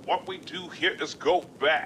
What we do here is go back.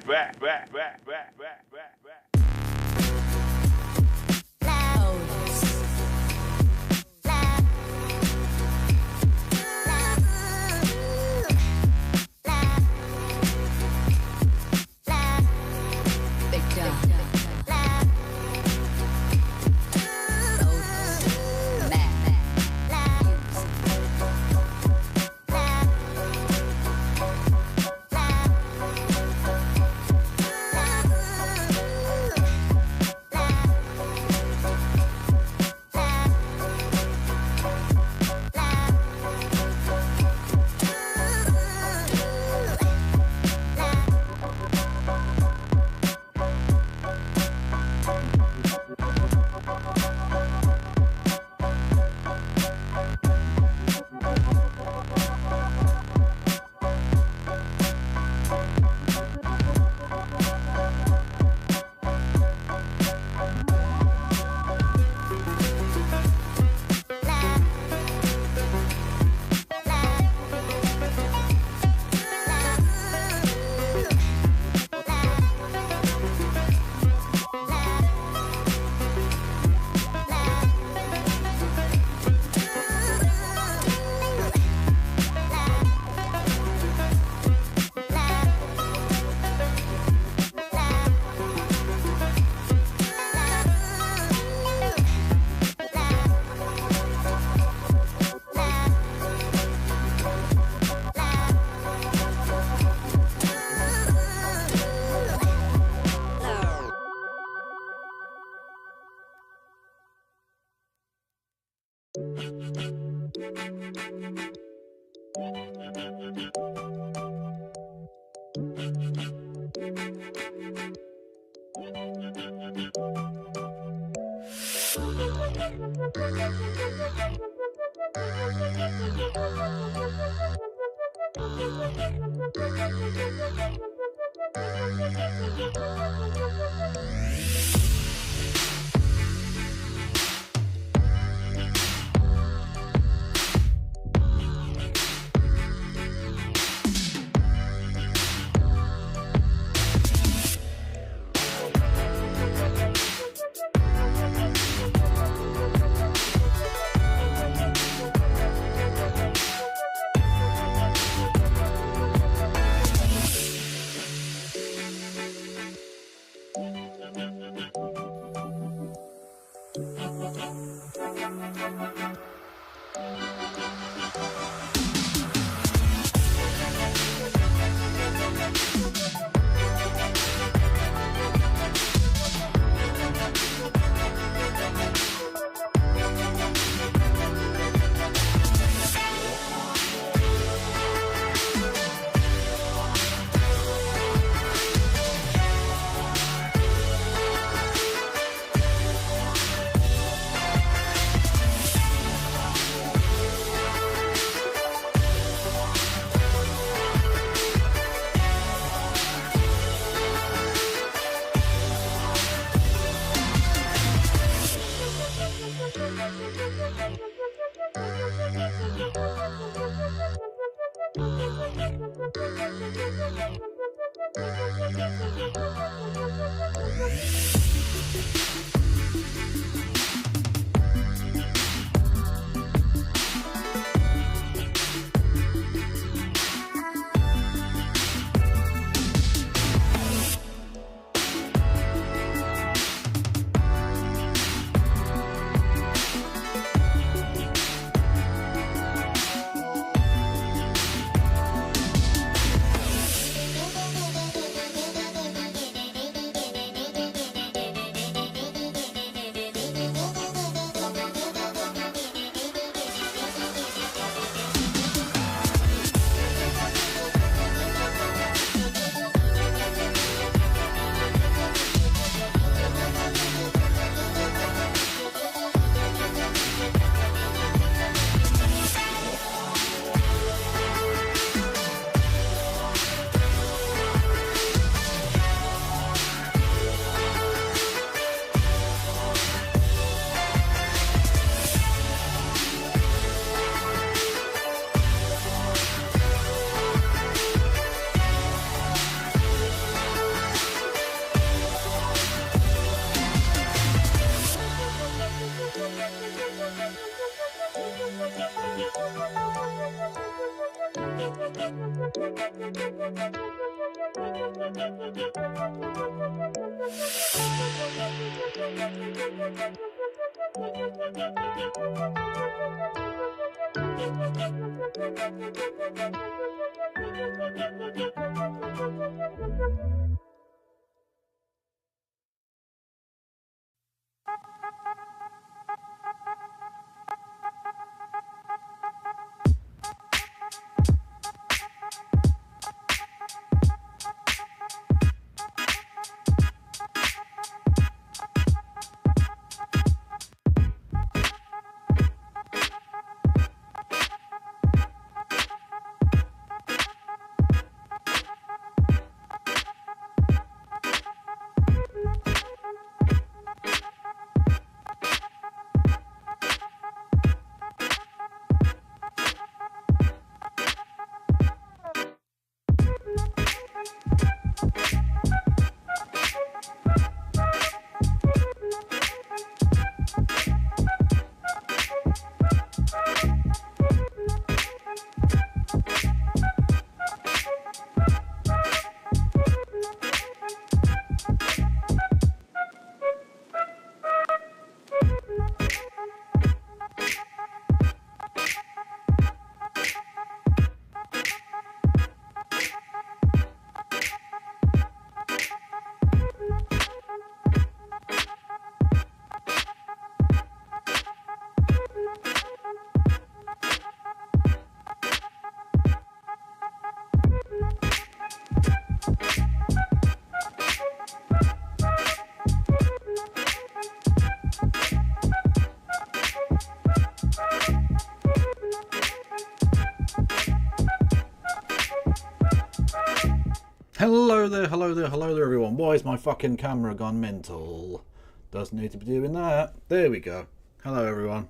Hello there everyone. Why is my fucking camera gone mental? Doesn't need to be doing that. There we go. Hello everyone.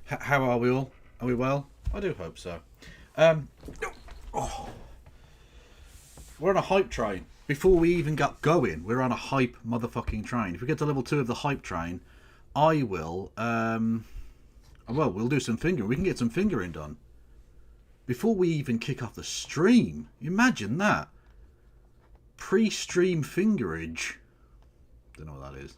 How are we all? Are we well? I do hope so. We're on a hype train. Before we even got going, we're on a hype motherfucking train. If we get to level 2 of the hype train, I will, we'll do some fingering. We can get some fingering done before we even kick off the stream. Imagine that. Pre-stream fingerage. Don't know what that is.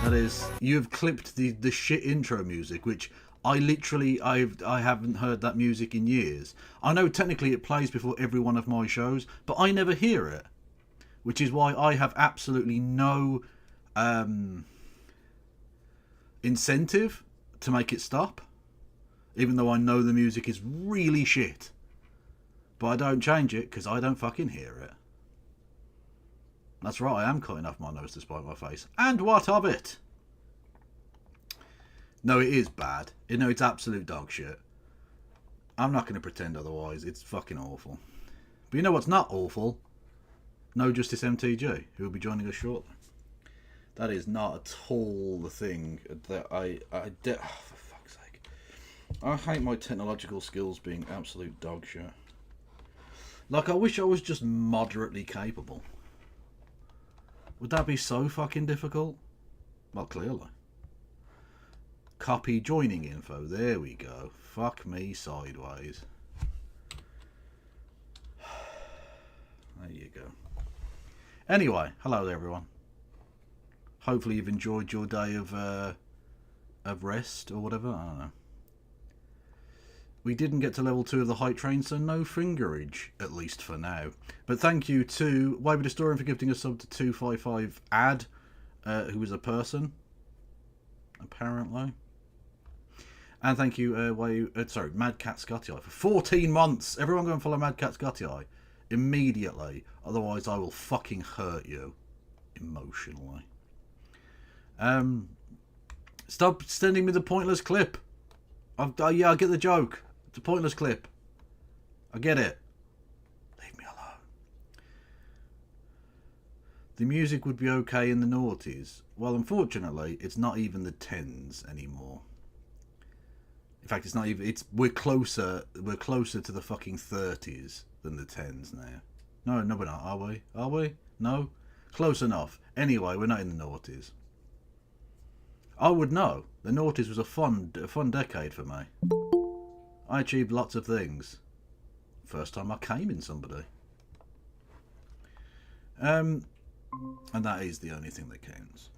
That is, you've clipped the shit intro music, which I haven't heard that music in years. I know technically it plays before every one of my shows, but I never hear it. Which is why I have absolutely no incentive to make it stop. Even though I know the music is really shit. But I don't change it because I don't fucking hear it. That's right, I am cutting off my nose to spite my face. And what of it? No, it is bad. You know, it's absolute dog shit. I'm not going to pretend otherwise. It's fucking awful. But you know what's not awful? No Justice MTG, who will be joining us shortly. That is not at all the thing that I did. Oh, for fuck's sake. I hate my technological skills being absolute dog shit. Like, I wish I was just moderately capable. Would that be so fucking difficult? Well, clearly. Copy joining info. There we go. Fuck me sideways. There you go. Anyway, hello there, everyone. Hopefully you've enjoyed your day of rest or whatever. I don't know. We didn't get to level 2 of the hype train, so no fingerage, at least for now. But thank you to Wybe Historian for gifting a sub to 255 Ad, who is a person, apparently. And thank you, Mad Cat Scotty Eye for 14 months. Everyone go and follow Mad Cat Scotty Eye immediately, otherwise I will fucking hurt you emotionally. Stop sending me the pointless clip. Yeah, I get the joke. It's a pointless clip. I get it. Leave me alone. The music would be okay in the noughties. Well, unfortunately, it's not even the 10s anymore. In fact, it's not even. We're closer to the fucking 30s than the 10s now. No, we're not. Are we? Are we? No. Close enough. Anyway, we're not in the noughties. I would know. The noughties was a fun decade for me. I achieved lots of things. First time I came in somebody. And that is the only thing that counts.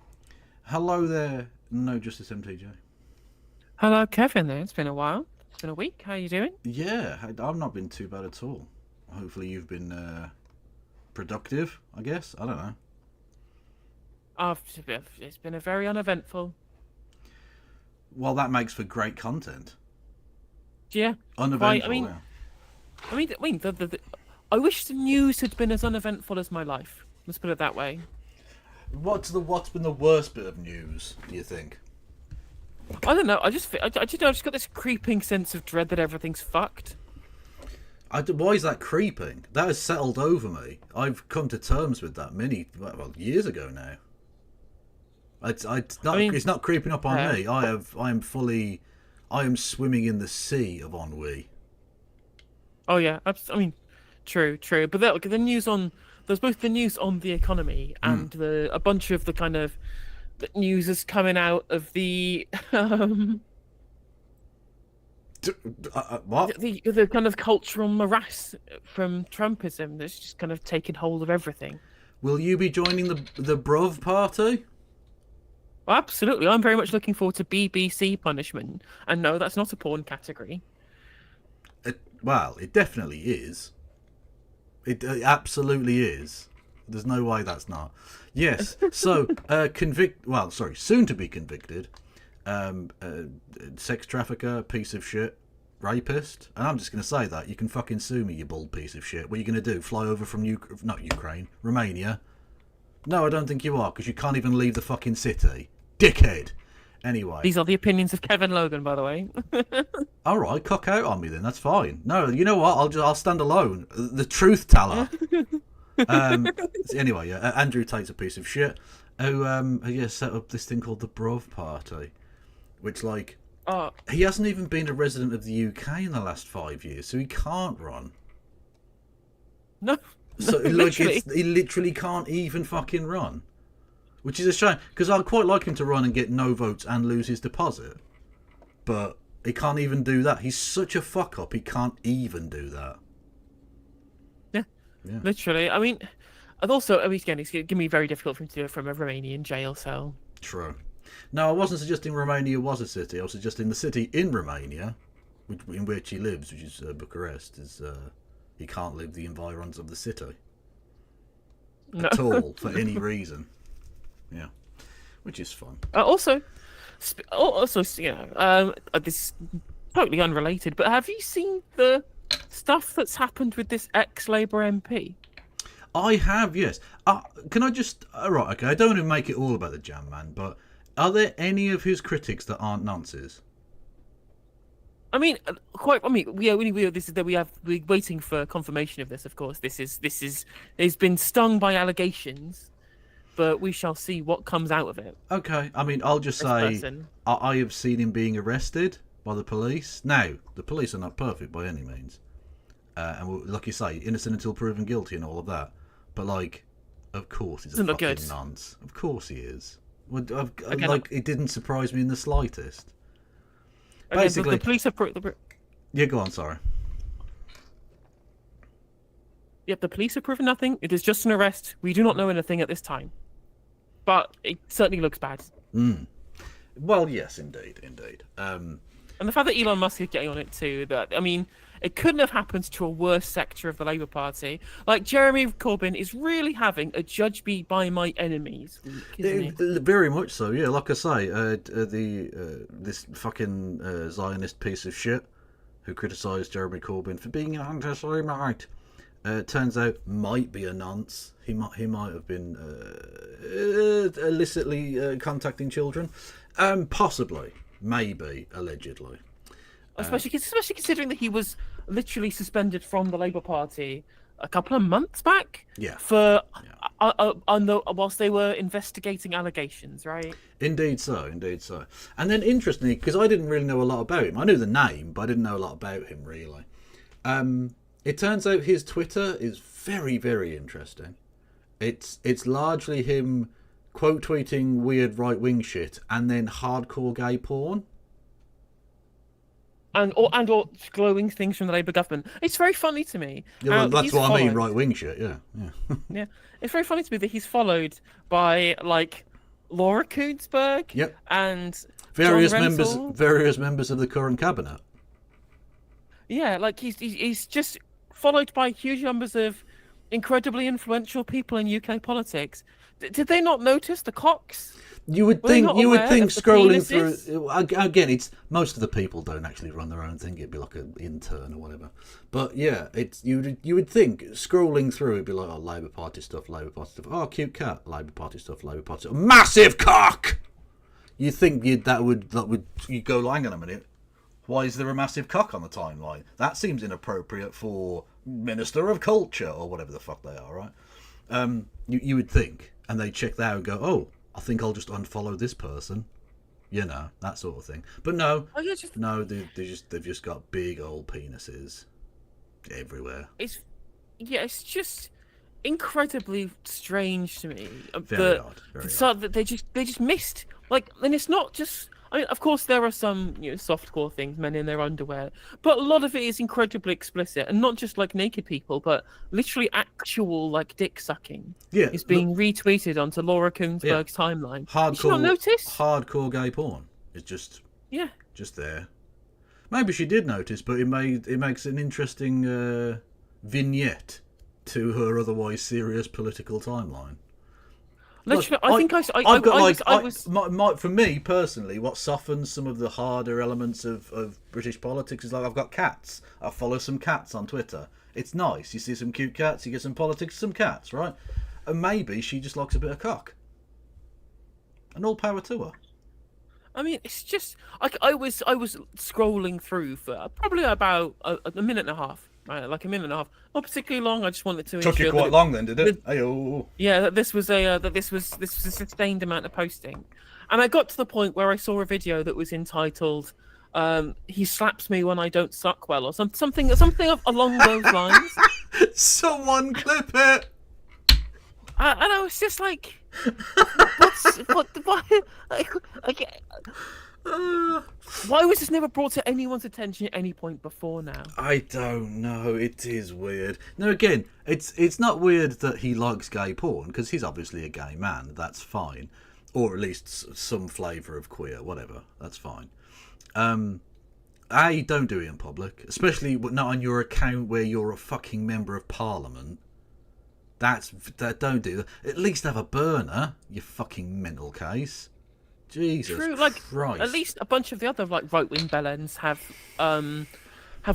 Hello there, No Justice MTJ. Hello, Kevin. There. It's been a while. It's been a week. How are you doing? Yeah, I've not been too bad at all. Hopefully you've been productive, I guess. I don't know. It's been a very uneventful. Well, that makes for great content. Yeah. Uneventful, I mean, I wish the news had been as uneventful as my life. Let's put it that way. What's been the worst bit of news, do you think? I don't know. I just got this creeping sense of dread that everything's fucked. Why is that creeping? That has settled over me. I've come to terms with that years ago now. It's not creeping up on me. I am swimming in the sea of ennui. Oh yeah, I mean, true. But the news on there's both the news on the economy and a bunch of the kind of the news is coming out of the What? The kind of cultural morass from Trumpism that's just kind of taken hold of everything. Will you be joining the Bruv party? Well, absolutely. I'm very much looking forward to BBC punishment. And no, that's not a porn category. It definitely is. It absolutely is. There's no way that's not. Yes. So, soon to be convicted, sex trafficker, piece of shit, rapist. And I'm just going to say that. You can fucking sue me, you bald piece of shit. What are you going to do? Fly over from not Ukraine, Romania? No, I don't think you are, because you can't even leave the fucking city. Dickhead. Anyway. These are the opinions of Kevin Logan, by the way. All right, cock out on me then. That's fine. No, you know what? I'll stand alone. The truth teller. Anyway, Andrew Tate's a piece of shit who set up this thing called the Bruv Party, which he hasn't even been a resident of the UK in the last 5 years, so he can't run. No. So literally. he literally can't even fucking run. Which is a shame, because I'd quite like him to run and get no votes and lose his deposit. But he can't even do that. He's such a fuck up, he can't even do that. Yeah. Literally. I mean, and also, again, it's going to be very difficult for him to do it from a Romanian jail cell. True. No, I wasn't suggesting Romania was a city. I was suggesting the city in Romania, in which he lives, which is Bucharest, he can't live the environs of the city. At all, for any reason. Yeah, which is fun. Also, this is totally unrelated, but have you seen the stuff that's happened with this ex-Labour MP? I have, yes. Can I just... right, okay, I don't want to make it all about the Jam Man, but are there any of his critics that aren't nonces? We're waiting for confirmation of this, of course. He's been stung by allegations, but we shall see what comes out of it. Okay, I mean, I'll just say I have seen him being arrested by the police. Now, the police are not perfect by any means. And like you say, innocent until proven guilty and all of that. But, of course he's a fucking nonce. Of course he is. It didn't surprise me in the slightest. Again, Basically... the police have... Yeah, go on, sorry. Yep, the police have proven nothing. It is just an arrest. We do not know anything at this time. But it certainly looks bad. Well, yes, indeed. And the fact that Elon Musk is getting on it too, it couldn't have happened to a worse sector of the Labour Party. Jeremy Corbyn is really having a judge me by my enemies week, isn't he? Very much so, yeah. Like I say, this fucking Zionist piece of shit who criticised Jeremy Corbyn for being an anti-Semite, turns out might be a nonce. He might have been illicitly contacting children, possibly, maybe, allegedly. Especially considering that he was literally suspended from the Labour Party a couple of months back. Yeah. Whilst they were investigating allegations, right? Indeed so. And then interestingly, because I didn't really know a lot about him, I knew the name, but I didn't know a lot about him really. It turns out his Twitter is very, very interesting. It's largely him quote tweeting weird right-wing shit and then hardcore gay porn. and or glowing things from the Labour government. It's very funny to me. Yeah, well, how that's he's what I mean, followed- right wing shit. Yeah, yeah. Yeah, it's very funny to me that he's followed by like Laura Kuenssberg Yep. and Various John members, Rentoul. various members of the current cabinet. Yeah, like he's just followed by huge numbers of incredibly influential people in UK politics. Did they not notice the cocks? You would Were they think, not you would aware think, of the scrolling penises? through again. It's most of the people don't actually run their own thing. It'd be like an intern or whatever. But yeah, it's you would think scrolling through it'd be like, oh, Labour Party stuff, Labour Party stuff. Oh, cute cat, Labour Party stuff, Labour Party stuff. Massive cock. You think that would you go? Hang on a minute. Why is there a massive cock on the timeline? That seems inappropriate for Minister of Culture or whatever the fuck they are, right? You would think, and they check that out and go, oh, I think I'll just unfollow this person, you know, that sort of thing. But no, Oh, yeah, just no, they've just got big old penises everywhere. it's just incredibly strange to me. Very odd. Very So odd. that they just missed like, and it's not just. I mean, of course, there are some softcore things, men in their underwear, but a lot of it is incredibly explicit, and not just like naked people, but literally actual like dick sucking. Yeah, is being retweeted onto Laura Kuenssberg's timeline. Did you not notice? Hardcore gay porn is just Yeah. there. Maybe she did notice, but it makes an interesting vignette to her otherwise serious political timeline. Literally, Look, I think I was. for me personally, what softens some of the harder elements of British politics is like I've got cats. I follow some cats on Twitter. It's nice. You see some cute cats. You get some politics, some cats, right? And maybe she just likes a bit of cock. And all power to her. I mean, it's just like I was scrolling through for probably about a minute and a half. Right, like a minute and a half, not particularly long. I just wanted to. Took you ensure that quite long then, did it? Ayo. Yeah, that this was a sustained amount of posting, and I got to the point where I saw a video that was entitled "He slaps me when I don't suck well" or something along those lines. Someone clip it. And I was just like, why was this never brought to anyone's attention at any point before now? I don't know. It is weird. Now again, it's not weird that he likes gay porn because he's obviously a gay man. That's fine, or at least some flavour of queer, whatever. That's fine. Don't do it in public, especially not on your account where you're a fucking member of parliament. Don't do that. At least have a burner, you fucking mental case. Jesus True, like Christ. at least a bunch of the other like right-wing bellends have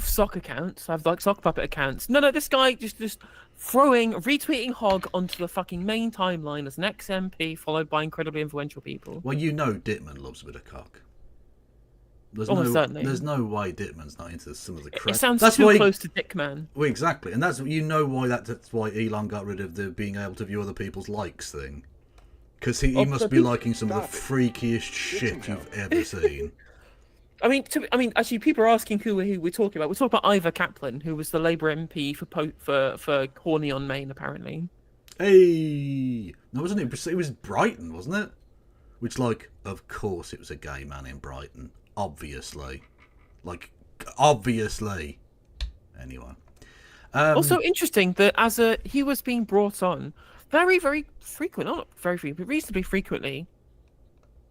sock accounts, have like sock puppet accounts. No, this guy just retweeting Hogg onto the fucking main timeline as an ex-MP, followed by incredibly influential people. Well, you know Dittman loves a bit of cock. Certainly. There's no way Dittman's not into some of the crap. It sounds that's too why close to Dickman. Well, exactly, and that's why Elon got rid of the being able to view other people's likes thing, because he must be liking some of the freakiest shit you've ever seen. I mean, actually, people are asking who we're talking about. We're talking about Ivor Kaplan, who was the Labour MP for Horny on Main, apparently. Hey, no, wasn't it? It was Brighton, wasn't it? Which, like, of course, it was a gay man in Brighton. Obviously. Anyway. Also interesting that he was being brought on very, very frequent, not very frequent, but reasonably frequently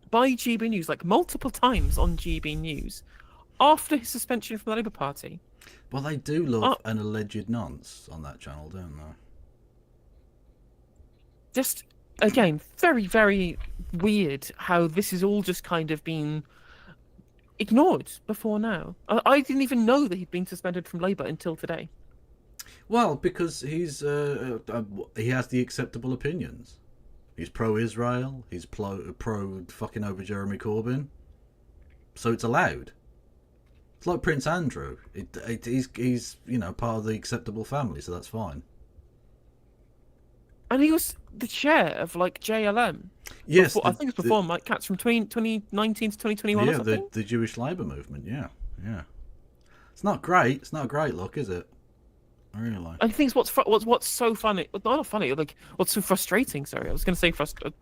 by GB News, like multiple times on GB News, after his suspension from the Labour Party. Well, they do love an alleged nonce on that channel, don't they? Just, again, very, very weird how this has all just kind of been ignored before now. I didn't even know that he'd been suspended from Labour until today. Well, because he has the acceptable opinions. He's pro-Israel. He's pro fucking over Jeremy Corbyn. So it's allowed. It's like Prince Andrew. He's part of the acceptable family, so that's fine. And he was the chair of like JLM. Yes, I think it's before Mike Katz from 2019 to 2021 or something. the Jewish Labour movement. Yeah. It's not great. It's not a great look, is it? Really. I think what's so funny, not funny, like what's so frustrating. Sorry, I was going to say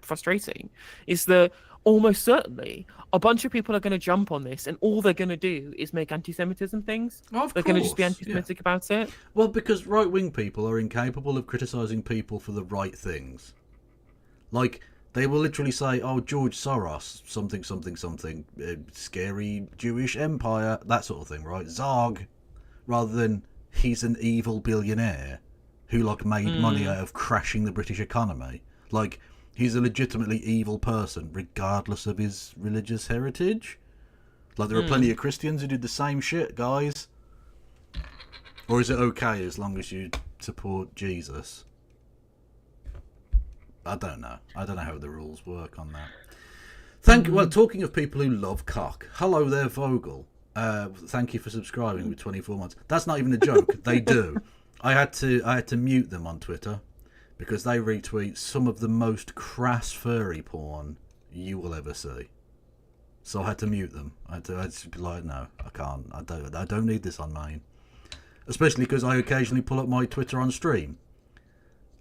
frustrating, is that almost certainly a bunch of people are going to jump on this, and all they're going to do is make anti-Semitism things. Of They're going to just be course, anti-Semitic about it. Well, because right-wing people are incapable of criticising people for the right things. Like, they will literally say, oh, George Soros, something, something, something, scary Jewish empire, that sort of thing, right? Zog, rather than he's an evil billionaire who, like, made money out of crashing the British economy. Like, he's a legitimately evil person, regardless of his religious heritage. Like, there are plenty of Christians who did the same shit, guys. Or is it okay as long as you support Jesus? I don't know. I don't know how the rules work on that. Well, talking of people who love cock, hello there, Vogel. Thank you for subscribing with 24 months. That's not even a joke. They do. I had to mute them on Twitter because they retweet some of the most crass furry porn you will ever see. So I had to mute them. I had to be like, no, I can't. I don't need this on mine. Especially because I occasionally pull up my Twitter on stream.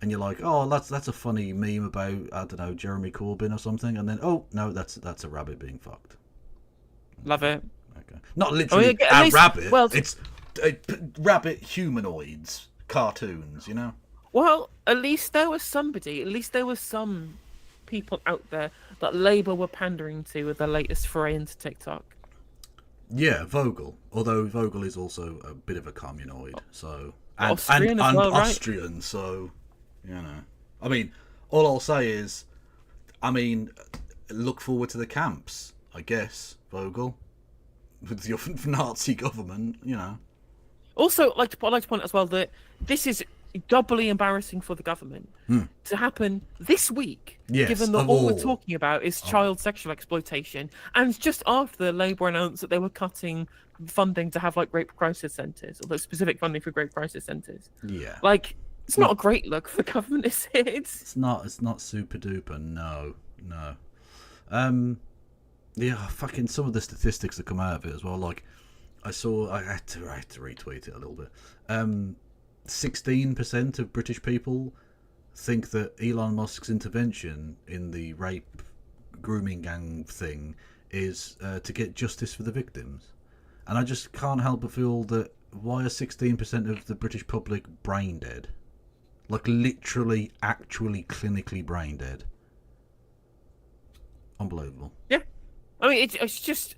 And you're like, oh, that's a funny meme about, I don't know, Jeremy Corbyn or something. And then, oh, no, that's a rabbit being fucked. Love it. Okay. Not literally at least, rabbit. Well, it's rabbit humanoids, cartoons, you know? Well, at least there was somebody, at least there was some people out there that Labour were pandering to with their latest foray into TikTok. Yeah, Vogel. Although Vogel is also a bit of a communoid, so... And Austrian as well, right? Austrian, so... You know, I mean, all I'll say is, look forward to the camps, I guess, Vogel, with your Nazi government, you know. Also, I'd like to point out as well that this is doubly embarrassing for the government to happen this week, given that all we're talking about is child sexual exploitation, and just after Labour announced that they were cutting funding to have like rape crisis centres, or specific funding for rape crisis centres. Yeah, like. It's not a great look for the government, is it? It's not super duper. No. Yeah, fucking some of the statistics that come out of it as well. Like, I had to retweet it a little bit. 16% of British people think that Elon Musk's intervention in the rape grooming gang thing is to get justice for the victims, and I just can't help but feel that why are 16% of the British public brain dead? Like, literally, actually, clinically brain dead. Unbelievable. Yeah. I mean, it's just,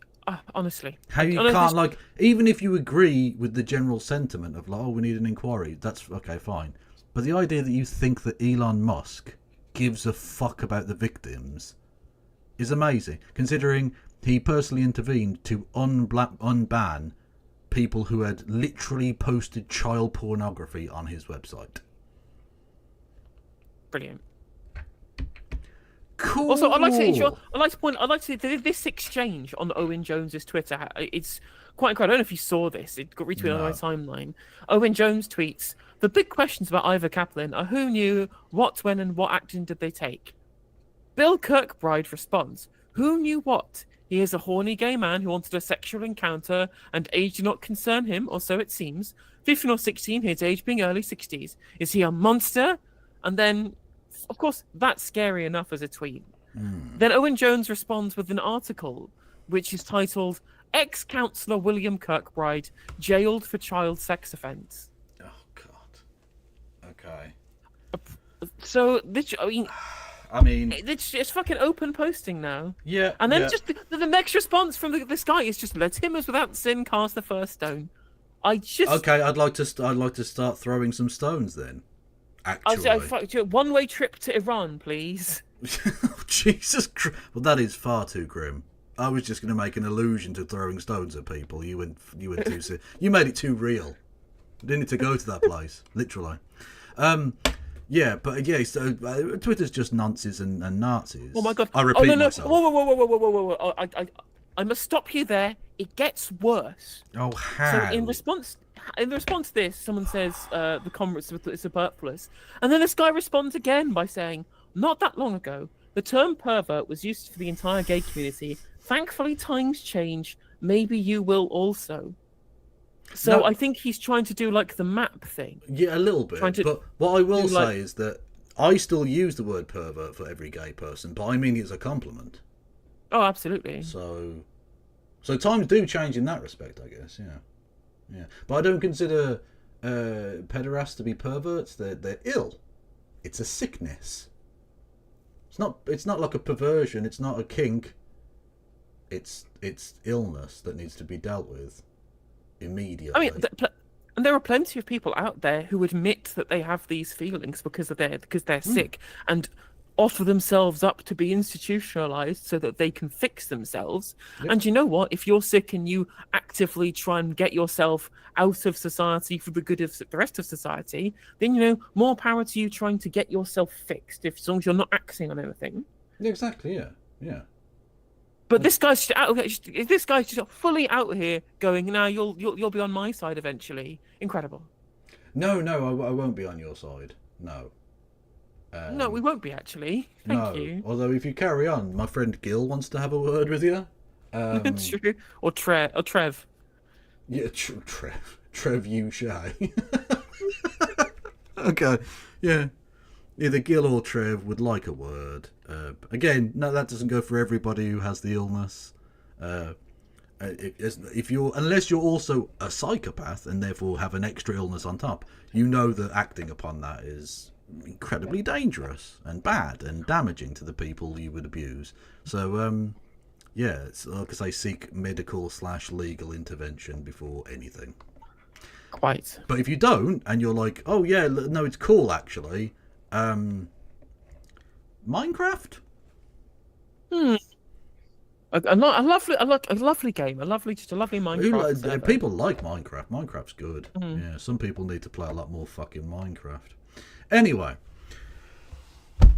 honestly. How you can't, like, even if you agree with the general sentiment of, like, oh, we need an inquiry, that's, okay, fine. But the idea that you think that Elon Musk gives a fuck about the victims is amazing, considering he personally intervened to unban people who had literally posted child pornography on his website. Brilliant. Cool. Also, I'd like to say this exchange on Owen Jones's Twitter. It's quite incredible. I don't know if you saw this. It got retweeted on my timeline. Owen Jones tweets: "The big questions about Ivor Kaplan are who knew, what, when, and what action did they take." Bill Kirkbride responds: "Who knew what? He is a horny gay man who wanted a sexual encounter, and age did not concern him, or so it seems. 15 or 16, his age being early 60s. Is he a monster?" And then, of course, that's scary enough as a tweet. Then Owen Jones responds with an article which is titled "Ex-Councillor William Kirkbride Jailed for Child Sex Offence." Oh, God. Okay. So, this, I mean... It's fucking open posting now. Yeah. And then just the next response from this guy is just, "Let him as without sin cast the first stone." Okay, I'd like to start throwing some stones then. Actually, one-way trip to Iran, please. Jesus Christ! Well, that is far too grim. I was just going to make an allusion to throwing stones at people. You went too serious. You made it too real. You didn't need to go to that place, literally. Yeah, but yeah, so Twitter's just nonces and Nazis. Oh my God! I repeat myself. Whoa! I must stop you there. It gets worse. Oh, how? So in response to this, someone says the comments is superfluous, and then this guy responds again by saying, "Not that long ago, the term pervert was used for the entire gay community. Thankfully, times change. Maybe you will also." So no, I think he's trying to do like the map thing. Yeah, a little bit. But what I will say is that I still use the word pervert for every gay person, but I mean it as a compliment. Oh, absolutely. So times do change in that respect, I guess. Yeah. But I don't consider pederasts to be perverts. They're ill. It's a sickness. It's not like a perversion. It's not a kink. It's illness that needs to be dealt with immediately. I mean, and there are plenty of people out there who admit that they have these feelings because they're sick and offer themselves up to be institutionalized so that they can fix themselves. Yep. And you know what? If you're sick and you actively try and get yourself out of society for the good of the rest of society, then more power to you trying to get yourself fixed. As long as you're not acting on anything. Yeah, exactly. Yeah. But this guy's just fully out here going, "No, you'll be on my side eventually." Incredible. No, I won't be on your side. No. No, we won't be actually. Thank you. Although if you carry on, my friend Gil wants to have a word with you. True. Or Trev. Yeah, Trev Ushai. Okay. Yeah. Either Gil or Trev would like a word. Again, no, that doesn't go for everybody who has the illness. Unless you're also a psychopath and therefore have an extra illness on top, you know that acting upon that is incredibly dangerous and bad and damaging to the people you would abuse. So, it's like I say, seek medical/legal intervention before anything. Quite. But if you don't, and you're like, oh yeah, no, it's cool actually. Minecraft. A lovely game, just a lovely Minecraft. People like Minecraft. Minecraft's good. Yeah, some people need to play a lot more fucking Minecraft. Anyway,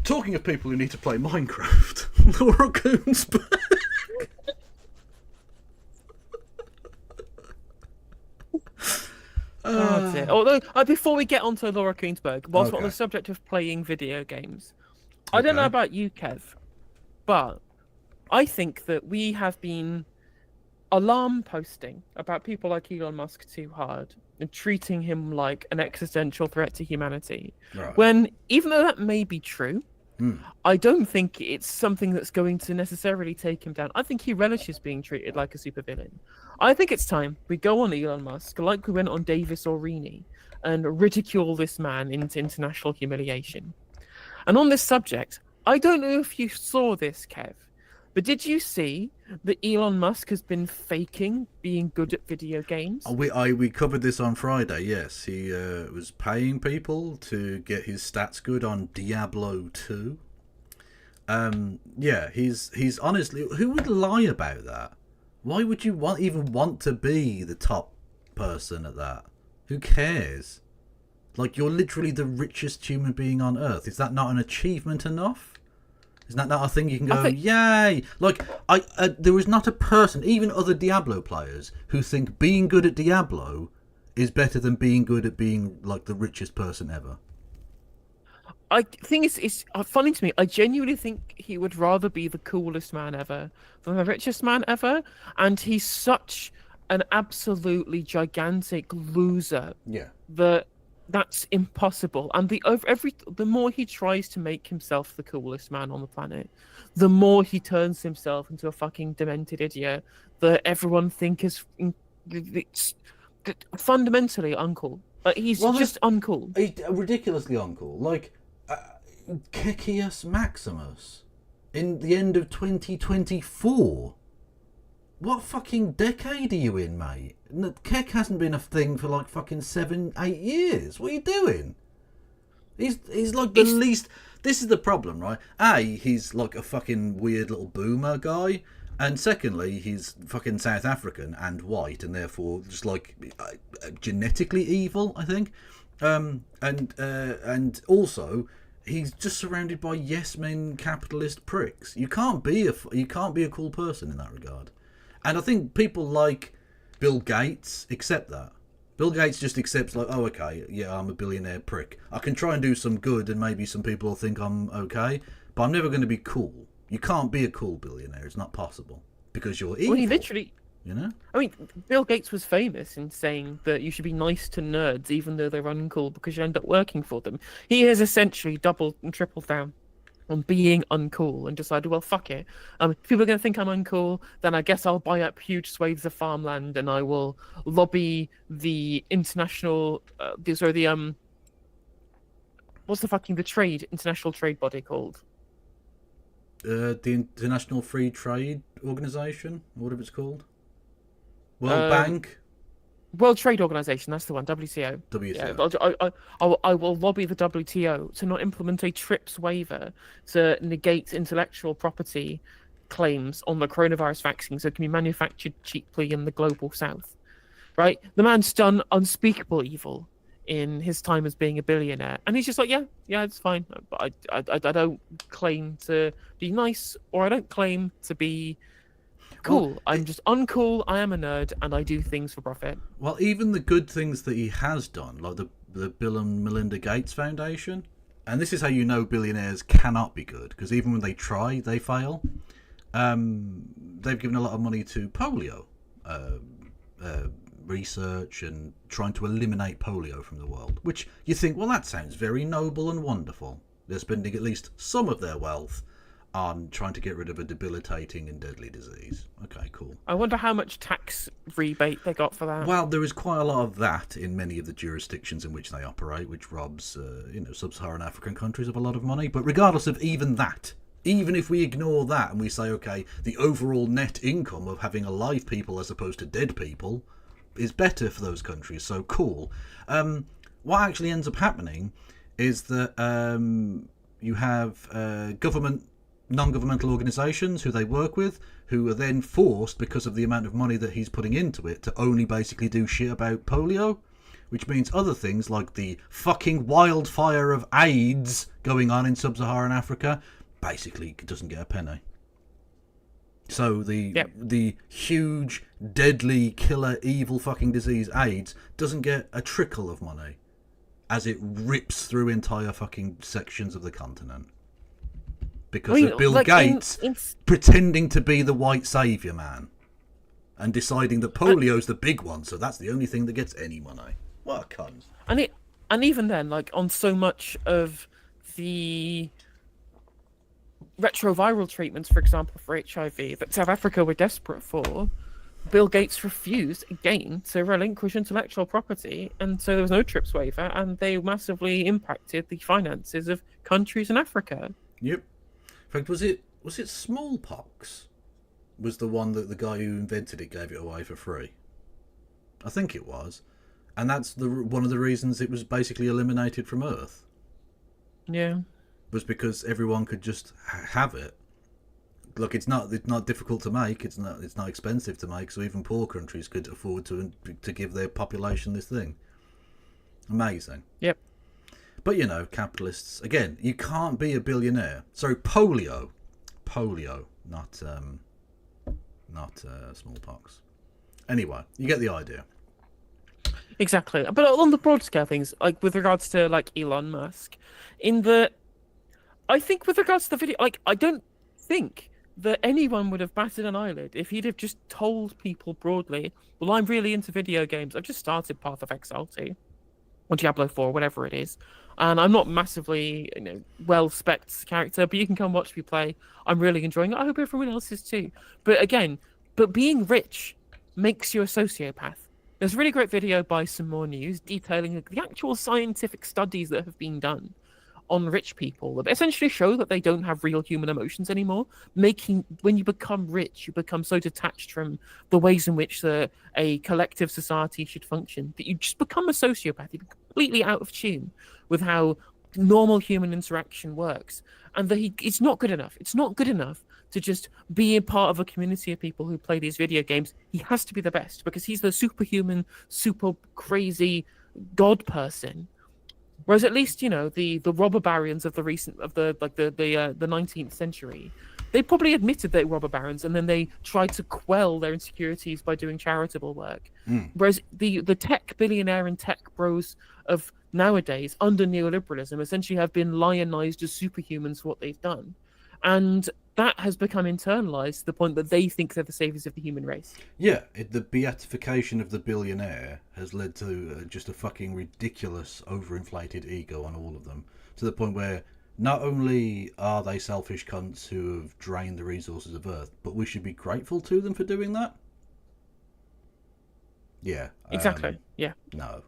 talking of people who need to play Minecraft, Laura Koonsberg. Oh dear. Although, before we get onto Laura Koonsberg, whilst on Okay. the subject of playing video games, I don't know Okay. about you, Kev, but I think that we have been alarm posting about people like Elon Musk too hard and treating him like an existential threat to humanity. Right. When, even though that may be true, I don't think it's something that's going to necessarily take him down. I think he relishes being treated like a supervillain. I think it's time we go on Elon Musk, like we went on Davis Orini, and ridicule this man into international humiliation. And on this subject, I don't know if you saw this, Kev, but did you see that Elon Musk has been faking being good at video games? We covered this on Friday. Yes, he was paying people to get his stats good on Diablo 2. Yeah, he's honestly, who would lie about that? Why would you even want to be the top person at that? Who cares? Like, you're literally the richest human being on Earth. Is that not an achievement enough? Is that not a thing you can go, yay? Like, there is not a person, even other Diablo players, who think being good at Diablo is better than being good at being, like, the richest person ever. I think it's funny to me. I genuinely think he would rather be the coolest man ever than the richest man ever. And he's such an absolutely gigantic loser Yeah. that's impossible. And the more he tries to make himself the coolest man on the planet, the more he turns himself into a fucking demented idiot that everyone think is fundamentally uncool. Like, he's just uncool. Ridiculously uncool. Like, Kekius Maximus in the end of 2024. What fucking decade are you in, mate? Kek hasn't been a thing for like fucking 7-8 years. What are you doing? He's like the least. This is the problem, right? A, he's like a fucking weird little boomer guy, and secondly, he's fucking South African and white, and therefore just like genetically evil, I think. And also, he's just surrounded by yes men, capitalist pricks. You can't be a cool person in that regard. And I think people like Bill Gates accept that. Bill Gates just accepts, like, oh, okay, yeah, I'm a billionaire prick. I can try and do some good and maybe some people will think I'm okay, but I'm never going to be cool. You can't be a cool billionaire. It's not possible because you're evil. Well, he literally... You know? I mean, Bill Gates was famous in saying that you should be nice to nerds even though they're uncool because you end up working for them. He has essentially doubled and tripled down. on being uncool and decided, well, fuck it. If people are going to think I'm uncool, then I guess I'll buy up huge swathes of farmland and I will lobby the international, what's the international trade body called? The International Free Trade Organization, or whatever it's called. World Bank. World Trade Organization, that's the one, WTO. WTO. Yeah, I will lobby the WTO to not implement a TRIPS waiver to negate intellectual property claims on the coronavirus vaccine so it can be manufactured cheaply in the global south. Right? The man's done unspeakable evil in his time as being a billionaire. And he's just like, yeah, it's fine. But I don't claim to be nice, or I don't claim to be cool. Well, I'm just uncool. I am a nerd, and I do things for profit. Well, even the good things that he has done, like the Bill and Melinda Gates Foundation, and this is how you know billionaires cannot be good, because even when they try, they fail. They've given a lot of money to polio research and trying to eliminate polio from the world, which you think, well, that sounds very noble and wonderful. They're spending at least some of their wealth on trying to get rid of a debilitating and deadly disease. Okay, cool. I wonder how much tax rebate they got for that. Well, there is quite a lot of that in many of the jurisdictions in which they operate, which robs, sub-Saharan African countries of a lot of money. But regardless of even that, even if we ignore that and we say, okay, the overall net income of having alive people as opposed to dead people is better for those countries, so cool. What actually ends up happening is that you have non-governmental organisations who they work with, who are then forced, because of the amount of money that he's putting into it, to only basically do shit about polio, which means other things like the fucking wildfire of AIDS going on in sub-Saharan Africa basically doesn't get a penny. So the huge, deadly, killer, evil fucking disease AIDS doesn't get a trickle of money as it rips through entire fucking sections of the continent. Because of Bill Gates pretending to be the white saviour man and deciding that polio's the big one, so that's the only thing that gets any money. What a cunt. And even then, like, on so much of the retroviral treatments, for example, for HIV, that South Africa were desperate for, Bill Gates refused again to relinquish intellectual property, and so there was no TRIPS waiver, and they massively impacted the finances of countries in Africa. Yep. In fact, was it smallpox? Was the one that the guy who invented it gave it away for free? I think it was, and that's one of the reasons it was basically eliminated from Earth. Yeah. Was because everyone could just have it. Look, it's not difficult to make. It's not expensive to make. So even poor countries could afford to give their population this thing. Amazing. Yep. But capitalists again. You can't be a billionaire. So polio, not smallpox. Anyway, you get the idea. Exactly. But on the broad scale things, like with regards to like Elon Musk, I think with regards to the video, like, I don't think that anyone would have batted an eyelid if he'd have just told people broadly, well, I'm really into video games. I've just started Path of Exile 2 or Diablo 4, whatever it is. And I'm not massively, well-spec'd character, but you can come watch me play. I'm really enjoying it. I hope everyone else is too. But being rich makes you a sociopath. There's a really great video by Some More News detailing the actual scientific studies that have been done on rich people that essentially show that they don't have real human emotions anymore. When you become rich, you become so detached from the ways in which a collective society should function that you just become a sociopath. You're completely out of tune with how normal human interaction works, and that it's not good enough. It's not good enough to just be a part of a community of people who play these video games. He has to be the best because he's the superhuman, super crazy god person. Whereas at least, the robber barons of the 19th century, they probably admitted they were robber barons, and then they tried to quell their insecurities by doing charitable work. Whereas the tech billionaire and tech bros of nowadays, under neoliberalism, essentially have been lionized as superhumans for what they've done. And that has become internalized to the point that they think they're the saviors of the human race. Yeah, the beatification of the billionaire has led to just a fucking ridiculous, overinflated ego on all of them, to the point where not only are they selfish cunts who have drained the resources of Earth, but we should be grateful to them for doing that. Yeah. Exactly. Yeah. No.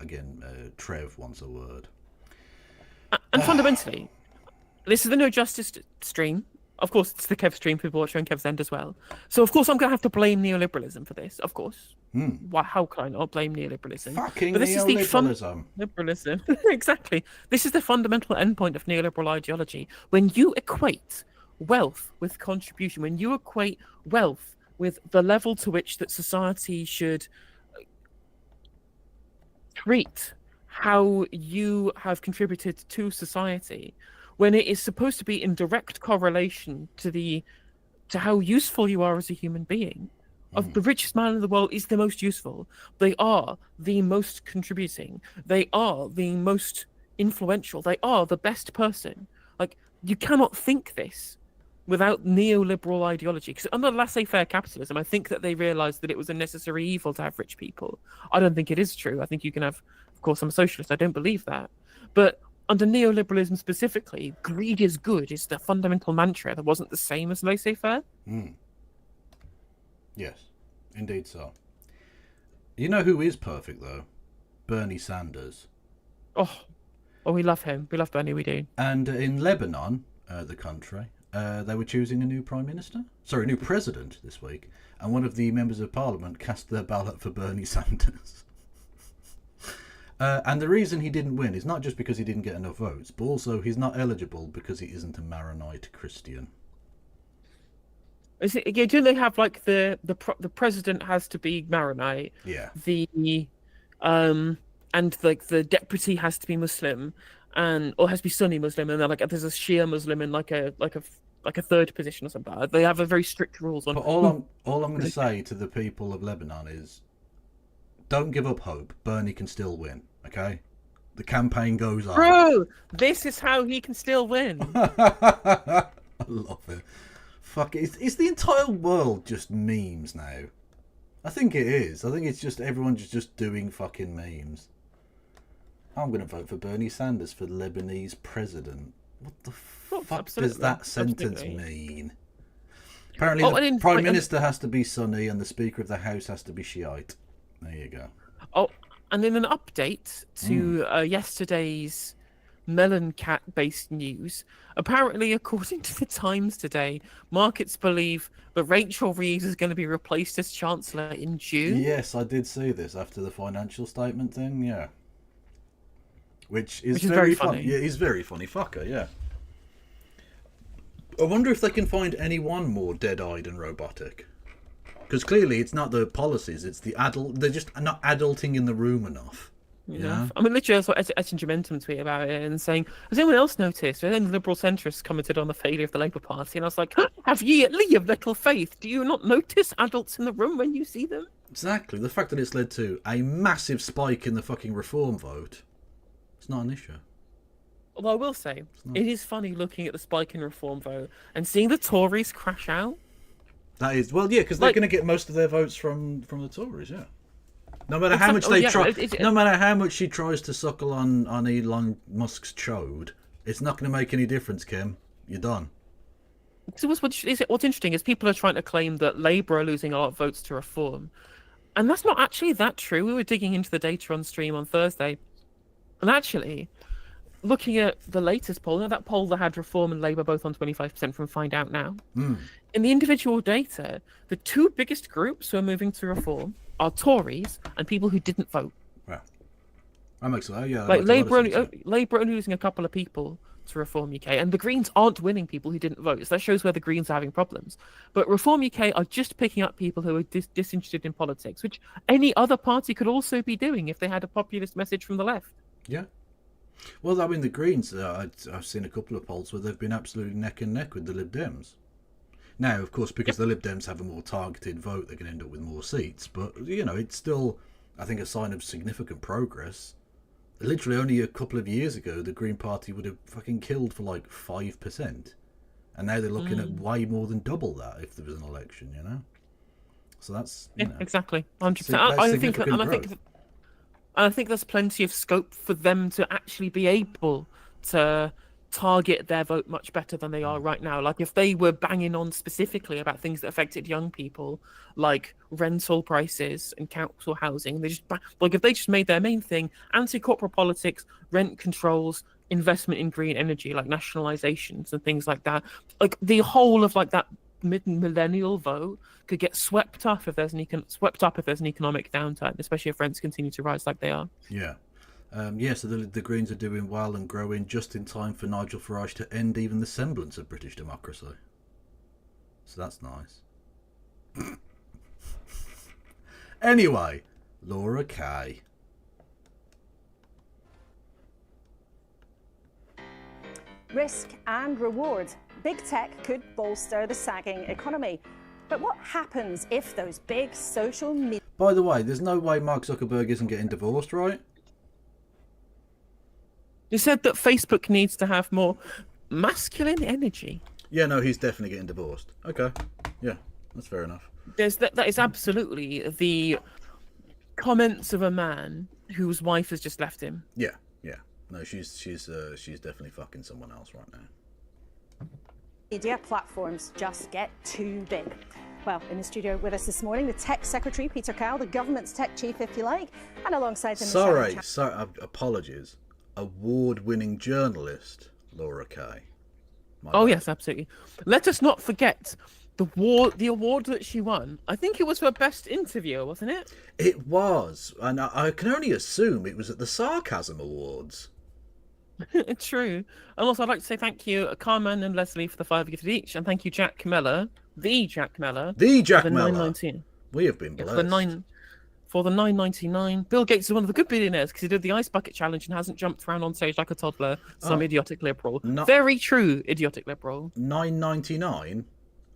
Again, Trev wants a word. And fundamentally, this is the No Justice stream. Of course, it's the Kev stream people watch on Kev's End as well. So, of course, I'm going to have to blame neoliberalism for this, of course. Why? How can I not blame neoliberalism? Fucking but this neoliberalism. Is the liberalism. Exactly. This is the fundamental endpoint of neoliberal ideology. When you equate wealth with contribution, when you equate wealth with the level to which that society should treat how you have contributed to society, when it is supposed to be in direct correlation to how useful you are as a human being. Of the richest man in the world is the most useful. They are the most contributing. They are the most influential. They are the best person. Like, you cannot think this without neoliberal ideology. Because under laissez-faire capitalism, I think that they realized that it was a necessary evil to have rich people. I don't think it is true. I think you can have, of course, I'm a socialist. I don't believe that. But under neoliberalism specifically, greed is good is the fundamental mantra that wasn't the same as laissez-faire. Yes, indeed so. You know who is perfect, though? Bernie Sanders. Oh, we love him. We love Bernie, we do. And in Lebanon, the country, they were choosing a new new president this week. And one of the members of parliament cast their ballot for Bernie Sanders. And the reason he didn't win is not just because he didn't get enough votes, but also he's not eligible because he isn't a Maronite Christian. Is it? Yeah, do they have like the president has to be Maronite? Yeah. And like the deputy has to be Muslim, or has to be Sunni Muslim, and then like there's a Shia Muslim in like a third position or something. They have a very strict rules on. But all I'm going to say to the people of Lebanon is, don't give up hope. Bernie can still win. Okay, the campaign goes on. Bro, this is how he can still win. I love it. Fuck it. Is the entire world just memes now? I think it is. I think it's just everyone's just doing fucking memes. I'm going to vote for Bernie Sanders for Lebanese president. What the fuck does that sentence mean? Apparently the Prime Minister has to be Sunni and the Speaker of the House has to be Shiite. There you go. Oh, and in an update to yesterday's Meloncat-based news, apparently, according to the Times today, markets believe that Rachel Reeves is going to be replaced as Chancellor in June. Yes, I did see this after the financial statement thing, yeah. Which is very funny. Yeah, he's very funny fucker, yeah. I wonder if they can find anyone more dead-eyed and robotic. Because clearly it's not the policies, it's the they're just not adulting in the room enough. Yeah. I mean, literally, I saw Ettingementum tweet about it and saying, has anyone else noticed? And then liberal centrists commented on the failure of the Labour Party, and I was like, have ye at least of little faith? Do you not notice adults in the room when you see them? Exactly. The fact that it's led to a massive spike in the fucking reform vote, it's not an issue. Although I will say, it is funny looking at the spike in reform vote and seeing the Tories crash out. That is, well, yeah, because they're going to get most of their votes from the Tories, yeah. No matter how much no matter how much she tries to suckle on Elon Musk's chode, it's not going to make any difference, Kim. You're done. So what's interesting is people are trying to claim that Labour are losing a lot of votes to reform, and that's not actually that true. We were digging into the data on stream on Thursday, and actually, looking at the latest poll, that poll that had Reform and Labour both on 25% from Find Out Now, in the individual data, the two biggest groups who are moving to Reform are Tories and people who didn't vote. Well, that makes sense. Yeah, like Labour only losing a couple of people to Reform UK, and the Greens aren't winning people who didn't vote. So that shows where the Greens are having problems. But Reform UK are just picking up people who are disinterested in politics, which any other party could also be doing if they had a populist message from the left. Yeah. Well, I mean, the Greens, I've seen a couple of polls where they've been absolutely neck and neck with the Lib Dems. Now, of course, because the Lib Dems have a more targeted vote, they can end up with more seats. But, you know, it's still, I think, a sign of significant progress. Literally only a couple of years ago, the Green Party would have fucking killed for like 5%. And now they're looking at way more than double that if there was an election, you know? So that's, you know, exactly. 100%. I think there's plenty of scope for them to actually be able to target their vote much better than they are right now. Like if they were banging on specifically about things that affected young people, like rental prices and council housing, like if they just made their main thing anti-corporate politics, rent controls, investment in green energy, like nationalizations and things like that, like the whole of like that mid-millennial vote could get swept up if there's an economic downturn, especially if rents continue to rise like they are. Yeah. So the Greens are doing well and growing just in time for Nigel Farage to end even the semblance of British democracy. So that's nice. Anyway, Laura Kay. Risk and reward. Big tech could bolster the sagging economy. But what happens if those big social media... By the way, there's no way Mark Zuckerberg isn't getting divorced, right? You said that Facebook needs to have more masculine energy. Yeah, no, he's definitely getting divorced. Okay. Yeah, that's fair enough. That is absolutely the comments of a man whose wife has just left him. Yeah. No, she's definitely fucking someone else right now. Media platforms just get too big. Well, in the studio with us this morning, the Tech Secretary, Peter Kyle, the government's tech chief, if you like, and alongside him... Sorry, apologies. Award-winning journalist, Laura Kay. Yes, absolutely. Let us not forget the award that she won. I think it was for Best Interviewer, wasn't it? It was, and I can only assume it was at the Sarcasm Awards. True. And also, I'd like to say thank you, Carmen and Leslie, for the 5 gifted each, and thank you, Jack Meller, the Jack Meller, for the $9.19. We have been blessed. For the $9.99. Bill Gates is one of the good billionaires because he did the ice bucket challenge and hasn't jumped around on stage like a toddler. Some idiotic liberal. Very true, idiotic liberal. $9.99.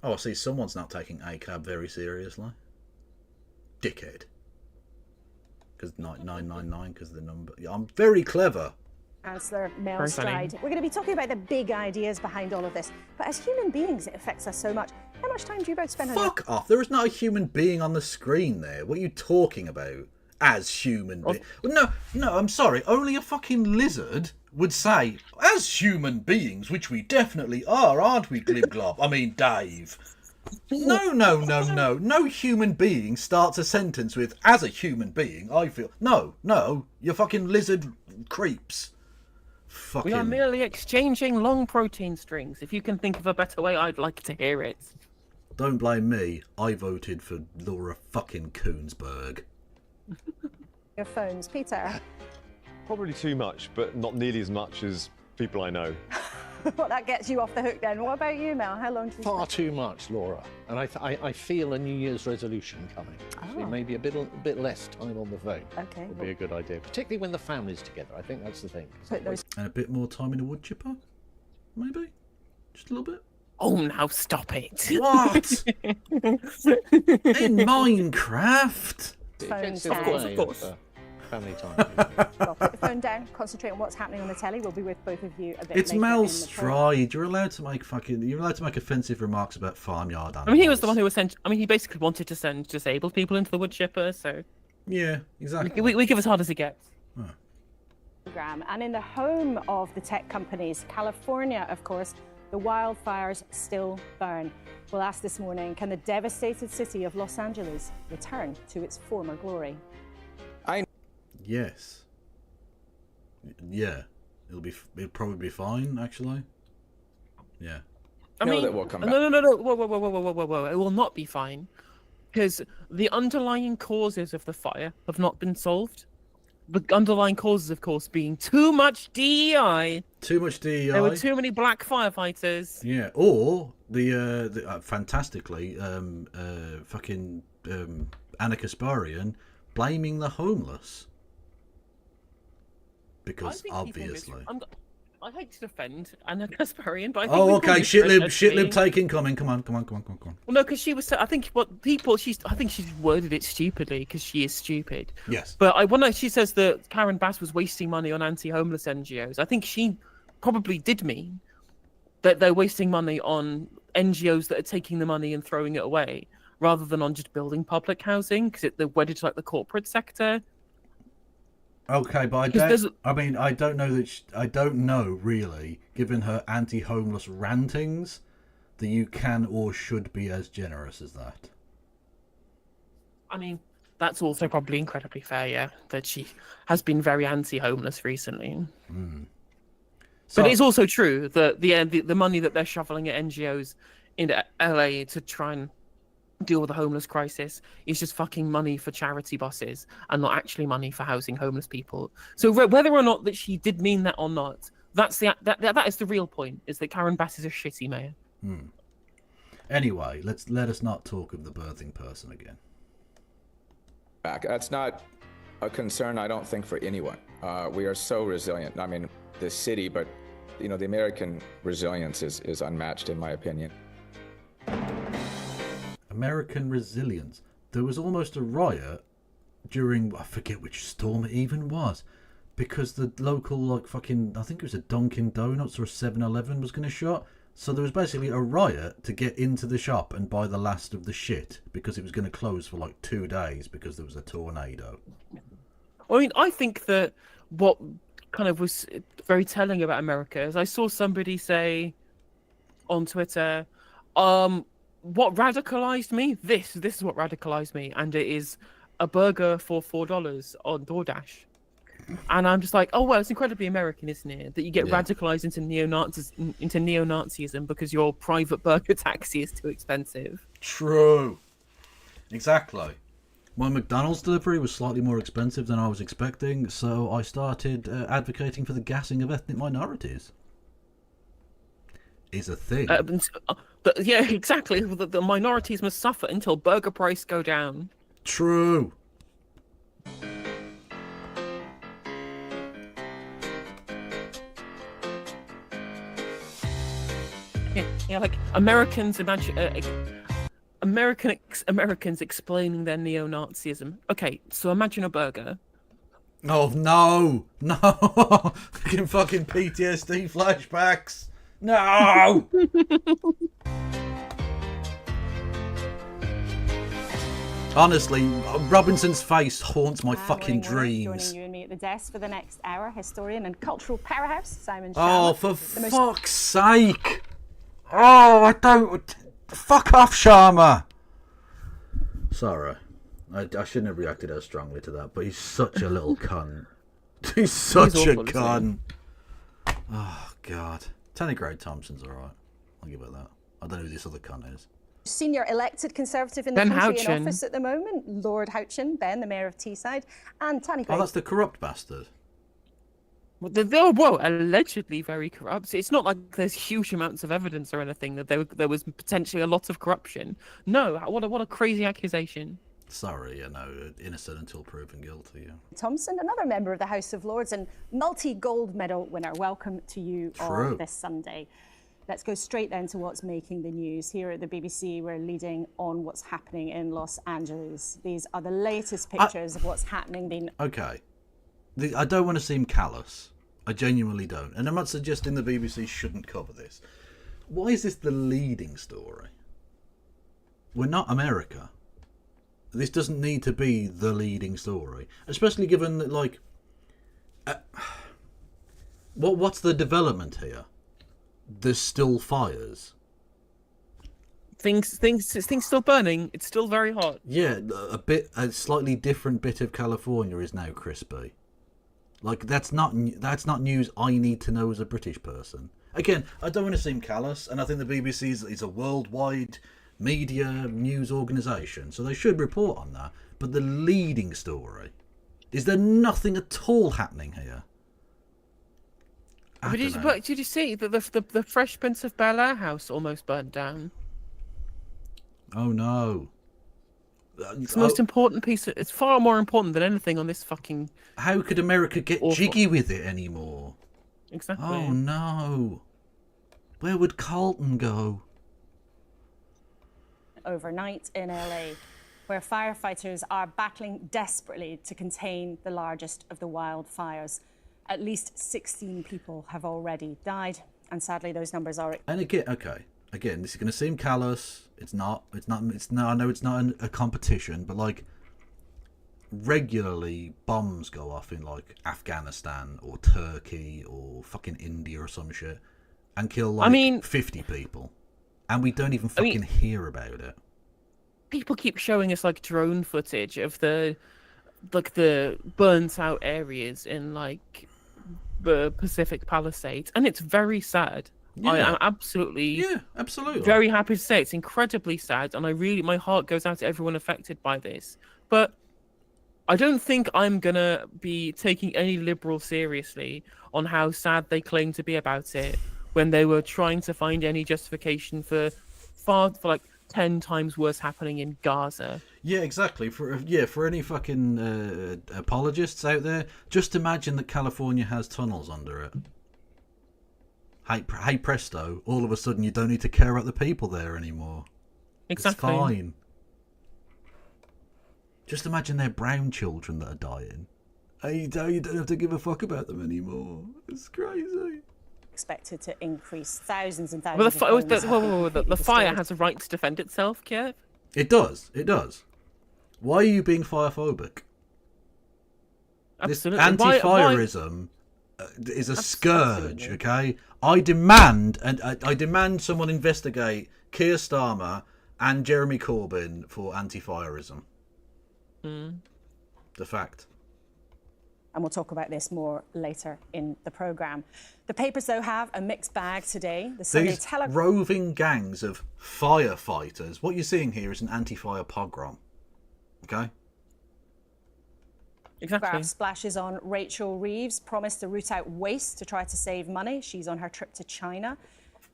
Oh, I see. Someone's not taking ACAB very seriously. Dickhead. Because $9.99 because the number. Yeah, I'm very clever. Chancellor Mel Stride. We're going to be talking about the big ideas behind all of this. But as human beings, it affects us so much. How much time do you both spend on... Fuck off. There is not a human being on the screen there. What are you talking about? As human beings? No, I'm sorry. Only a fucking lizard would say, as human beings, which we definitely are, aren't we, Glib Glob? I mean, Dave. No. No human being starts a sentence with, as a human being, I feel... No. You fucking lizard creeps. Fucking... We are merely exchanging long protein strings. If you can think of a better way, I'd like to hear it. Don't blame me. I voted for Laura fucking Koonsberg. Your phones, Peter. Probably too much, but not nearly as much as people I know. Well, that gets you off the hook then. What about you, Mel? How long do you Far too much, Laura. And I feel a New Year's resolution coming. Actually, maybe a bit less time on the phone. Okay. Would be a good idea, particularly when the family's together. I think that's the thing. And a bit more time in a wood chipper? Maybe? Just a little bit? Oh, now stop it. What? In Minecraft? Phones Of course. Family time. Well, put the phone down, concentrate on what's happening on the telly. We'll be with both of you a bit It's later Mel in the Stride. You're allowed to make offensive remarks about farmyard animals. I mean, he was the one who was sent. I mean, he basically wanted to send disabled people into the wood chipper, so. Yeah, exactly. We give as hard as it gets. program. And in the home of the tech companies, California, of course, the wildfires still burn. We'll ask this morning, can the devastated city of Los Angeles return to its former glory? Yes. Yeah. It'll probably be fine, actually. Yeah. I mean, that will come back. No. Whoa. It will not be fine. Because the underlying causes of the fire have not been solved. The underlying causes, of course, being too much DEI. Too much DEI. There were too many black firefighters. Yeah, or the fantastically fucking Anna Kasparian blaming the homeless because obviously. I hate to defend Anna Kasparian, but I think Oh, okay, shitlib taking comment. Come on. Well, no, because she was. I think she's worded it stupidly because she is stupid. Yes. But she says that Karen Bass was wasting money on anti-homeless NGOs. I think she probably did mean that they're wasting money on NGOs that are taking the money and throwing it away, rather than on just building public housing because they're wedded to like the corporate sector. Okay, but I don't know that. I don't know really, given her anti-homeless rantings, that you can or should be as generous as that. I mean, that's also probably incredibly fair, yeah, that she has been very anti-homeless recently. So, But it's also true that the money that they're shoveling at NGOs in LA to try and deal with the homeless crisis is just fucking money for charity buses and not actually money for housing homeless people. So whether or not that she did mean that or not, that is the real point, is that Karen Bass is a shitty mayor. Anyway, let us not talk of the birthing person again. That's not a concern, I don't think, for anyone. We are so resilient. I mean, the city, but the American resilience is unmatched, in my opinion. American resilience. There was almost a riot during, I forget which storm it even was, because the local, I think it was a Dunkin' Donuts or a 7-Eleven was going to shut. So there was basically a riot to get into the shop and buy the last of the shit, because it was going to close for 2 days because there was a tornado. I mean, I think that what kind of was very telling about America is I saw somebody say on Twitter, what radicalized me? This is what radicalized me, and it is a burger for $4 on DoorDash. And I'm just like, oh well, it's incredibly American, isn't it? That you get radicalized into neo-Nazism because your private burger taxi is too expensive. True. Exactly. My McDonald's delivery was slightly more expensive than I was expecting, so I started advocating for the gassing of ethnic minorities. Is a thing. Yeah, exactly. The minorities must suffer until burger price go down. True. Yeah, like Americans imagine Americans explaining their neo-Nazism. Okay, so imagine a burger. Oh no, no! fucking PTSD flashbacks. No. Honestly, Robinson's face haunts my fucking dreams. Joining you and me at the desk for the next hour, historian and cultural powerhouse Simon Sharma. Oh, for fuck's sake! Oh, I don't. Fuck off, Sharma. Sorry, I shouldn't have reacted as strongly to that, but he's such a little cunt. He's such a cunt. Oh God, Tanny Gray Thompson's alright. I'll give it that. I don't know who this other cunt is. Senior elected Conservative in the country in office at the moment, Lord Houchin, Ben, the Mayor of Teesside, and Tanny Gray. Oh, that's the corrupt bastard. Well, they're allegedly very corrupt. It's not like there's huge amounts of evidence or anything that there was potentially a lot of corruption. No, what a crazy accusation. Sorry, innocent until proven guilty. Yeah. Thompson, another member of the House of Lords and multi-gold medal winner. Welcome to you on this Sunday. Let's go straight then to what's making the news. Here at the BBC, we're leading on what's happening in Los Angeles. These are the latest pictures of what's happening. Okay. I don't want to seem callous. I genuinely don't. And I'm not suggesting the BBC shouldn't cover this. Why is this the leading story? We're not America. This doesn't need to be the leading story. Especially given that, what's the development here? There's still fires. Things still burning. It's still very hot. Yeah, a slightly different bit of California is now crispy. That's not news I need to know as a British person. Again, I don't want to seem callous, and I think the BBC is a worldwide media news organisation, so they should report on that. But the leading story, is there nothing at all happening here? But did you see that the Fresh Prince of Bel-Air house almost burnt down? Oh no. It's the most important piece. It's far more important than anything on this fucking... How could America get jiggy with it anymore? Exactly. Oh no. Where would Carlton go? Overnight in LA, where firefighters are battling desperately to contain the largest of the wildfires. At least 16 people have already died, and sadly those numbers are... And again, this is going to seem callous. It's not. I know it's not a competition, but regularly bombs go off in like Afghanistan or Turkey or fucking India or some shit and kill like 50 people, and we don't even fucking hear about it. People keep showing us like drone footage of the burnt out areas in like the Pacific Palisades, and it's very sad. Yeah. I am absolutely very happy to say it's incredibly sad, and my heart goes out to everyone affected by this. But I don't think I'm gonna be taking any liberals seriously on how sad they claim to be about it when they were trying to find any justification for like 10 times worse happening in Gaza. Yeah, exactly. For any fucking apologists out there, just imagine that California has tunnels under it. Hey presto, all of a sudden you don't need to care about the people there anymore. Exactly. It's fine. Just imagine they're brown children that are dying. You don't have to give a fuck about them anymore. It's crazy. Expected to increase thousands and thousands. The fire has a right to defend itself, Kiev. It does. It does. Why are you being firephobic? Absolutely. This anti-fireism is a scourge. Okay, I demand someone investigate Keir Starmer and Jeremy Corbyn for anti-fireism. The fact. And we'll talk about this more later in the programme. The papers, though, have a mixed bag today. The Sunday These roving gangs of firefighters. What you're seeing here is an anti-fire pogrom. Okay? Exactly. Splashes on Rachel Reeves, promised to root out waste to try to save money. She's on her trip to China.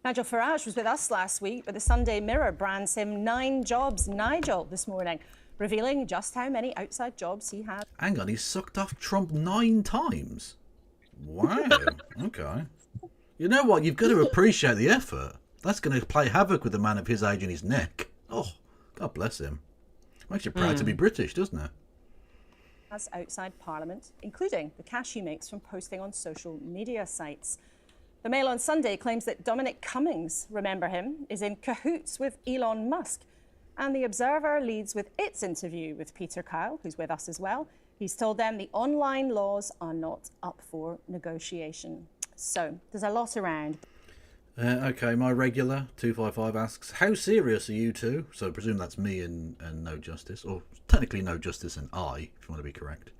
Nigel Farage was with us last week, but the Sunday Mirror brands him 9 jobs Nigel this morning, revealing just how many outside jobs he had. Hang on, he's sucked off Trump 9 times. Wow. Okay. You know what? You've got to appreciate the effort. That's going to play havoc with a man of his age and his neck. Oh, God bless him. Makes you proud to be British, doesn't it? As outside Parliament, including the cash he makes from posting on social media sites. The Mail on Sunday claims that Dominic Cummings, remember him, is in cahoots with Elon Musk. And The Observer leads with its interview with Peter Kyle, who's with us as well. He's told them the online laws are not up for negotiation. So there's a lot around. Okay, my regular 255 asks, how serious are you two? So I presume that's me and No Justice, or technically No Justice and I, if you want to be correct.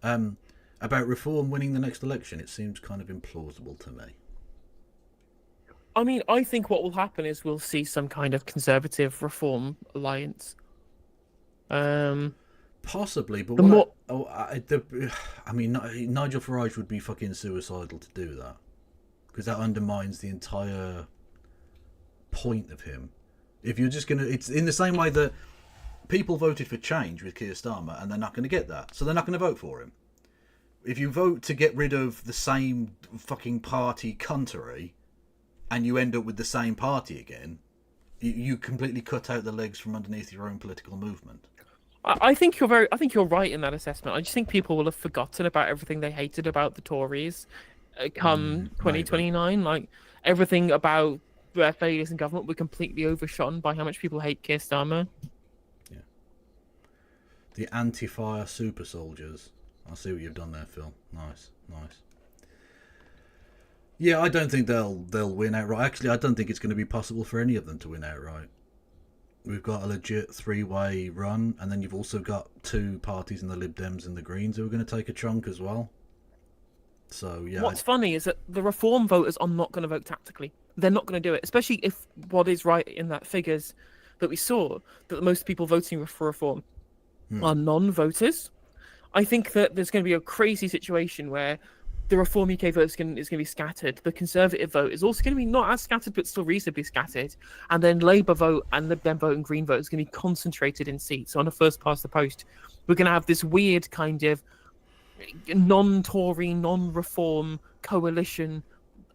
About Reform winning the next election. It seems kind of implausible to me. I mean, I think what will happen is we'll see some kind of Conservative Reform alliance. Possibly, but Nigel Farage would be fucking suicidal to do that, because that undermines the entire point of him. If you're just gonna, it's in the same way that people voted for change with Keir Starmer, and they're not going to get that, so they're not going to vote for him. If you vote to get rid of the same fucking party country, and you end up with the same party again, you completely cut out the legs from underneath your own political movement. I think you're right in that assessment. I just think people will have forgotten about everything they hated about the Tories come 2029. Like, everything about their failures in government were completely overshone by how much people hate Keir Starmer. Yeah. The anti-fire super soldiers. I see what you've done there, Phil. Nice. Yeah, I don't think they'll win outright. Actually, I don't think it's going to be possible for any of them to win outright. We've got a legit 3-way run, and then you've also got 2 parties in the Lib Dems and the Greens who are going to take a chunk as well. So, yeah. What's funny is that the Reform voters are not going to vote tactically. They're not going to do it, especially if what is right in that figures that we saw, that most people voting for Reform are non-voters. I think that there's going to be a crazy situation where the Reform UK vote is going to be scattered. The Conservative vote is also going to be not as scattered, but still reasonably scattered. And then Labour vote and Lib Dem vote and Green vote is going to be concentrated in seats. So on a first past the post, we're going to have this weird kind of non-Tory, non-Reform coalition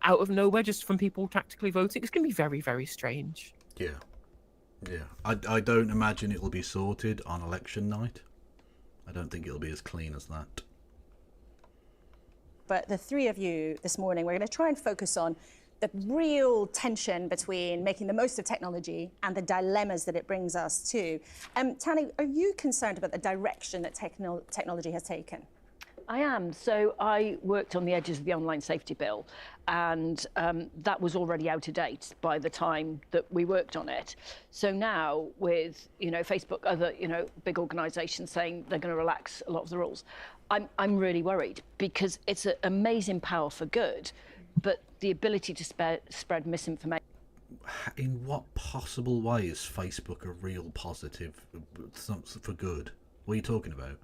out of nowhere, just from people tactically voting. It's going to be very, very strange. Yeah. I don't imagine it'll be sorted on election night. I don't think it'll be as clean as that. But the 3 of you this morning, we're going to try and focus on the real tension between making the most of technology and the dilemmas that it brings us to. Tani, are you concerned about the direction that technology has taken? I am. So I worked on the edges of the online safety bill, and that was already out of date by the time that we worked on it. So now with, Facebook, other, big organisations saying they're going to relax a lot of the rules, I'm really worried, because it's an amazing power for good, but the ability to spread misinformation. In what possible way is Facebook a real positive for good? What are you talking about?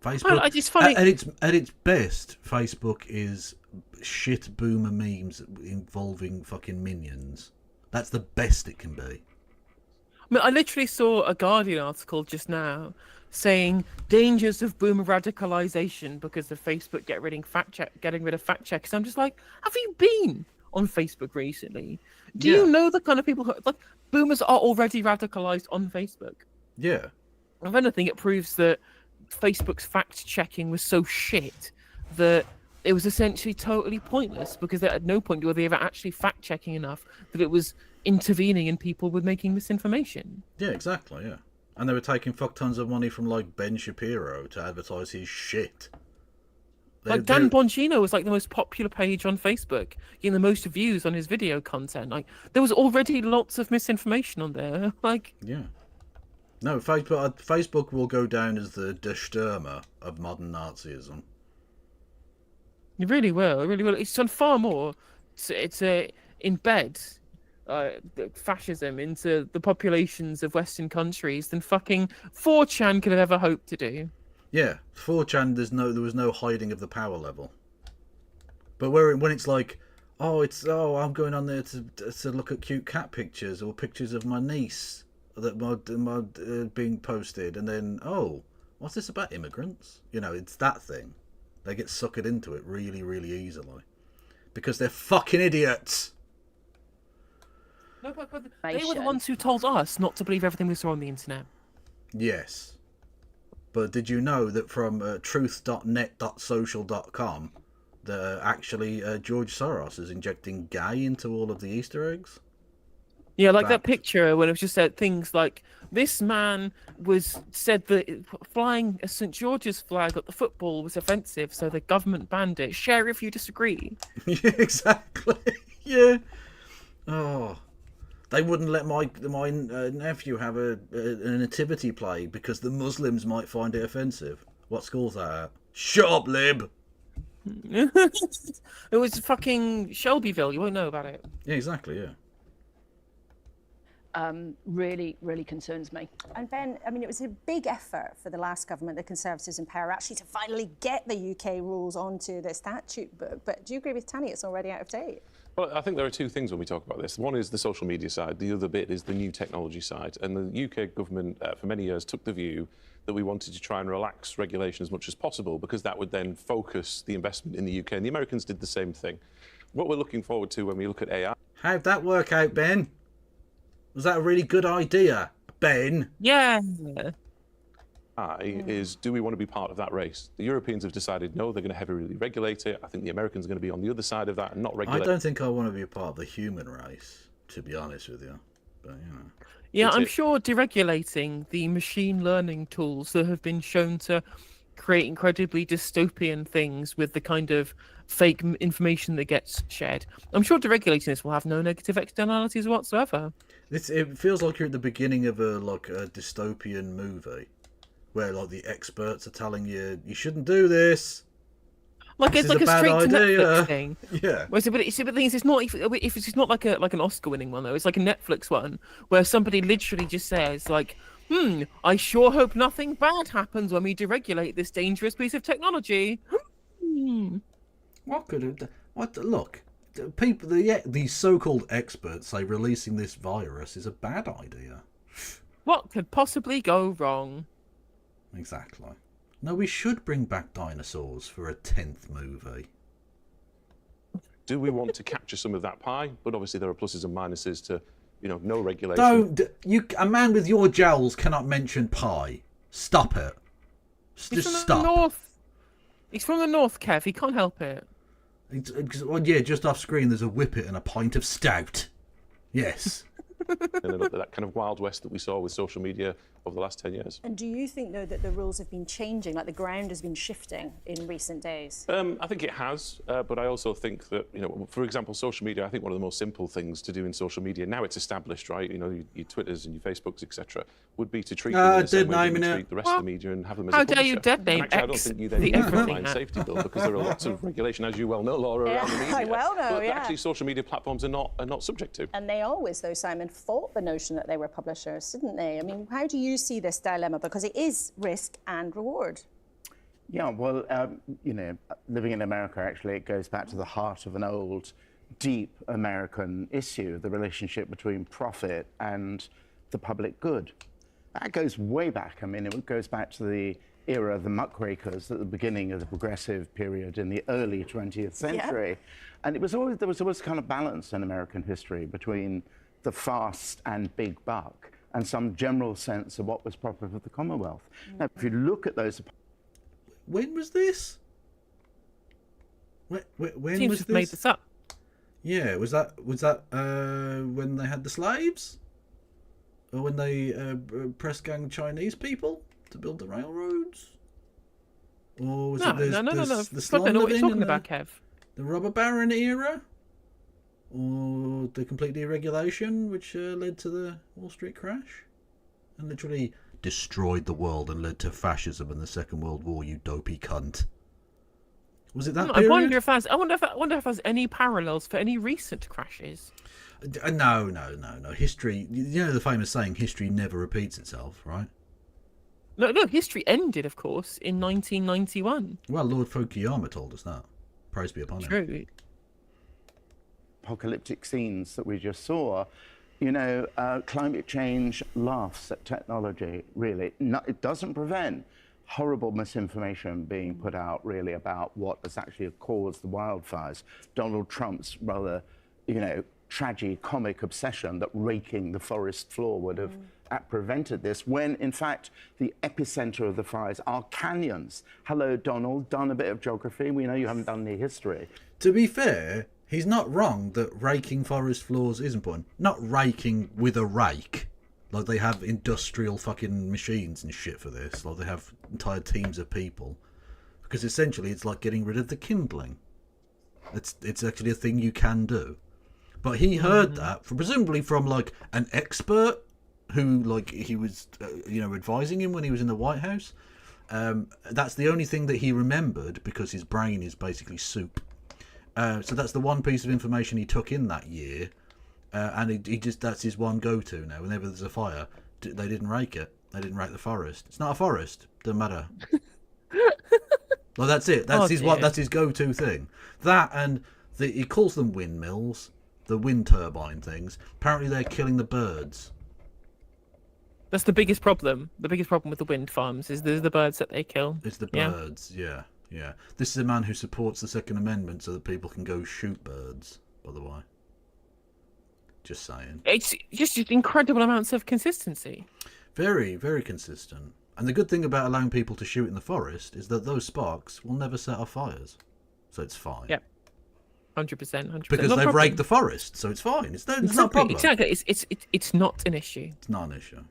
Facebook, I just find at its best, Facebook is shit boomer memes involving fucking minions. That's the best it can be. I mean, I literally saw a Guardian article just now saying dangers of boomer radicalization because of Facebook getting rid of fact checks. I'm just like, have you been on Facebook recently? Do you know the kind of people who like boomers are already radicalized on Facebook? Yeah. If anything, it proves that Facebook's fact checking was so shit that it was essentially totally pointless, because at no point were they ever actually fact checking enough that it was intervening in people with making misinformation. Yeah, exactly, yeah. And they were taking fuck tons of money from like Ben Shapiro to advertise his shit. Like Dan Bongino was like the most popular page on Facebook, getting the most views on his video content. Like there was already lots of misinformation on there. Like yeah. No, Facebook will go down as the Der Stürmer of modern Nazism. It really will. It really will. It's done far more. It's embed fascism into the populations of Western countries than fucking 4chan could have ever hoped to do. Yeah, 4chan. There was no hiding of the power level. But when it's like, I'm going on there to look at cute cat pictures or pictures of my niece that being posted, and then what's this about immigrants? It's that thing. They get suckered into it really, really easily because they're fucking idiots. No, but they were the ones who told us not to believe everything we saw on the internet. Yes, but did you know that from truth.net.social.com that actually George Soros is injecting gay into all of the Easter eggs? Yeah, like that picture when it was just said things like, this man said that flying a St. George's flag at the football was offensive, so the government banned it. Share if you disagree. Yeah, exactly. Yeah. Oh, they wouldn't let my nephew have a nativity play because the Muslims might find it offensive. What school's that at? Shut up, lib. It was fucking Shelbyville. You won't know about it. Yeah, exactly. Yeah. Really, really concerns me. And Ben, I mean, it was a big effort for the last government, the Conservatives in power, actually to finally get the UK rules onto the statute book. But do you agree with Tani, it's already out of date? Well, I think there are two things when we talk about this. One is the social media side, the other bit is the new technology side. And the UK government, for many years, took the view that we wanted to try and relax regulation as much as possible, because that would then focus the investment in the UK. And the Americans did the same thing. What we're looking forward to when we look at AI... How'd that work out, Ben? Was that a really good idea, Ben? Yeah. Is, do we want to be part of that race? The Europeans have decided, no, they're going to heavily regulate it. I think the Americans are going to be on the other side of that and not regulate. I don't think I want to be a part of the human race, to be honest with you. But, Yeah, I'm sure deregulating the machine learning tools that have been shown to create incredibly dystopian things with the kind of fake information that gets shared, I'm sure deregulating this will have no negative externalities whatsoever. It feels like you're at the beginning of a dystopian movie where the experts are telling you shouldn't do this. Like it's like a straight to Netflix thing. Yeah. But the thing is, it's not if it's not like an Oscar-winning one though. It's like a Netflix one where somebody literally just says like, I sure hope nothing bad happens when we deregulate this dangerous piece of technology. What could have? Look, people, these so-called experts say releasing this virus is a bad idea. What could possibly go wrong? Exactly. No, we should bring back dinosaurs for a 10th movie. Do we want to capture some of that pie? But obviously there are pluses and minuses to, no regulation. A man with your jowls cannot mention pie. Stop it. Just stop. He's from the north, Kev. He can't help it. Well, yeah, just off screen there's a whippet and a pint of stout. Yes. And that kind of Wild West that we saw with social media over the last 10 years. And do you think, though, that the rules have been changing, like the ground has been shifting in recent days? I think it has, but I also think that, for example, social media, I think one of the most simple things to do in social media, now it's established, right? Your Twitters and your Facebooks, etc., would be to treat them in the same way that you treat the rest of the media and have them as a publisher. How dare you dead name Actually, I don't X, think you then the need an everything online app. safety bill because there are lots of regulation, as you well know, Laura, around the media. I well know, but yeah. actually, social media platforms are not subject to. And they always, though, Simon, fought the notion that they were publishers, didn't they? I mean, how do you see this dilemma? Because it is risk and reward. Yeah, well, living in America, actually, it goes back to the heart of an old, deep American issue, the relationship between profit and the public good. That goes way back. I mean, it goes back to the era of the muckrakers at the beginning of the progressive period in the early 20th century. Yeah. And there was always kind of balance in American history between the fast and big buck and some general sense of what was proper for the Commonwealth. Now, if you look at those... When was this? When Seems was to have this? made this up. Yeah, was that when they had the slaves? Or when they press gang Chinese people to build the railroads? Or was it No. the I slum don't know what living you're talking and about, Kev. the robber baron era? Or the complete deregulation, which led to the Wall Street crash? And literally destroyed the world and led to fascism and the Second World War, you dopey cunt. Was it that period? I wonder if there's any parallels for any recent crashes. No. History, you know the famous saying, history never repeats itself, right? No, history ended, of course, in 1991. Well, Lord Fukuyama told us that. Praise be upon him. True. Apocalyptic scenes that we just saw, climate change laughs at technology, really. It doesn't prevent horrible misinformation being put out, really, about what has actually caused the wildfires. Donald Trump's rather, tragic-comic obsession that raking the forest floor would have prevented this, when, in fact, the epicenter of the fires are canyons. Hello, Donald, done a bit of geography. We know you haven't done any history. To be fair, he's not wrong that raking forest floors is important. Not raking with a rake. Like they have industrial fucking machines and shit for this. Like they have entire teams of people. Because essentially it's like getting rid of the kindling. It's actually a thing you can do. But he heard that, presumably from like an expert who like he was, advising him when he was in the White House. That's the only thing that he remembered because his brain is basically soup. So that's the one piece of information he took in that year, and that's his one go-to now. Whenever there's a fire, they didn't rake it. They didn't rake the forest. It's not a forest. Doesn't matter. Well, that's it. That's his go-to thing. That and he calls them windmills, the wind turbine things. Apparently, they're killing the birds. That's the biggest problem. The biggest problem with the wind farms is the birds that they kill. It's the birds, yeah. This is a man who supports the Second Amendment so that people can go shoot birds, by the way. Just saying. It's just incredible amounts of consistency. Very, very consistent. And the good thing about allowing people to shoot in the forest is that those sparks will never set off fires. So it's fine. Yep. 100%. Because they've raked the forest, so it's fine. It's not a problem. Exactly. It's not an issue. It's not an issue.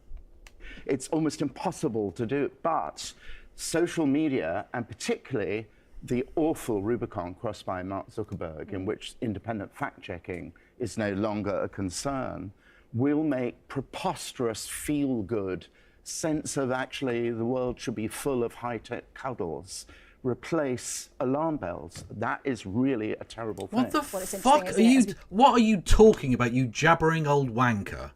It's almost impossible to do, but social media, and particularly the awful Rubicon crossed by Mark Zuckerberg, in which independent fact-checking is no longer a concern, will make preposterous, feel-good sense of actually the world should be full of high-tech cuddles replace alarm bells. That is really a terrible thing. What the fuck are you? What are you talking about, you jabbering old wanker?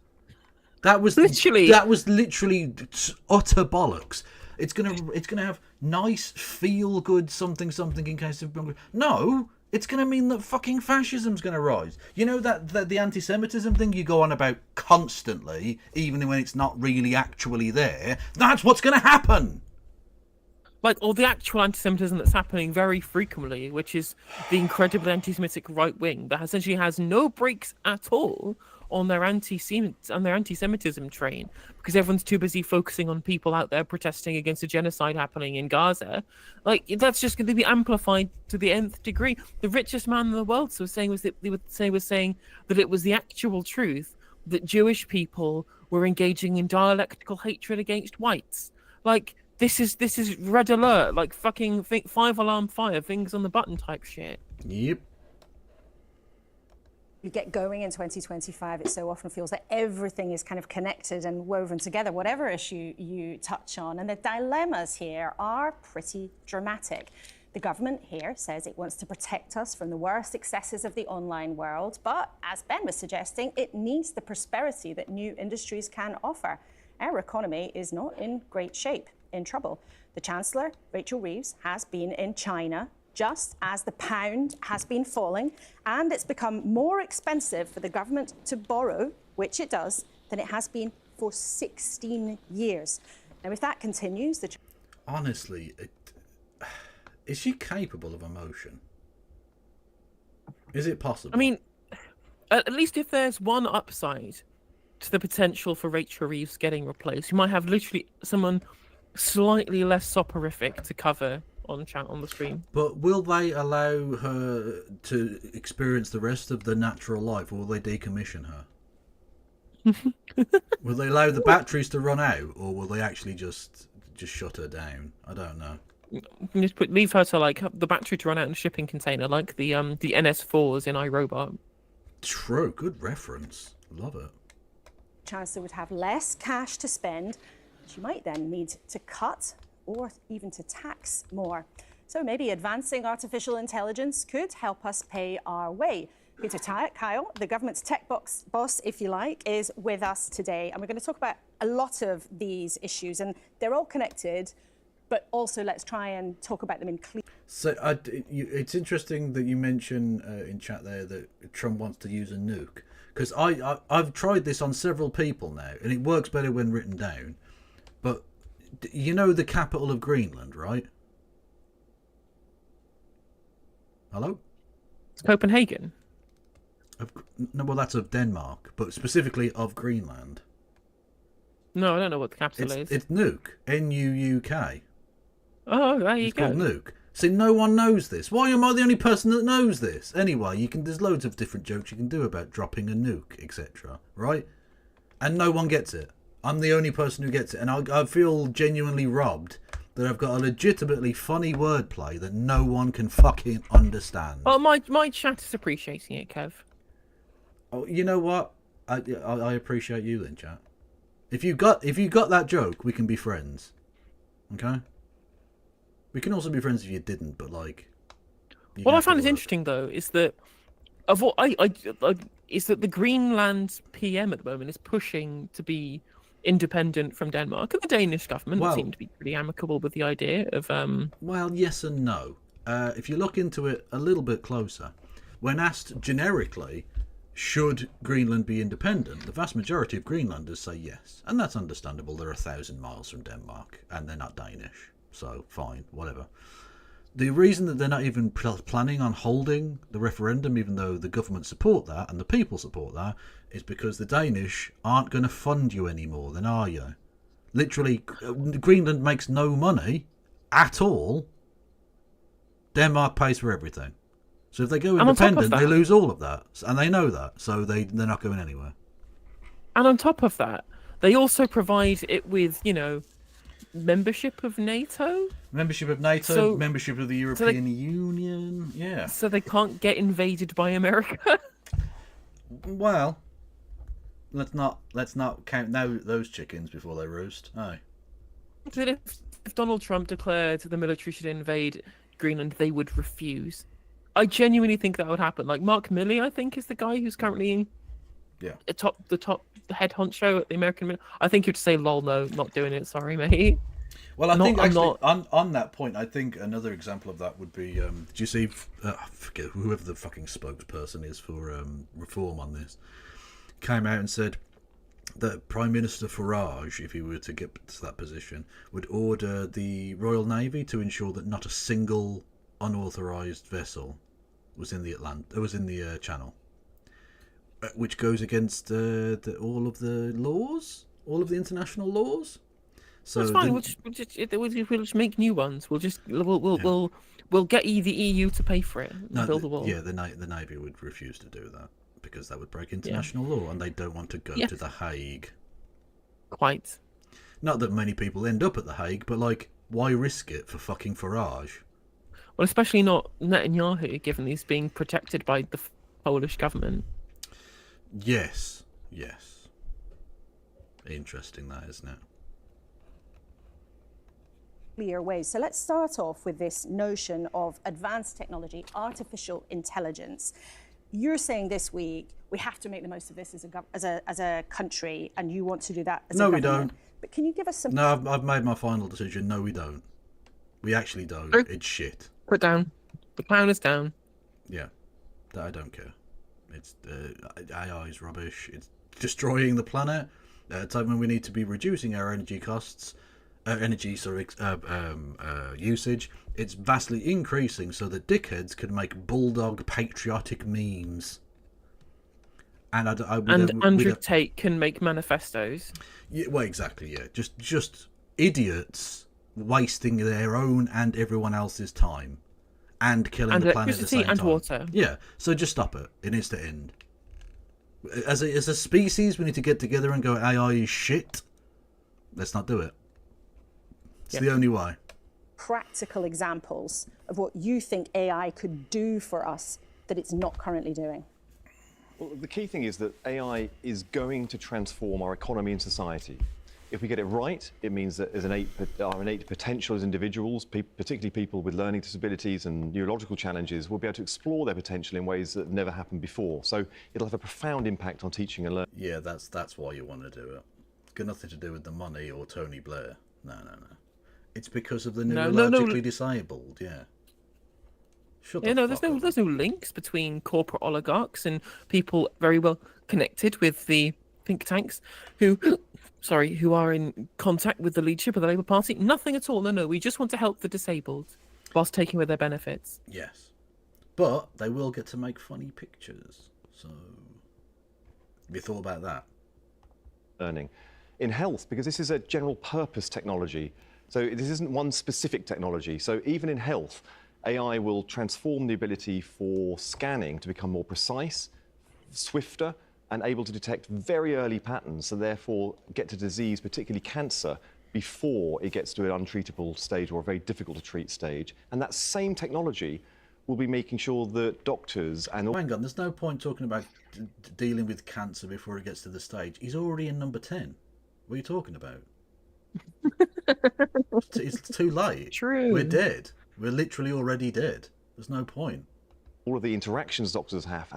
That was literally utter bollocks. It's gonna have nice, feel good something in case of no. It's gonna mean that fucking fascism's gonna rise. You know that the anti-Semitism thing you go on about constantly, even when it's not really actually there. That's what's gonna happen. Or the actual anti-Semitism that's happening very frequently, which is the incredibly anti-Semitic right wing that essentially has no brakes at all on their anti-Semitism train because everyone's too busy focusing on people out there protesting against a genocide happening in Gaza. Like that's just going to be amplified to the nth degree. The richest man in the world was saying that it was the actual truth that Jewish people were engaging in dialectical hatred against whites. Like this is red alert, like fucking 5-alarm fire, fingers on the button type shit. Yep. You get going in 2025, it so often feels that everything is kind of connected and woven together, whatever issue you touch on. And the dilemmas here are pretty dramatic. The government here says it wants to protect us from the worst excesses of the online world. But as Ben was suggesting, it needs the prosperity that new industries can offer. Our economy is not in great shape, in trouble. The Chancellor, Rachel Reeves, has been in China just as the pound has been falling, and it's become more expensive for the government to borrow, which it does, than it has been for 16 years. Now, if that continues, honestly, is she capable of emotion? Is it possible? I mean, at least if there's one upside to the potential for Rachel Reeves getting replaced, you might have literally someone slightly less soporific to cover on the screen. But will they allow her to experience the rest of the natural life, or will they decommission her? Will they allow the batteries to run out, or will they actually just shut her down? I don't know. Just leave her to like the battery to run out in a shipping container, like the NS4s in iRobot. True, good reference. Love it. Chancellor would have less cash to spend. She might then need to cut or even to tax more. So maybe advancing artificial intelligence could help us pay our way. Peter Kyle, the government's tech boss, if you like, is with us today. And we're going to talk about a lot of these issues, and they're all connected, but also let's try and talk about them in clear. So it's interesting that you mention in chat there that Trump wants to use a nuke, because I've tried this on several people now, and it works better when written down. But you know the capital of Greenland, right? Hello? It's Copenhagen. No, well, that's of Denmark, but specifically of Greenland. No, I don't know what the capital is. It's Nuuk. N-U-U-K. Oh, there you go. It's called Nuuk. See, no one knows this. Why am I the only person that knows this? Anyway, there's loads of different jokes you can do about dropping a nuke, etc. Right? And no one gets it. I'm the only person who gets it, and I feel genuinely robbed that I've got a legitimately funny wordplay that no one can fucking understand. Well, my chat is appreciating it, Kev. Oh, you know what? I appreciate you then, chat. If you got that joke, we can be friends. Okay? We can also be friends if you didn't, but like. What I find is interesting though is that of what is that the Greenland PM at the moment is pushing to be independent from Denmark, and the Danish government seem to be pretty amicable with the idea of. Well, yes and no. If you look into it a little bit closer, when asked generically, should Greenland be independent, the vast majority of Greenlanders say yes, and that's understandable. They're 1,000 miles from Denmark, and they're not Danish, so fine, whatever. The reason that they're not even planning on holding the referendum, even though the government support that and the people support that, is because the Danish aren't going to fund you anymore, then are you? Literally, Greenland makes no money at all. Denmark pays for everything. So if they go independent, they lose all of that. And they know that, so they're not going anywhere. And on top of that, they also provide it with, membership of NATO? Membership of NATO, membership of the European Union, yeah. So they can't get invaded by America? Well, let's not count those chickens before they roost. Aye. If Donald Trump declared the military should invade Greenland, they would refuse. I genuinely think that would happen. Like Mark Milley, I think, is the guy who's currently the top head honcho at the American. I think you'd say, "Lol, no, not doing it. Sorry, mate." Well, I think actually on that point, I think another example of that would be. Did you see? I forget whoever the fucking spokesperson is for reform on this, came out and said that Prime Minister Farage, if he were to get to that position, would order the Royal Navy to ensure that not a single unauthorized vessel was in the Channel. which goes against all of the laws, all of the international laws. So That's fine. then- We'll just make new ones. We'll get the EU to pay for it. And build a wall. Yeah, the Navy would refuse to do that because that would break international law, and they don't want to go Yes. to The Hague. Quite. Not that many people end up at The Hague, but like, why risk it for fucking Farage? Well, especially not Netanyahu, given he's being protected by the Polish government. Yes. Interesting, that, isn't it? Clear ways. So let's start off with this notion of advanced technology, artificial intelligence. You're saying this week we have to make the most of this as a country, and you want to do that as a government. No, we don't. But can you give us some? No, I've made my final decision. No, we don't. We actually don't. True. It's shit. Put down. The clown is down. Yeah, I don't care. It's AI is rubbish. It's destroying the planet. At a time when we need to be reducing our energy costs, usage. It's vastly increasing so that dickheads can make bulldog patriotic memes. And Andrew Tate can make manifestos. Yeah, well, exactly. Yeah, just idiots wasting their own and everyone else's time, and killing the planet at the same time. And water. Yeah, so just stop it. It needs to end. As a species, we need to get together and go, AI is shit. Let's not do it. It's the only way. Practical examples of what you think AI could do for us that it's not currently doing. Well, the key thing is that AI is going to transform our economy and society. If we get it right, it means that our innate potential as individuals, particularly people with learning disabilities and neurological challenges, will be able to explore their potential in ways that never happened before. So it'll have a profound impact on teaching and learning. Yeah, that's why you want to do it. It's got nothing to do with the money or Tony Blair. No. It's because of the neurologically disabled. Yeah. There's no links between corporate oligarchs and people very well connected with the think tanks who are in contact with the leadership of the Labour Party. Nothing at all. No. We just want to help the disabled whilst taking away their benefits. Yes. But they will get to make funny pictures. So, have you thought about that? Learning. In health, because this is a general purpose technology. So this isn't one specific technology. So even in health, AI will transform the ability for scanning to become more precise, swifter, and able to detect very early patterns, so therefore get to disease, particularly cancer, before it gets to an untreatable stage or a very difficult to treat stage. And that same technology will be making sure that doctors and... Hang on, there's no point talking about dealing with cancer before it gets to the stage. He's already in number 10. What are you talking about? It's too late. True. We're dead. We're literally already dead. There's no point. All of the interactions doctors have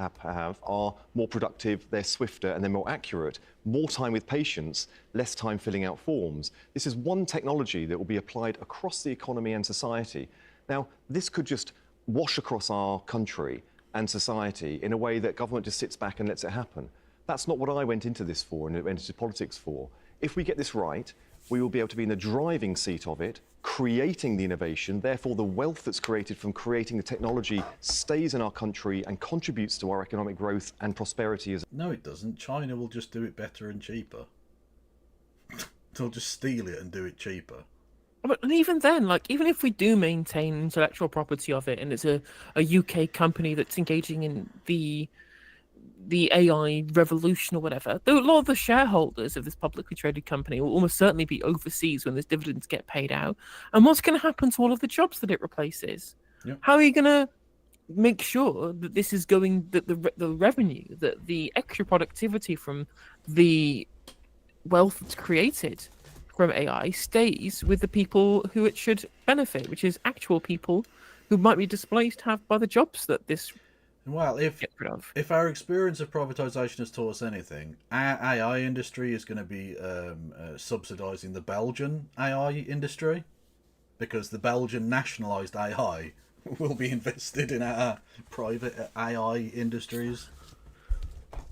are more productive, they're swifter, and they're more accurate. More time with patients, less time filling out forms. This is one technology that will be applied across the economy and society. Now, this could just wash across our country and society in a way that government just sits back and lets it happen. That's not what I went into this for and went into politics for. If we get this right, we will be able to be in the driving seat of it, creating the innovation. Therefore, the wealth that's created from creating the technology stays in our country and contributes to our economic growth and prosperity. No, it doesn't. China will just do it better and cheaper. They'll just steal it and do it cheaper. And even then, even if we do maintain intellectual property of it, and it's a UK company that's engaging in the AI revolution or whatever, a lot of the shareholders of this publicly traded company will almost certainly be overseas when those dividends get paid out. And what's going to happen to all of the jobs that it replaces? Yep. How are you going to make sure that this is going, that the revenue, that the extra productivity from the wealth that's created from AI stays with the people who it should benefit, which is actual people who might be displaced by the jobs that this... Well, if our experience of privatisation has taught us anything, our AI industry is going to be subsidising the Belgian AI industry, because the Belgian nationalised AI will be invested in our private AI industries,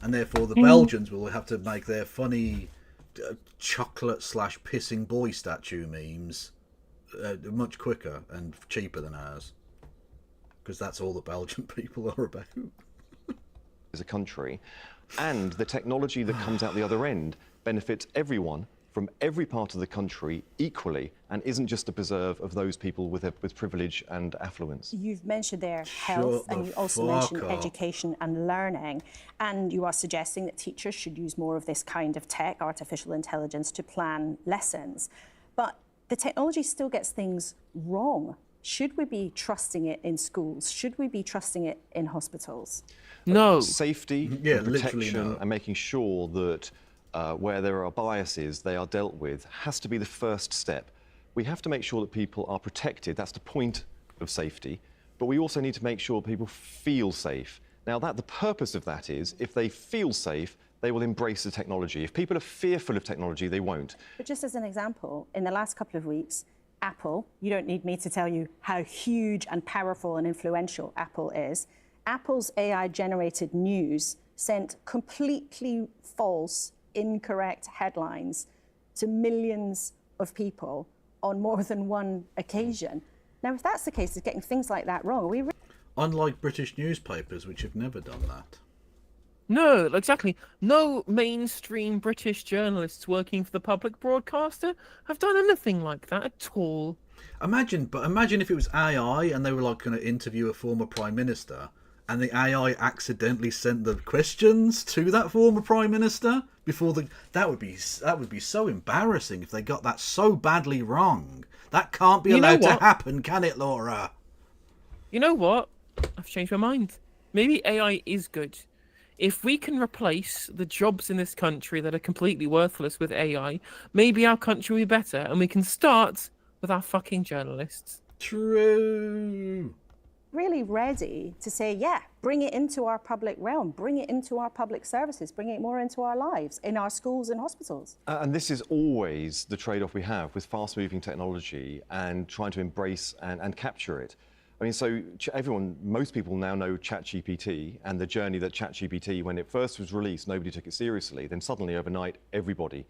and therefore the Belgians will have to make their funny chocolate/pissing boy statue memes much quicker and cheaper than ours. Because that's all the Belgian people are about. As a country, And the technology that comes out the other end benefits everyone from every part of the country equally and isn't just a preserve of those people with privilege and affluence. You've mentioned there health, and you also mentioned education and learning, and you are suggesting that teachers should use more of this kind of tech, artificial intelligence, to plan lessons. But the technology still gets things wrong. Should we be trusting it in schools? Should we be trusting it in hospitals? No. Safety, protection, and making sure that where there are biases, they are dealt with, has to be the first step. We have to make sure that people are protected. That's the point of safety. But we also need to make sure people feel safe. Now, the purpose of that is, if they feel safe, they will embrace the technology. If people are fearful of technology, they won't. But just as an example, in the last couple of weeks, Apple, you don't need me to tell you how huge and powerful and influential Apple is. Apple's AI-generated news sent completely false, incorrect headlines to millions of people on more than one occasion. Now, if that's the case, it's getting things like that wrong. Are we Unlike British newspapers, which have never done that. No, exactly. No mainstream British journalists working for the public broadcaster have done anything like that at all. Imagine if it was AI and they were like going to interview a former prime minister, and the AI accidentally sent the questions to that former prime minister before that would be so embarrassing if they got that so badly wrong. That can't be allowed to happen, can it, Laura? You know what? I've changed my mind. Maybe AI is good. If we can replace the jobs in this country that are completely worthless with AI, maybe our country will be better, and we can start with our fucking journalists. True. Really ready to say, yeah, bring it into our public realm, bring it into our public services, bring it more into our lives, in our schools and hospitals. And this is always the trade-off we have with fast-moving technology and trying to embrace and capture it. I mean, so most people now know ChatGPT and the journey that ChatGPT, when it first was released, nobody took it seriously. Then suddenly, overnight, everybody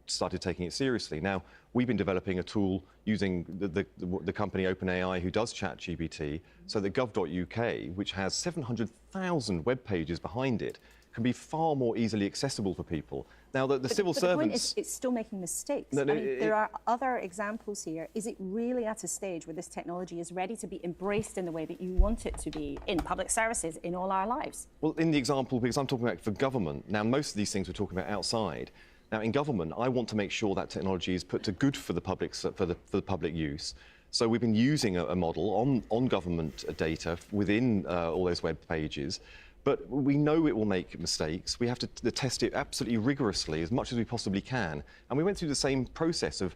started taking it seriously. Now, we've been developing a tool using the company OpenAI who does ChatGPT, so that gov.uk, which has 700,000 web pages behind it, can be far more easily accessible for people. Now, the civil servants... The point is, it's still making mistakes. I mean, there are other examples here. Is it really at a stage where this technology is ready to be embraced in the way that you want it to be in public services, in all our lives? Well, in the example, because I'm talking about for government, now most of these things we're talking about outside. Now, in government, I want to make sure that technology is put to good for the public, for the public use. So we've been using a model on government data within all those web pages. But we know it will make mistakes. We have to test it absolutely rigorously as much as we possibly can. And we went through the same process of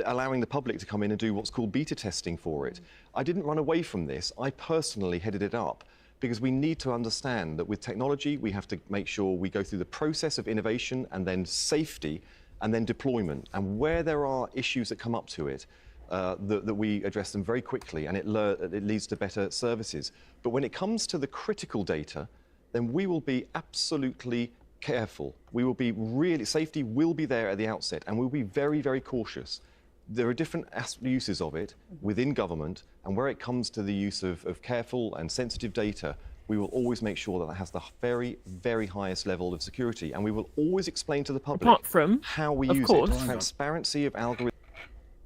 allowing the public to come in and do what's called beta testing for it. I didn't run away from this. I personally headed it up because we need to understand that with technology, we have to make sure we go through the process of innovation and then safety and then deployment. And where there are issues that come up to it, that we address them very quickly, and it leads to better services. But when it comes to the critical data, then we will be absolutely careful. We will be safety will be there at the outset, and we'll be very, very cautious. There are different uses of it within government, and where it comes to the use of careful and sensitive data, we will always make sure that it has the very, very highest level of security, and we will always explain to the public how we use it. Transparency of algorithms.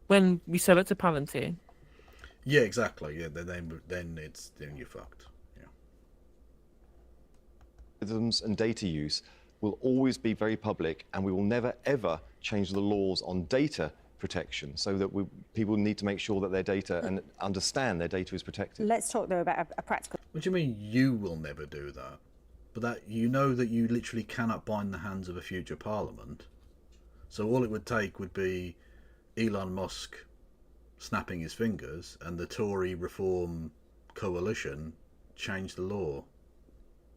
When we sell it to Palantir. Yeah, exactly. Yeah, then you're fucked. And data use will always be very public, and we will never ever change the laws on data protection, so that people need to make sure that their data and understand their data is protected. Let's talk though about a practical... What do you mean you will never do that? But that you know that you literally cannot bind the hands of a future parliament. So all it would take would be Elon Musk snapping his fingers and the Tory Reform coalition change the law.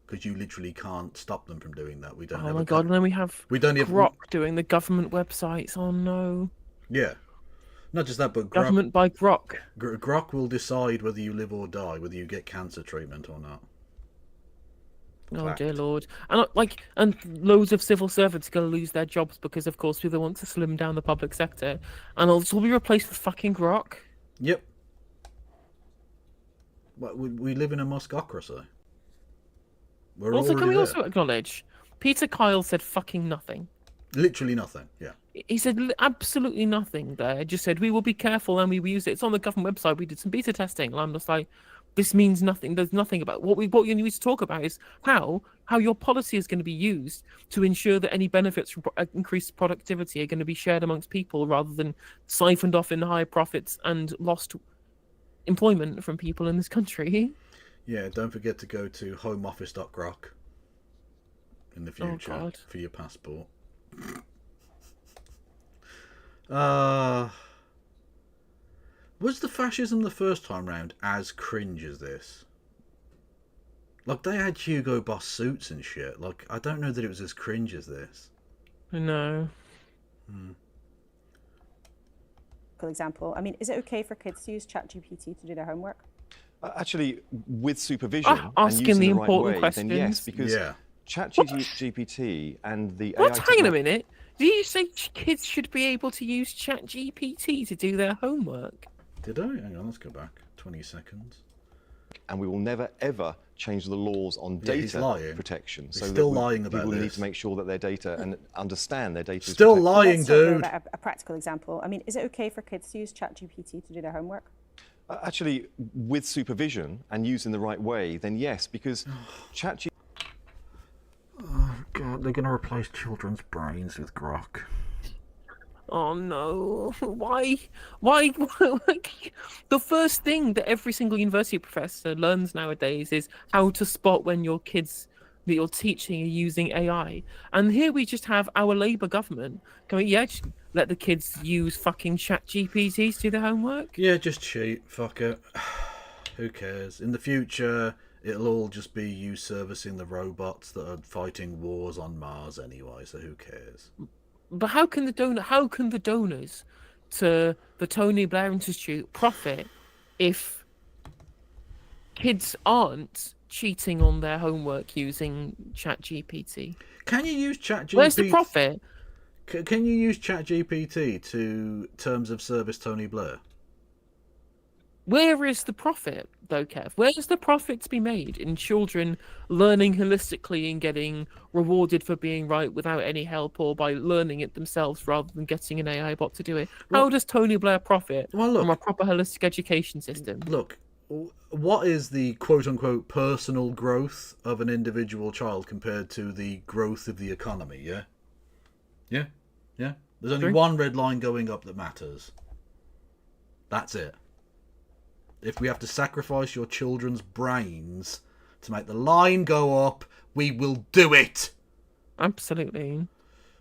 Because you literally can't stop them from doing that. We don't. Oh my god! And then we don't have Grok doing the government websites. Oh no. Yeah, not just that, but government by Grok. Grok will decide whether you live or die, whether you get cancer treatment or not. Oh dear lord! And loads of civil servants are going to lose their jobs because, of course, people want to slim down the public sector, and it'll all be replaced with fucking Grok. Yep. Well, we live in a Muskocracy. Also, can we also acknowledge Peter Kyle said fucking nothing. Literally nothing. Yeah. He said absolutely nothing there. Just said, we will be careful and we will use it. It's on the government website. We did some beta testing. And I'm just like, this means nothing. There's nothing about what you need to talk about is how your policy is going to be used to ensure that any benefits from increased productivity are going to be shared amongst people rather than siphoned off in high profits and lost employment from people in this country. Yeah, don't forget to go to homeoffice.grok in the future for your passport. Was the fascism the first time round as cringe as this? Like, they had Hugo Boss suits and shit. Like, I don't know that it was as cringe as this. No. For example, I mean, is it okay for kids to use ChatGPT to do their homework? Actually, with supervision and asking using the the right important way, questions. then yes, because ChatGPT and the AI Hang on a minute. Did you say kids should be able to use ChatGPT to do their homework? Did I? Hang on, let's go back 20 seconds. And we will never ever change the laws on data protection. He's still lying about people this. need to make sure that their data and understand their data. Still is lying, Let's talk dude. about a practical example. I mean, is it okay for kids to use ChatGPT to do their homework? Actually, with supervision and using the right way, then yes, because ChatGPT. Oh god, they're going to replace children's brains with Grok. Oh no! Why? The first thing that every single university professor learns nowadays is how to spot when your kids that you're teaching are using AI. And here we just have our Labour government going, yeah, just let the kids use fucking ChatGPT to do their homework. Yeah, just cheat. Fuck it. Who cares? In the future, it'll all just be you servicing the robots that are fighting wars on Mars anyway. So who cares? But how can the donors to the Tony Blair Institute profit if kids aren't cheating on their homework using ChatGPT? Can you use ChatGPT? Where's the profit? Can you use ChatGPT to terms of service Tony Blair? Where is the profit, though, Kev? Where is the profit to be made in children learning holistically and getting rewarded for being right without any help or by learning it themselves rather than getting an AI bot to do it? How does Tony Blair profit from a proper holistic education system? Look, what is the quote-unquote personal growth of an individual child compared to the growth of the economy, yeah? Yeah? Yeah? There's only one red line going up that matters. That's it. If we have to sacrifice your children's brains to make the line go up, we will do it. Absolutely.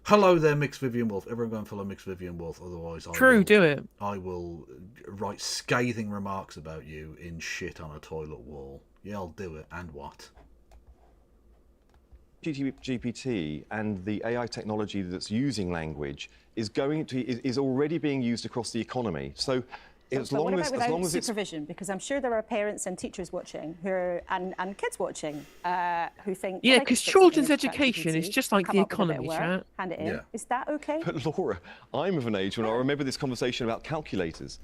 Hello there, Mixed Vivian Wolf. Everyone go and follow Mixed Vivian Wolf, otherwise do it. I will write scathing remarks about you in shit on a toilet wall. Yeah, I'll do it. And what? GPT and the AI technology that's using language is already being used across the economy. So as long as it's supervision, because I'm sure there are parents and teachers watching and kids watching who think because children's education is just like the economy, chat. Hand it in. Yeah. Is that okay? But Laura, I'm of an age when I remember this conversation about calculators.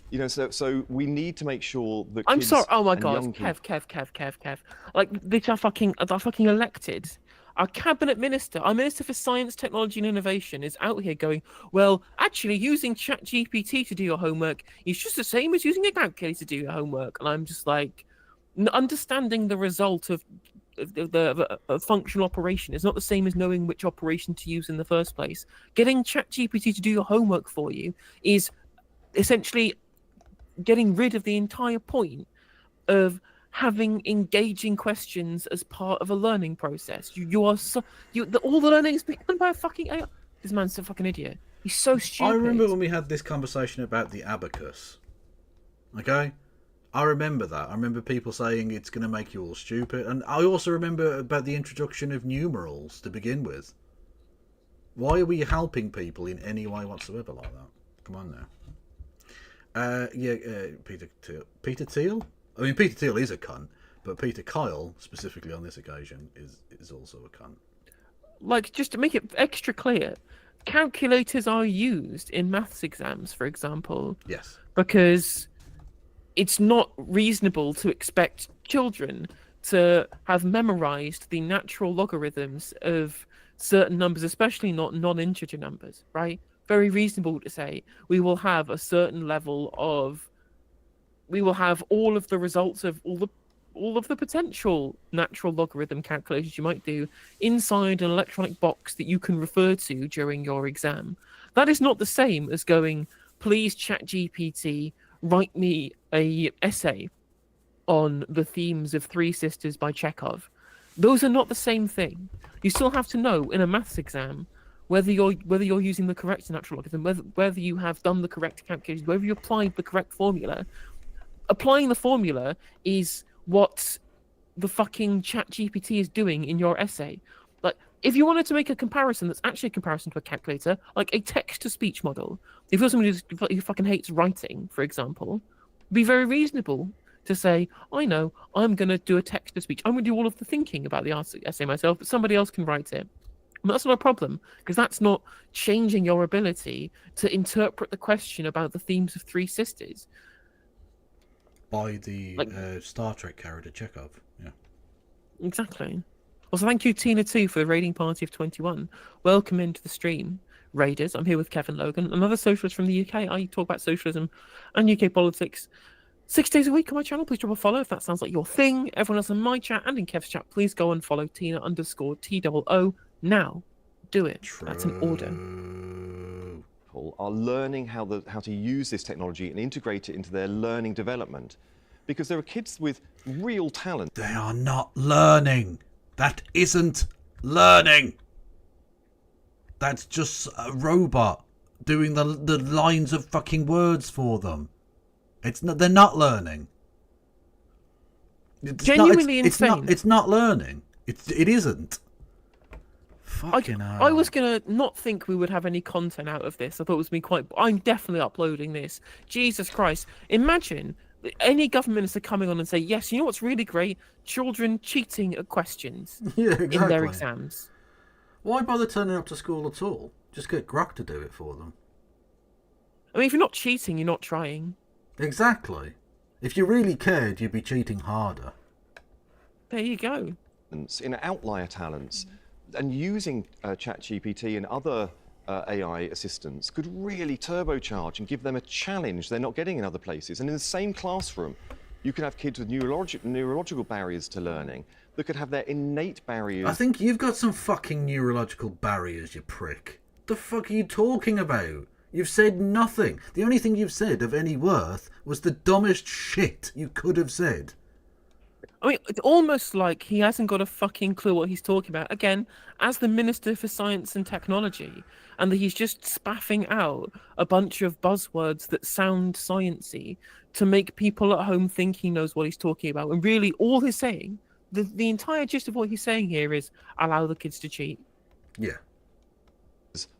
You know, so we need to make sure that I'm kids sorry. Oh my and god, young Kev. Like they are fucking elected. Our cabinet minister, our minister for science, technology, and innovation, is out here going, well, actually, using ChatGPT to do your homework is just the same as using a calculator to do your homework. And I'm just like, understanding the result of the functional operation is not the same as knowing which operation to use in the first place. Getting ChatGPT to do your homework for you is essentially getting rid of the entire point of having engaging questions as part of a learning process. All the learning is being done by a fucking AI. This man's a fucking idiot. He's so stupid. I remember when we had this conversation about the abacus. Okay? I remember that. I remember people saying it's going to make you all stupid. And I also remember about the introduction of numerals to begin with. Why are we helping people in any way whatsoever like that? Come on now. Peter Thiel. Peter Thiel? I mean, Peter Thiel is a cunt, but Peter Kyle, specifically on this occasion, is also a cunt. Like, just to make it extra clear, calculators are used in maths exams, for example. Yes. Because it's not reasonable to expect children to have memorized the natural logarithms of certain numbers, especially not non-integer numbers, right? Very reasonable to say we will have a certain level of, we will have all of the results of all of the potential natural logarithm calculations you might do inside an electronic box that you can refer to during your exam. That is not the same as going, please ChatGPT, write me a essay on the themes of Three Sisters by Chekhov. Those are not the same thing. You still have to know in a maths exam whether you're using the correct natural logarithm, whether you have done the correct calculation, whether you applied the correct formula. Applying the formula is what the fucking ChatGPT is doing in your essay. Like, if you wanted to make a comparison that's actually a comparison to a calculator, like a text-to-speech model, if you're somebody who fucking hates writing, for example, it'd be very reasonable to say, I know, I'm going to do a text-to-speech. I'm going to do all of the thinking about the essay myself, but somebody else can write it. And that's not a problem, because that's not changing your ability to interpret the question about the themes of Three Sisters. By the Star Trek character Chekhov, yeah. Exactly. Also, thank you, Tina, too, for the raiding party of 21. Welcome into the stream, Raiders. I'm here with Kevin Logan, another socialist from the UK. I talk about socialism and UK politics 6 days a week on my channel. Please drop a follow if that sounds like your thing. Everyone else in my chat and in Kev's chat, please go and follow Tina_TOO now. Do it. True. That's an order. Are learning how to use this technology and integrate it into their learning development, because there are kids with real talent. They are not learning. That isn't learning. That's just a robot doing the lines of fucking words for them. It's not. They're not learning. It's Genuinely insane. It's not learning. It isn't. Fucking hell. I was gonna not think we would have any content out of this. I thought it was me quite. I'm definitely uploading this. Jesus Christ! Imagine any government minister coming on and say, "Yes, you know what's really great? Children cheating at questions in their exams." Why bother turning up to school at all? Just get Grok to do it for them. I mean, if you're not cheating, you're not trying. Exactly. If you really cared, you'd be cheating harder. There you go. In outlier talents. And using ChatGPT and other AI assistants could really turbocharge and give them a challenge they're not getting in other places. And in the same classroom, you could have kids with neurological barriers to learning that could have their innate barriers. I think you've got some fucking neurological barriers, you prick. The fuck are you talking about? You've said nothing. The only thing you've said of any worth was the dumbest shit you could have said. I mean, it's almost like he hasn't got a fucking clue what he's talking about. Again, as the Minister for Science and Technology, and that he's just spaffing out a bunch of buzzwords that sound sciencey to make people at home think he knows what he's talking about. And really, all he's saying, the entire gist of what he's saying here is allow the kids to cheat. Yeah.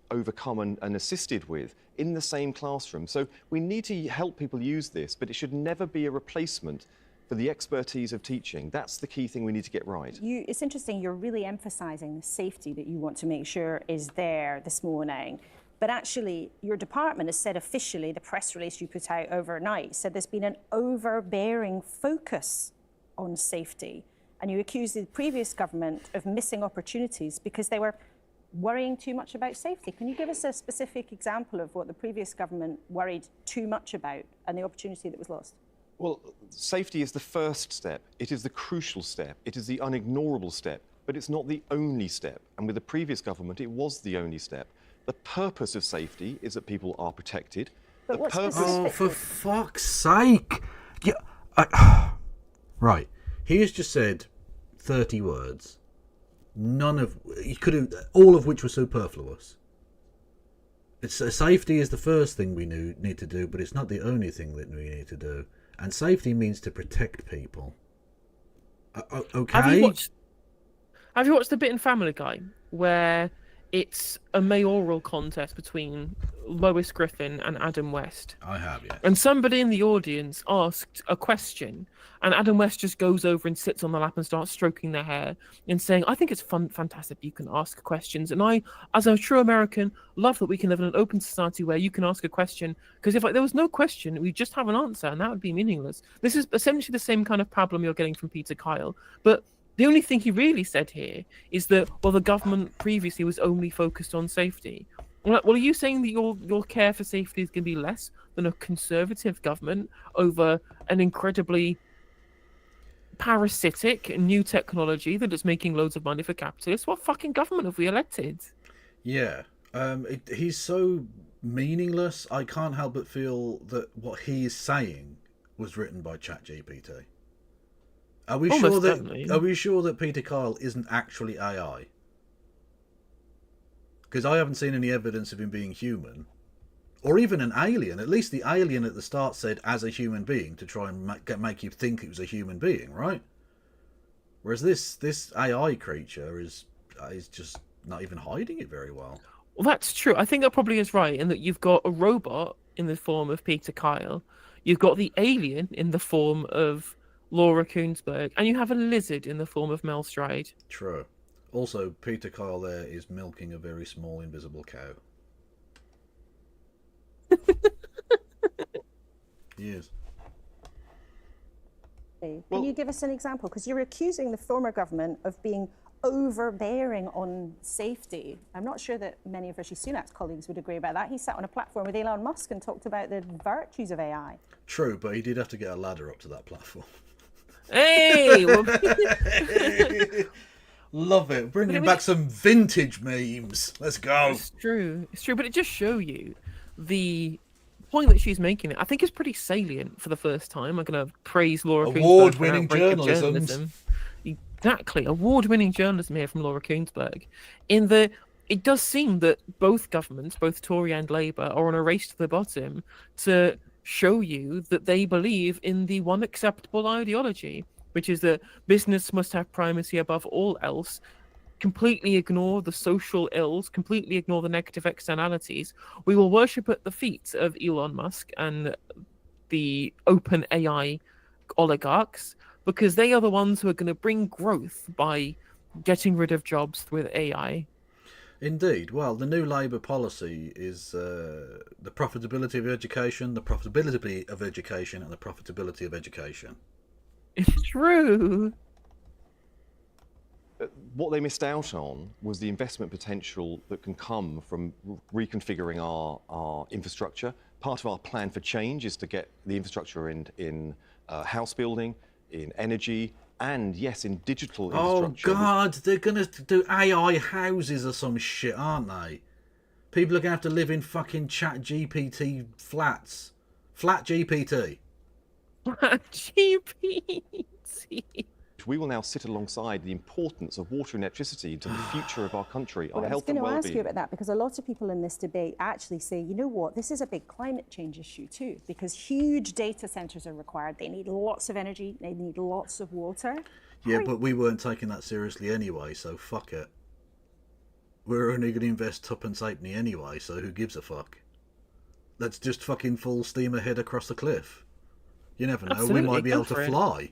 Overcome and assisted with in the same classroom. So we need to help people use this, but it should never be a replacement for the expertise of teaching. That's the key thing we need to get right. It's interesting, you're really emphasising the safety that you want to make sure is there this morning. But actually, your department has said officially, the press release you put out overnight, said there's been an overbearing focus on safety. And you accused the previous government of missing opportunities because they were worrying too much about safety. Can you give us a specific example of what the previous government worried too much about and the opportunity that was lost? Well, safety is the first step. It is the crucial step. It is the unignorable step, but it's not the only step. And with the previous government, it was the only step. The purpose of safety is that people are protected. But what's Oh, for fuck's sake! Yeah, right. He's just said 30 words. None of all of which were superfluous. Safety is the first thing we need to do, but it's not the only thing that we need to do. And safety means to protect people. Okay. Have you watched the bit in Family Guy where it's a mayoral contest between Lois Griffin and Adam West. I have, yeah. And somebody in the audience asked a question, and Adam West just goes over and sits on the lap and starts stroking their hair and saying, I think it's fantastic you can ask questions. And I, as a true American, love that we can live in an open society where you can ask a question, because if there was no question, we just have an answer, and that would be meaningless. This is essentially the same kind of problem you're getting from Peter Kyle. But the only thing he really said here is that, well, the government previously was only focused on safety. Well, are you saying that your care for safety is going to be less than a conservative government over an incredibly parasitic new technology that is making loads of money for capitalists? What fucking government have we elected? Yeah. He's so meaningless. I can't help but feel that what he is saying was written by ChatGPT. Are we sure that definitely. Are we sure that Peter Kyle isn't actually AI? Because I haven't seen any evidence of him being human, or even an alien. At least the alien at the start said as a human being to try and make you think it was a human being, right? Whereas this AI creature is just not even hiding it very well. Well, that's true. I think that probably is right, in that you've got a robot in the form of Peter Kyle, you've got the alien in the form of Laura Koonsberg, and you have a lizard in the form of Mel Stride. True. Also, Peter Kyle there is milking a very small invisible cow. He is. Can you give us an example? Because you're accusing the former government of being overbearing on safety. I'm not sure that many of Rishi Sunak's colleagues would agree about that. He sat on a platform with Elon Musk and talked about the virtues of AI. True, but he did have to get a ladder up to that platform. Hey! Love it. Bringing back some vintage memes. Let's go. It's true, but it just shows you the point that she's making. I think it's pretty salient for the first time. I'm going to praise Laura Koonsberg. Award-winning journalism. Exactly, award-winning journalism here from Laura Koonsberg. In the, it does seem that both governments, both Tory and Labour, are on a race to the bottom to show you that they believe in the one acceptable ideology, which is that business must have primacy above all else, completely ignore the social ills, completely ignore the negative externalities. We will worship at the feet of Elon Musk and the open AI oligarchs, because they are the ones who are going to bring growth by getting rid of jobs with AI. Indeed. Well, the new Labour policy is the profitability of education, the profitability of education, and the profitability of education. It's true. What they missed out on was the investment potential that can come from reconfiguring our infrastructure. Part of our plan for change is to get the infrastructure in house building, in energy, and yes, in digital infrastructure. Oh God, they're gonna do AI houses or some shit, aren't they? People are gonna have to live in fucking ChatGPT flats. Flat GPT. GPT. We will now sit alongside the importance of water and electricity to the future of our country, our Well, health and I was going to well-being. ask you about that, because a lot of people in this debate actually say, you know what, this is a big climate change issue too, because huge data centres are required. They need lots of energy, they need lots of water. Yeah, but we weren't taking that seriously anyway, so fuck it. We're only going to invest tuppence halfpenny anyway, so who gives a fuck? Let's just fucking full steam ahead across the cliff. You never know, Absolutely, we might be go able to for it. fly.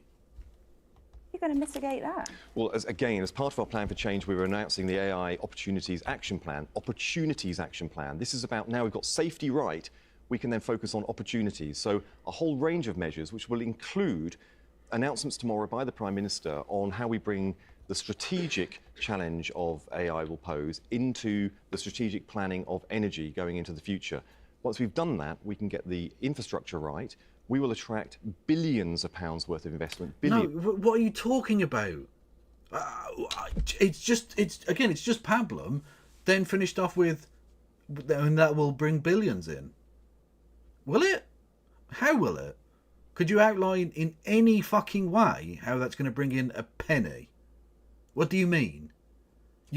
You're going to mitigate that? Well, as part of our plan for change, we were announcing the AI Opportunities Action Plan. Opportunities Action Plan. This is about, now we've got safety right, we can then focus on opportunities. So a whole range of measures, which will include announcements tomorrow by the Prime Minister on how we bring the strategic challenge of AI will pose into the strategic planning of energy going into the future. Once we've done that, we can get the infrastructure right. We will attract billions of pounds worth of investment. No, what are you talking about? It's just pablum, then finished off with, and that will bring billions in. Will it? How will it? Could you outline in any fucking way how that's going to bring in a penny? What do you mean?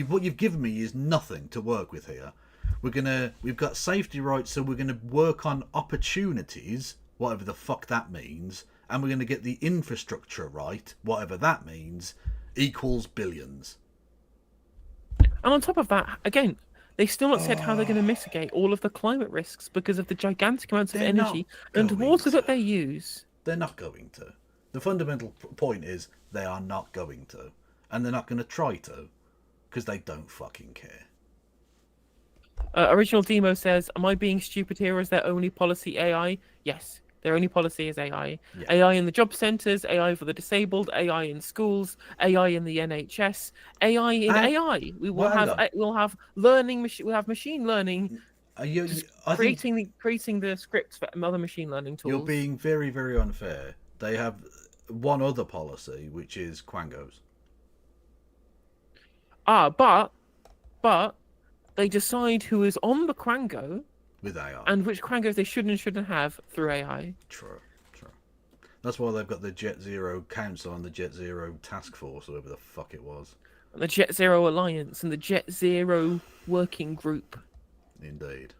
What you've given me is nothing to work with here. We've got safety rights, so we're gonna work on opportunities, whatever the fuck that means, and we're gonna get the infrastructure right, whatever that means, equals billions. And on top of that, again, They've still not said how they're going to mitigate all of the climate risks because of the gigantic amounts of They're energy not and going water to. that they use. They're not going to. The fundamental point is they are not going to. And they're not going to try to. Because they don't fucking care. Original Demo says, am I being stupid here? Is their only policy AI? Yes, their only policy is AI. Yeah. AI in the job centres, AI for the disabled, AI in schools, AI in the NHS, AI in AI. We will we'll have learning. We'll have machine learning. Creating the scripts for other machine learning tools. You're being very, very unfair. They have one other policy, which is Quangos. But they decide who is on the Quango with AI and which Quangos they should and shouldn't have through AI. True. That's why they've got the Jet Zero Council and the Jet Zero Task Force, or whatever the fuck it was. And the Jet Zero Alliance and the Jet Zero Working Group. Indeed.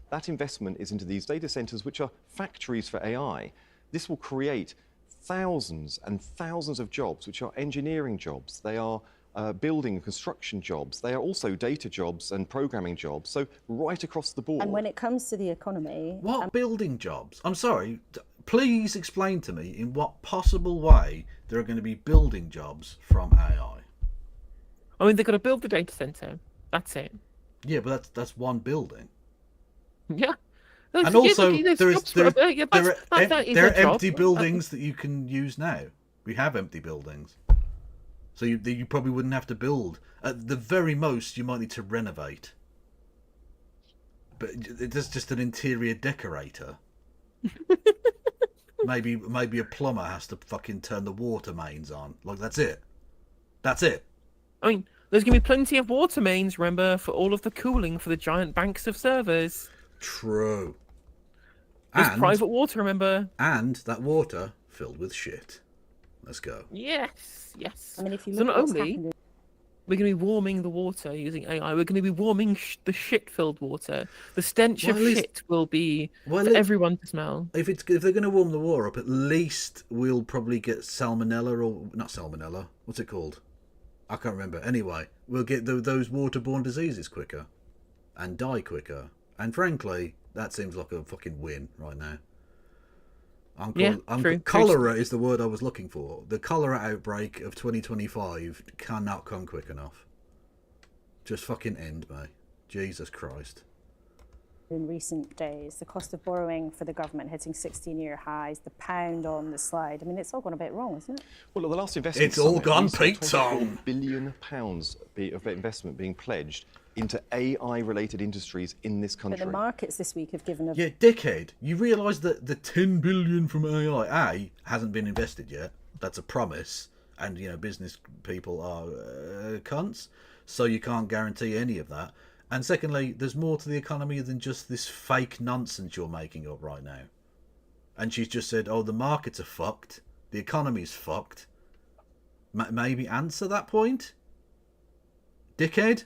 That investment is into these data centers, which are factories for AI. This will create thousands and thousands of jobs, which are engineering jobs. They are building and construction jobs. They are also data jobs and programming jobs. So right across the board. And when it comes to the economy... What building jobs? I'm sorry, please explain to me in what possible way there are going to be building jobs from AI. I mean, they've got to build the data center. That's it. Yeah, but that's one building. Yeah. And also, there are empty buildings that you can use now. We have empty buildings. So you probably wouldn't have to build. At the very most, you might need to renovate. But it's just an interior decorator. maybe a plumber has to fucking turn the water mains on. Like, that's it. That's it. I mean, there's going to be plenty of water mains, remember, for all of the cooling for the giant banks of servers. True. There's private water, remember? And that water filled with shit. Let's go. Yes. I mean, if you so look not at what's only happened... we're going to be warming the water using AI, we're going to be warming the shit-filled water. The stench of shit will be for everyone to smell. If they're going to warm the water up, at least we'll probably get salmonella, or not salmonella. What's it called? I can't remember. Anyway, we'll get those waterborne diseases quicker and die quicker. And frankly, that seems like a fucking win right now. True. Cholera is the word I was looking for. The cholera outbreak of 2025 cannot come quick enough. Just fucking end, mate. Jesus Christ. In recent days, the cost of borrowing for the government hitting 16-year highs, the pound on the slide. I mean, it's all gone a bit wrong, isn't it? Well, at the last investment it's all gone Pete Tong. £24 billion of investment being pledged into AI-related industries in this country. But the markets this week have given a... Yeah, dickhead. You realise that the 10 billion from AI hasn't been invested yet. That's a promise. And, business people are cunts. So you can't guarantee any of that. And secondly, there's more to the economy than just this fake nonsense you're making up right now. And she's just said, the markets are fucked. The economy's fucked. Maybe answer that point? Dickhead?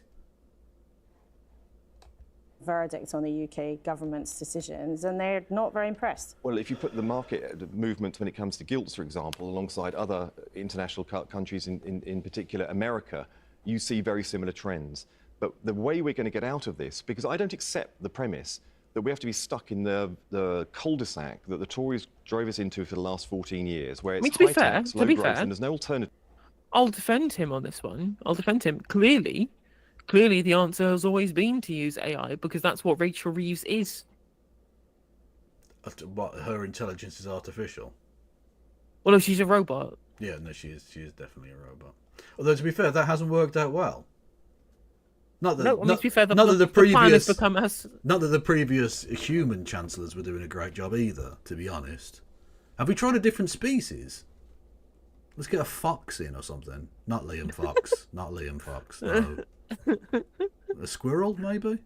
Verdict on the UK government's decisions, and they're not very impressed. Well, if you put the market movement when it comes to gilts, for example, alongside other international countries, in particular America, you see very similar trends. But the way we're going to get out of this, because I don't accept the premise that we have to be stuck in the cul-de-sac that the Tories drove us into for the last 14 years, where it's high tax, low growth, and there's no alternative. I'll defend him on this one. I'll defend him. Clearly, the answer has always been to use AI, because that's what Rachel Reeves is. What, her intelligence is artificial? Well, no, she's a robot. Yeah, no, she is definitely a robot. Although, to be fair, that hasn't worked out well. Not that the previous human chancellors were doing a great job either, to be honest. Have we tried a different species? Let's get a fox in or something. Not Liam Fox. Not Liam Fox. No. A squirrel, maybe?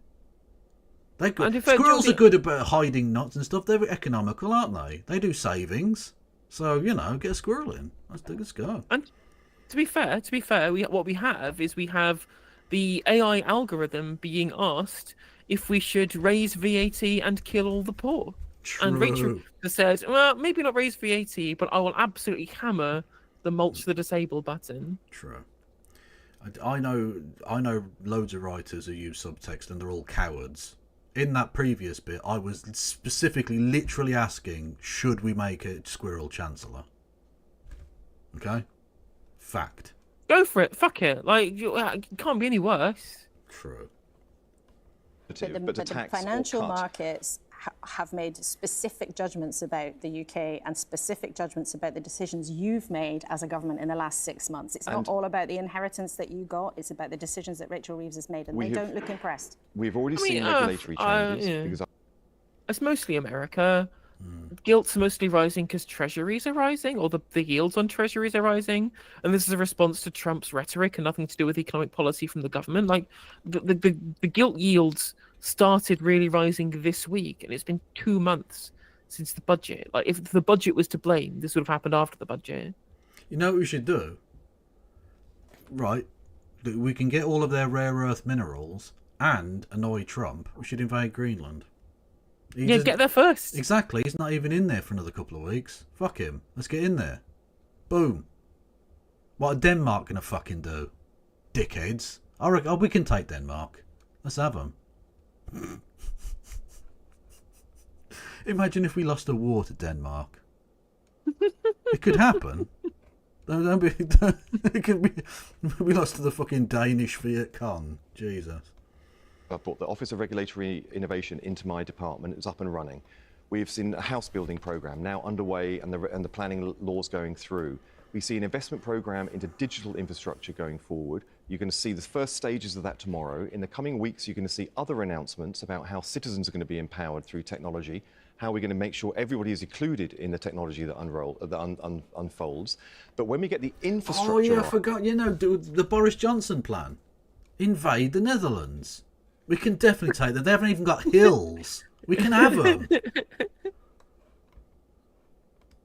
Squirrels are good about hiding nuts and stuff. They're economical, aren't they? They do savings. So, get a squirrel in. Let's go. And to be fair, what we have the AI algorithm being asked if we should raise VAT and kill all the poor. True. And Rachel said, well, maybe not raise VAT, but I will absolutely hammer the mulch the disabled button. True. I know loads of writers who use subtext and they're all cowards. In that previous bit, I was specifically, literally asking, should we make it Squirrel Chancellor? Okay? Fact. Go for it. Fuck it. Like, it can't be any worse. True. But the financial markets have made specific judgments about the UK and specific judgments about the decisions you've made as a government in the last 6 months. It's not all about the inheritance that you got, it's about the decisions that Rachel Reeves has made, and they don't look impressed. We've already seen regulatory changes. Because it's mostly America. Gilt's mostly rising because treasuries are rising, or the yields on treasuries are rising, and this is a response to Trump's rhetoric and nothing to do with economic policy from the government. Like the gilt yields started really rising this week, and it's been 2 months since the budget. Like, if the budget was to blame, this would have happened after the budget. You know what we should do? Right, we can get all of their rare earth minerals and annoy Trump. We should invade Greenland. Get there first. Exactly. He's not even in there for another couple of weeks. Fuck him. Let's get in there. Boom. What are Denmark gonna fucking do? Dickheads. I reckon, we can take Denmark. Let's have them. Imagine if we lost a war to Denmark. It could happen. It could be. We lost to the fucking Danish Viet Cong. Jesus. I've brought the Office of Regulatory Innovation into my department. It's up and running. We've seen a house building program now underway and the planning laws going through. We see an investment program into digital infrastructure going forward. You're going to see the first stages of that tomorrow. In the coming weeks, you're going to see other announcements about how citizens are going to be empowered through technology, how we're going to make sure everybody is included in the technology that unfolds. But when we get the infrastructure... Oh, yeah, I forgot. You know, the Boris Johnson plan. Invade the Netherlands. We can definitely take that. They haven't even got hills. We can have them.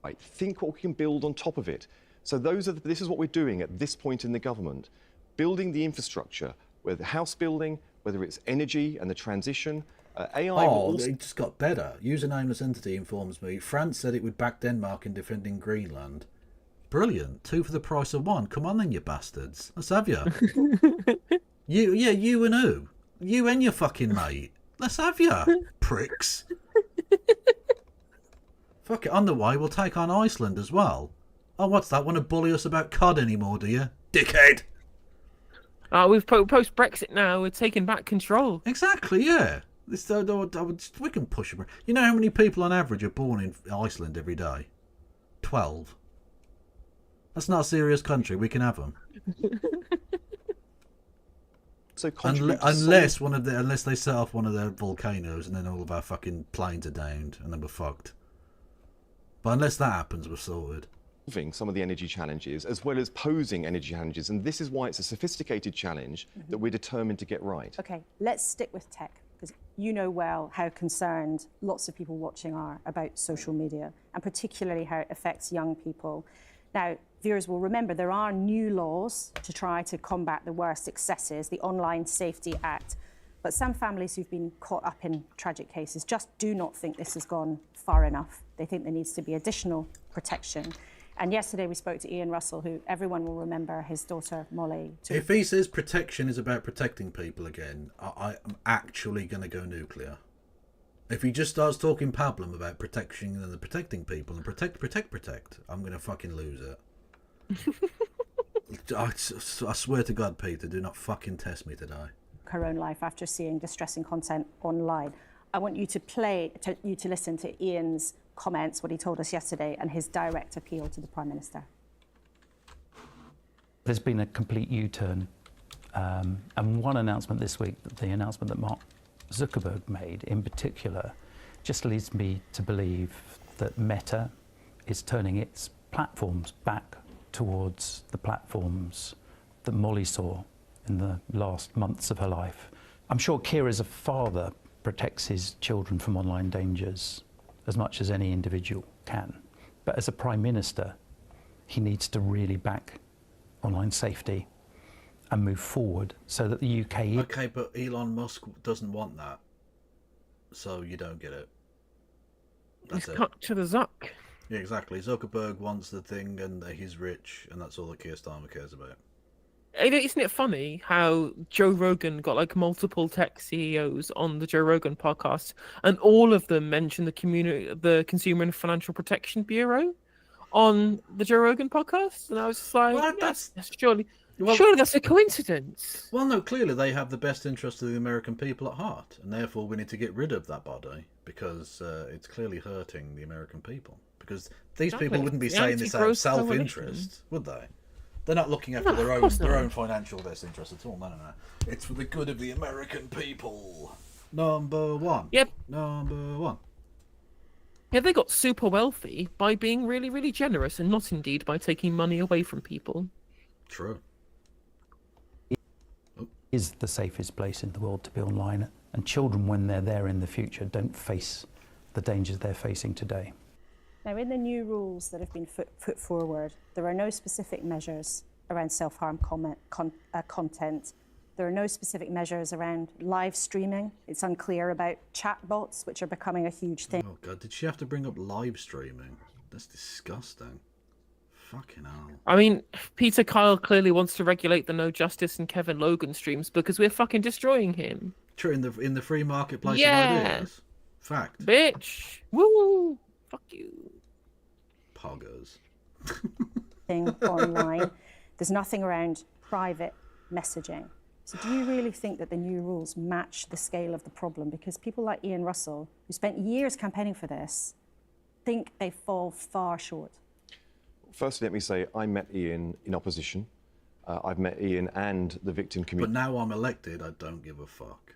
Right, think what we can build on top of it. So this is what we're doing at this point in the government. Building the infrastructure, whether house building, whether it's energy and the transition, AI... it just got better. User nameless entity informs me. France said it would back Denmark in defending Greenland. Brilliant. 2 for the price of 1. Come on then, you bastards. Let's have you. You and who? You and your fucking mate. Let's have you, pricks. Fuck it, on the way, we'll take on Iceland as well. Oh, what's that? Want to bully us about COD anymore, do you? Dickhead! We've post-Brexit now, we're taking back control. Exactly, yeah. We can push them. You know how many people on average are born in Iceland every day? 12. That's not a serious country, we can have them. Unless they set off one of their volcanoes and then all of our fucking planes are downed and then we're fucked. But unless that happens, we're sorted. Some of the energy challenges as well as posing energy challenges, and this is why it's a sophisticated challenge that we're determined to get right. Okay, let's stick with tech, because you know well how concerned lots of people watching are about social media, and particularly how it affects young people. Now, viewers will remember there are new laws to try to combat the worst excesses, the Online Safety Act. But some families who've been caught up in tragic cases just do not think this has gone far enough. They think there needs to be additional protection. And yesterday we spoke to Ian Russell, who everyone will remember his daughter Molly. If he says protection is about protecting people again, I am actually going to go nuclear. If he just starts talking pablum about protection and protecting people and protect, I'm going to fucking lose it. I swear to God, Peter, do not fucking test me today. Her own life after seeing distressing content online. I want you to listen to Ian's comments, what he told us yesterday, and his direct appeal to the Prime Minister. There's been a complete U-turn, and one announcement this week, the announcement that Mark Zuckerberg made in particular, just leads me to believe that Meta is turning its platforms back towards the platforms that Molly saw in the last months of her life. I'm sure Keir as a father protects his children from online dangers as much as any individual can. But as a Prime Minister, he needs to really back online safety and move forward so that the UK... Okay, but Elon Musk doesn't want that, so you don't get it. That's It's cut to the Zuck. Yeah, exactly. Zuckerberg wants the thing and he's rich, and that's all that Keir Starmer cares about. Isn't it funny how Joe Rogan got like multiple tech CEOs on the Joe Rogan podcast, and all of them mention the Consumer and Financial Protection Bureau on the Joe Rogan podcast, and I was just like, Well, yes, surely that's a coincidence. Well, no, clearly they have the best interest of the American people at heart, and therefore we need to get rid of that body because it's clearly hurting the American people. Because these people wouldn't be saying this out of self-interest, would they? They're not looking after their own financial best interest at all. No. It's for the good of the American people. Number one. Yep. Number one. Yeah, they got super wealthy by being really, really generous, and not indeed by taking money away from people. True. Is the safest place in the world to be online, and children, when they're there in the future, don't face the dangers they're facing today. Now, in the new rules that have been put forward, there are no specific measures around self-harm content. There are no specific measures around live streaming. It's unclear about chatbots, which are becoming a huge thing. Oh, God, did she have to bring up live streaming? That's disgusting. Fucking hell. I mean, Peter Kyle clearly wants to regulate the No Justice and Kevin Logan streams because we're fucking destroying him. True, in the free marketplace Yeah. of ideas. Fact. Bitch. Woo! Fuck you. Poggers. Online. There's nothing around private messaging. So do you really think that the new rules match the scale of the problem? Because people like Ian Russell, who spent years campaigning for this, think they fall far short. Firstly, let me say I met Ian in opposition. I've met Ian and the victim community. But now I'm elected, I don't give a fuck.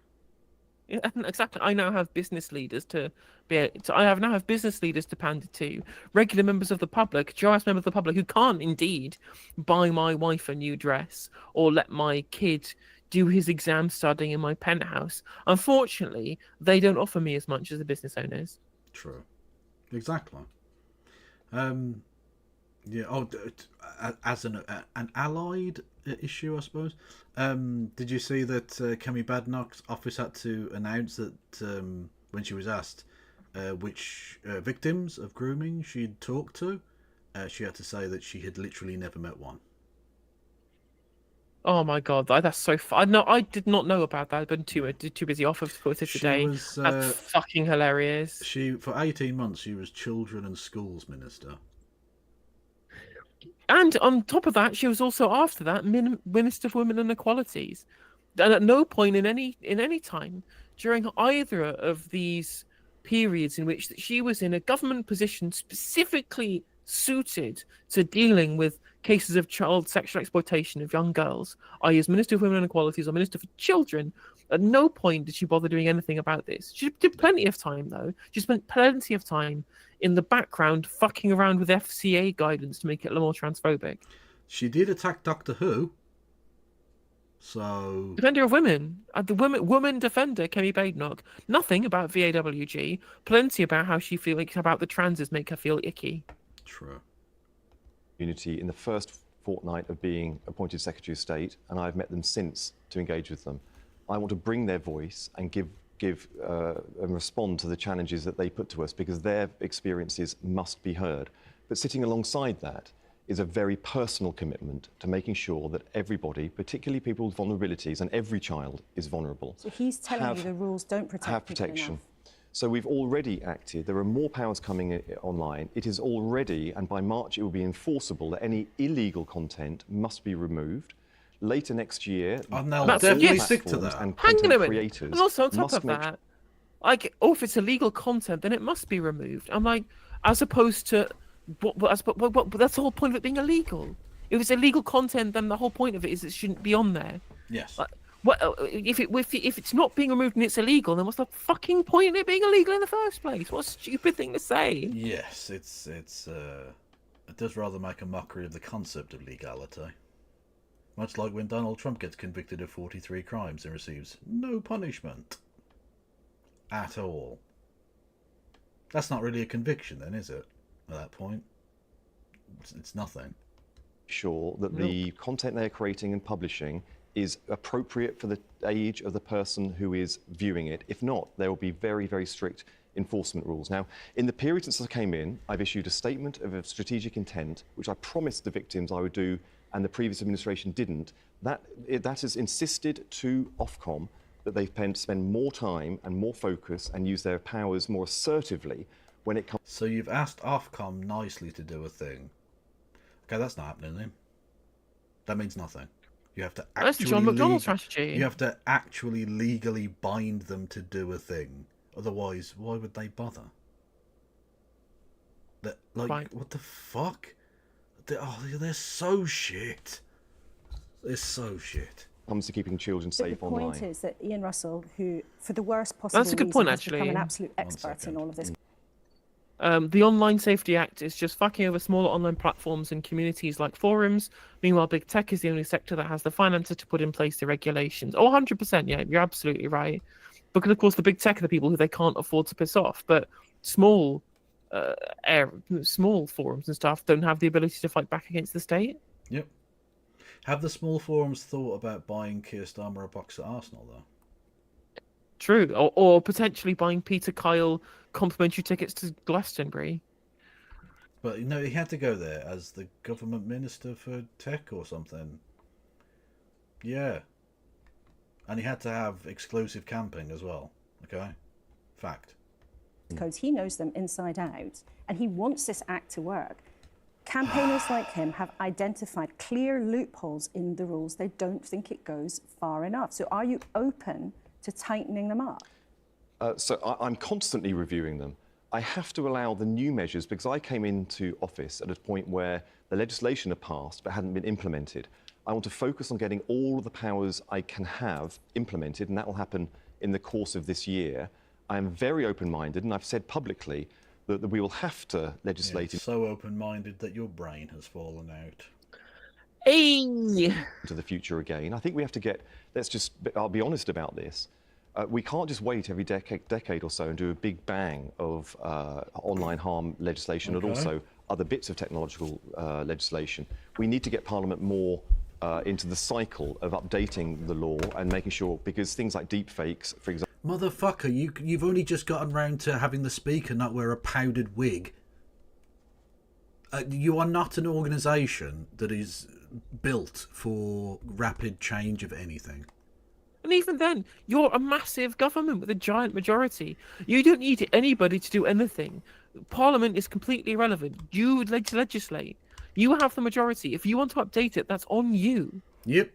Yeah, exactly. I now have business leaders to now have business leaders to pander to, regular members of the public, joyous members of the public who can't indeed buy my wife a new dress or let my kid do his exam studying in my penthouse. Unfortunately, they don't offer me as much as the business owners. True. Exactly. Yeah. Oh, as an allied issue, I suppose. Did you see that Kemi Badenoch's office had to announce that when she was asked which victims of grooming she'd talked to, she had to say that she had literally never met one. Oh my god, that's so fun. No, I did not know about that. I've been too busy off of Twitter today. That's fucking hilarious. For 18 months, she was Children and Schools Minister. And on top of that, she was also after that Minister for Women and Equalities. And at no point in any time during either of these periods in which she was in a government position specifically suited to dealing with cases of child sexual exploitation of young girls, i.e. as Minister for Women and Equalities or Minister for Children, at no point did she bother doing anything about this. She did plenty of time, though. She spent plenty of time in the background fucking around with FCA guidance to make it a little more transphobic. She did attack Doctor Who. So... Defender of women. The woman defender, Kemi Badenoch. Nothing about VAWG. Plenty about how she feels about the transes make her feel icky. True. Community in the first fortnight of being appointed Secretary of State, and I've met them since to engage with them. I want to bring their voice and give and respond to the challenges that they put to us, because their experiences must be heard. But sitting alongside that is a very personal commitment to making sure that everybody, particularly people with vulnerabilities, and every child is vulnerable. So he's telling you the rules don't protect have people protection. enough. So we've already acted. There are more powers coming online. It is already, and by March it will be enforceable, that any illegal content must be removed. Later next year, and they'll definitely stick to that. And Hang on a minute. creators And also on top must of make that, like, if it's illegal content, then it must be removed. I'm like, as opposed to, but that's the whole point of it being illegal. If it's illegal content, then the whole point of it is it shouldn't be on there. Yes. Like, if it's not being removed and it's illegal, then what's the fucking point of it being illegal in the first place? What a stupid thing to say. Yes, it does rather make a mockery of the concept of legality. Much like when Donald Trump gets convicted of 43 crimes and receives no punishment. At all. That's not really a conviction then, is it? At that point? It's nothing. Sure that the content they're creating and publishing is appropriate for the age of the person who is viewing it. If not, there will be very, very strict enforcement rules. Now, in the period since I came in, I've issued a statement of a strategic intent, which I promised the victims I would do and the previous administration didn't, that has insisted to Ofcom that they spend more time and more focus and use their powers more assertively when it comes. So you've asked Ofcom nicely to do a thing. Okay, that's not happening then. That means nothing. You have to That's the John McDonnell strategy. You have to actually legally bind them to do a thing. Otherwise, why would they bother? What the fuck? They're so shit. They're so shit. Comes to keeping children safe online. The point is that Ian Russell, who, for the worst possible That's a good point, reason, has actually. become an absolute expert in all of this. The Online Safety Act is just fucking over smaller online platforms and communities like forums. Meanwhile, big tech is the only sector that has the finances to put in place the regulations. Oh, 100%, yeah, you're absolutely right. Because, of course, the big tech are the people who they can't afford to piss off. But small forums and stuff don't have the ability to fight back against the state. Yep. Have the small forums thought about buying Keir Starmer a box at Arsenal, though? True. Or potentially buying Peter Kyle complimentary tickets to Glastonbury. But, you know, he had to go there as the government minister for tech or something. Yeah. And he had to have exclusive camping as well. Okay? Fact. Codes, he knows them inside out, and he wants this act to work. Campaigners like him have identified clear loopholes in the rules. They don't think it goes far enough. So are you open to tightening them up? I'm constantly reviewing them. I have to allow the new measures because I came into office at a point where the legislation had passed but hadn't been implemented. I want to focus on getting all of the powers I can have implemented, and that will happen in the course of this year. I am very open-minded, and I've said publicly that we will have to legislate. Yeah, so open-minded that your brain has fallen out. Hey! Into the future again. I think we have to get. I'll be honest about this. We can't just wait every decade or so and do a big bang of online harm legislation and also other bits of technological legislation. We need to get Parliament more into the cycle of updating the law and making sure, because things like deep fakes, for example. Motherfucker, you've only just gotten round to having the speaker not wear a powdered wig. You are not an organisation that is built for rapid change of anything. And even then, you're a massive government with a giant majority. You don't need anybody to do anything. Parliament is completely irrelevant. You would like to legislate. You have the majority. If you want to update it, that's on you. Yep.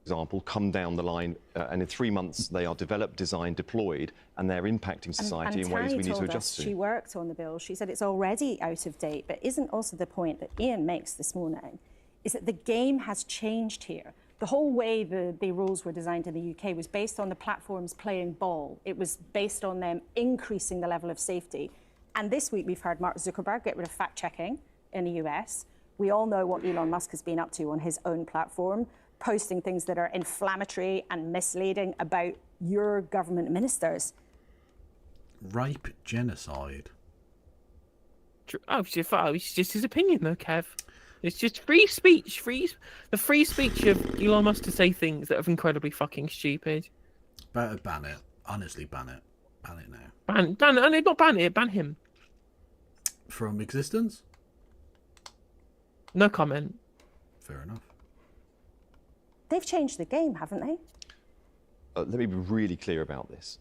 Example, come down the line, and in 3 months they are developed, designed, deployed, and they're impacting society in ways we need to adjust to. She worked on the bill. She said it's already out of date, but isn't also the point that Ian makes this morning is that the game has changed here. The whole way the rules were designed in the UK was based on the platforms playing ball. It was based on them increasing the level of safety. And this week we've heard Mark Zuckerberg get rid of fact-checking in the US. We all know what Elon Musk has been up to on his own platform, posting things that are inflammatory and misleading about your government ministers. Rape genocide. Oh, it's just his opinion, though, Kev. It's just free speech. The free speech of Elon Musk to say things that are incredibly fucking stupid. Better ban it. Honestly, ban it. Ban it now. Not ban it, ban him. From existence? No comment. Fair enough. They've changed the game, haven't they? Let me be really clear about this.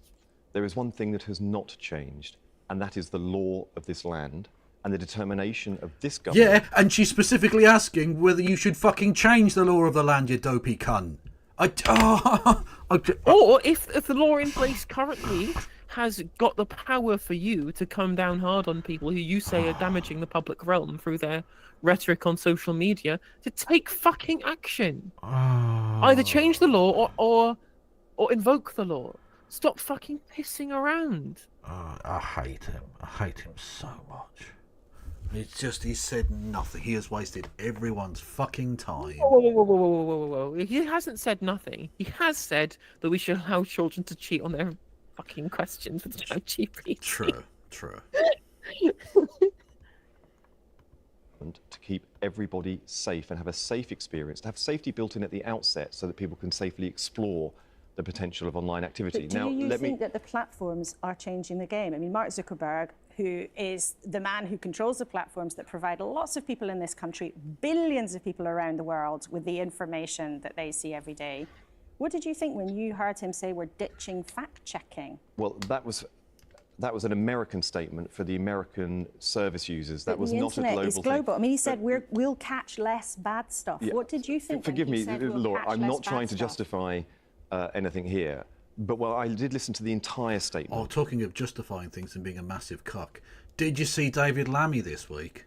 There is one thing that has not changed, and that is the law of this land and the determination of this government. Yeah, and she's specifically asking whether you should fucking change the law of the land, you dopey cunt. Or if the law in place currently has got the power for you to come down hard on people who you say are damaging the public realm through their rhetoric on social media, to take fucking action. Either change the law or invoke the law. Stop fucking pissing around. I hate him. I hate him so much. It's just, he said nothing. He has wasted everyone's fucking time. Whoa. He hasn't said nothing. He has said that we should allow children to cheat on their fucking questions with ChatGPT. True. To keep everybody safe and have a safe experience, to have safety built in at the outset so that people can safely explore the potential of online activity. But do you think that the platforms are changing the game? I mean, Mark Zuckerberg, who is the man who controls the platforms that provide lots of people in this country, billions of people around the world, with the information that they see every day. What did you think when you heard him say we're ditching fact-checking? Well, that was an American statement for the American service users. That was not a global is global. thing. I mean, he said we'll catch less bad stuff. Yeah. What did you think? Forgive when he me, said we'll Laura, catch I'm less not trying bad to stuff? justify anything here. But, well, I did listen to the entire statement. Oh, talking of justifying things and being a massive cuck. Did you see David Lammy this week?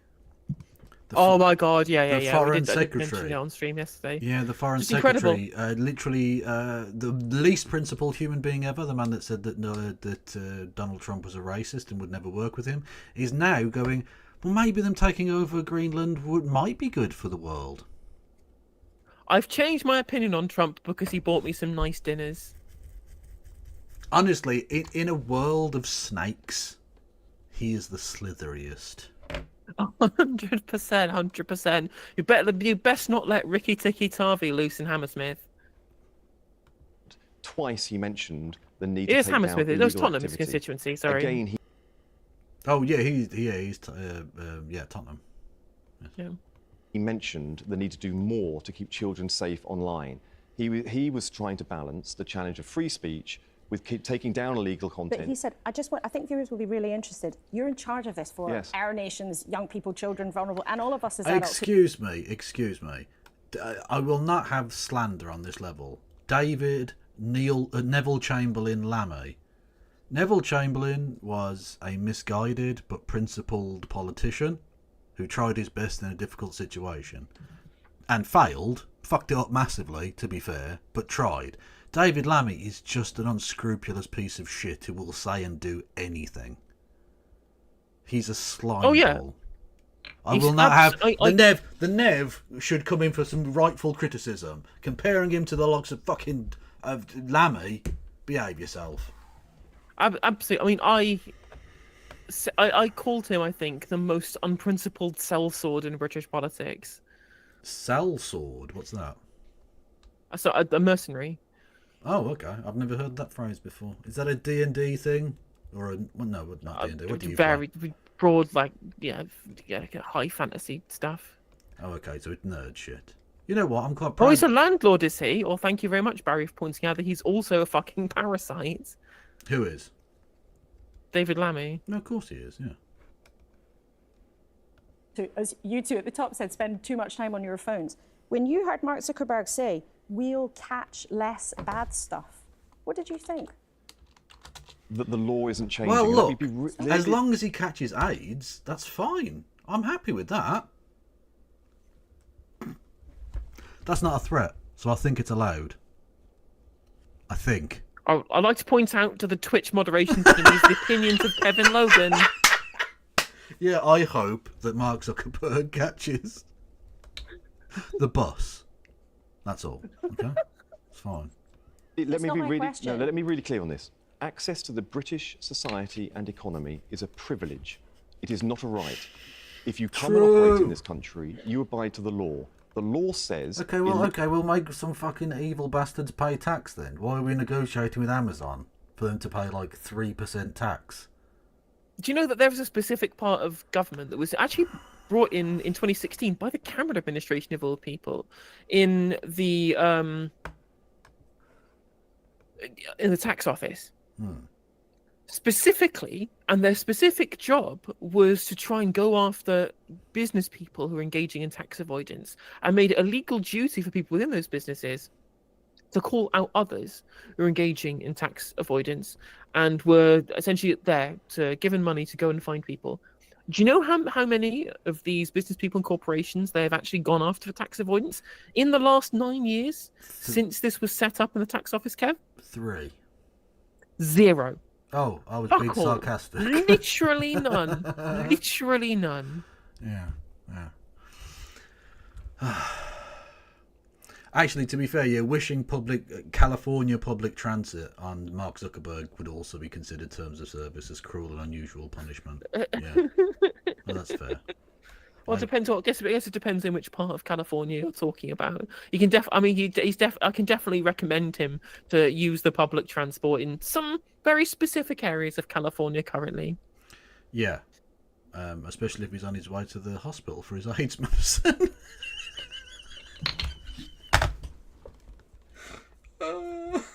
Oh my God! Yeah. The Foreign I did mention Secretary. it on stream yesterday. Yeah, the Foreign Just Secretary, literally the least principled human being ever, the man that said that Donald Trump was a racist and would never work with him, is now going, well, maybe them taking over Greenland might be good for the world. I've changed my opinion on Trump because he bought me some nice dinners. Honestly, in a world of snakes, he is the slitheriest. 100%. You best not let Ricky Tikki Tavi loose in Hammersmith. Twice he mentioned the need It to is take Hammersmith. down It was illegal Tottenham's activity. constituency. Sorry. Again, he Oh yeah, he's Tottenham. Yeah. He mentioned the need to do more to keep children safe online. He was trying to balance the challenge of free speech with taking down illegal content. But he said, I think viewers will be really interested. You're in charge of this for Yes. our nation's young people, children, vulnerable, and all of us as adults. Excuse me. I will not have slander on this level. Neville Chamberlain Lammy. Neville Chamberlain was a misguided but principled politician who tried his best in a difficult situation and failed, fucked it up massively, to be fair, but tried. David Lammy is just an unscrupulous piece of shit who will say and do anything. He's a slime ball. I will not have the Nev should come in for some rightful criticism. Comparing him to the likes of fucking Lammy, behave yourself. Absolutely. I mean, I called him, I think, the most unprincipled sellsword in British politics. Sellsword? What's that? So a mercenary. Oh, okay. I've never heard that phrase before. Is that a D&D thing? Or not D&D. What do you very play? broad, like high fantasy stuff. Oh, okay. So it's nerd shit. You know what? I'm quite Oh, proud. he's a landlord, is he? Or thank you very much, Barry, for pointing out that he's also a fucking parasite. Who is? David Lammy. No, of course he is. Yeah. So, as you two at the top said, spend too much time on your phones. When you heard Mark Zuckerberg say, we'll catch less bad stuff, what did you think? That the law isn't changing. Well, Let me look, be as long as he catches AIDS, that's fine. I'm happy with that. That's not a threat, so I think it's allowed. I think. I'd like to point out to the Twitch moderation team these are the opinions of Kevin Logan. Yeah, I hope that Mark Zuckerberg catches the bus. That's all. Okay, it's fine. Let me be really clear on this. Access to the British society and economy is a privilege. It is not a right. If you come and operate in this country, you abide to the law. The law says... Okay, we'll make some fucking evil bastards pay tax then. Why are we negotiating with Amazon for them to pay like 3% tax? Do you know that there was a specific part of government that was actually brought in 2016 by the Cameron administration of all people in the tax office? Specifically, and their specific job was to try and go after business people who are engaging in tax avoidance, and made it a legal duty for people within those businesses to call out others who are engaging in tax avoidance, and were essentially there to given money to go and find people. Do you know how many of these business people and corporations they have actually gone after for tax avoidance in the last 9 years since this was set up in the tax office, Kev? 3. 0. Oh, I was being Fuck all. sarcastic. Literally none. Literally none. Yeah. Actually, to be fair, yeah, wishing California public transit on Mark Zuckerberg would also be considered terms of service as cruel and unusual punishment. Yeah, well, that's fair. Well, it depends. I guess it depends on which part of California you're talking about. You can I can definitely recommend him to use the public transport in some very specific areas of California currently. Yeah. Especially if he's on his way to the hospital for his AIDS medicine.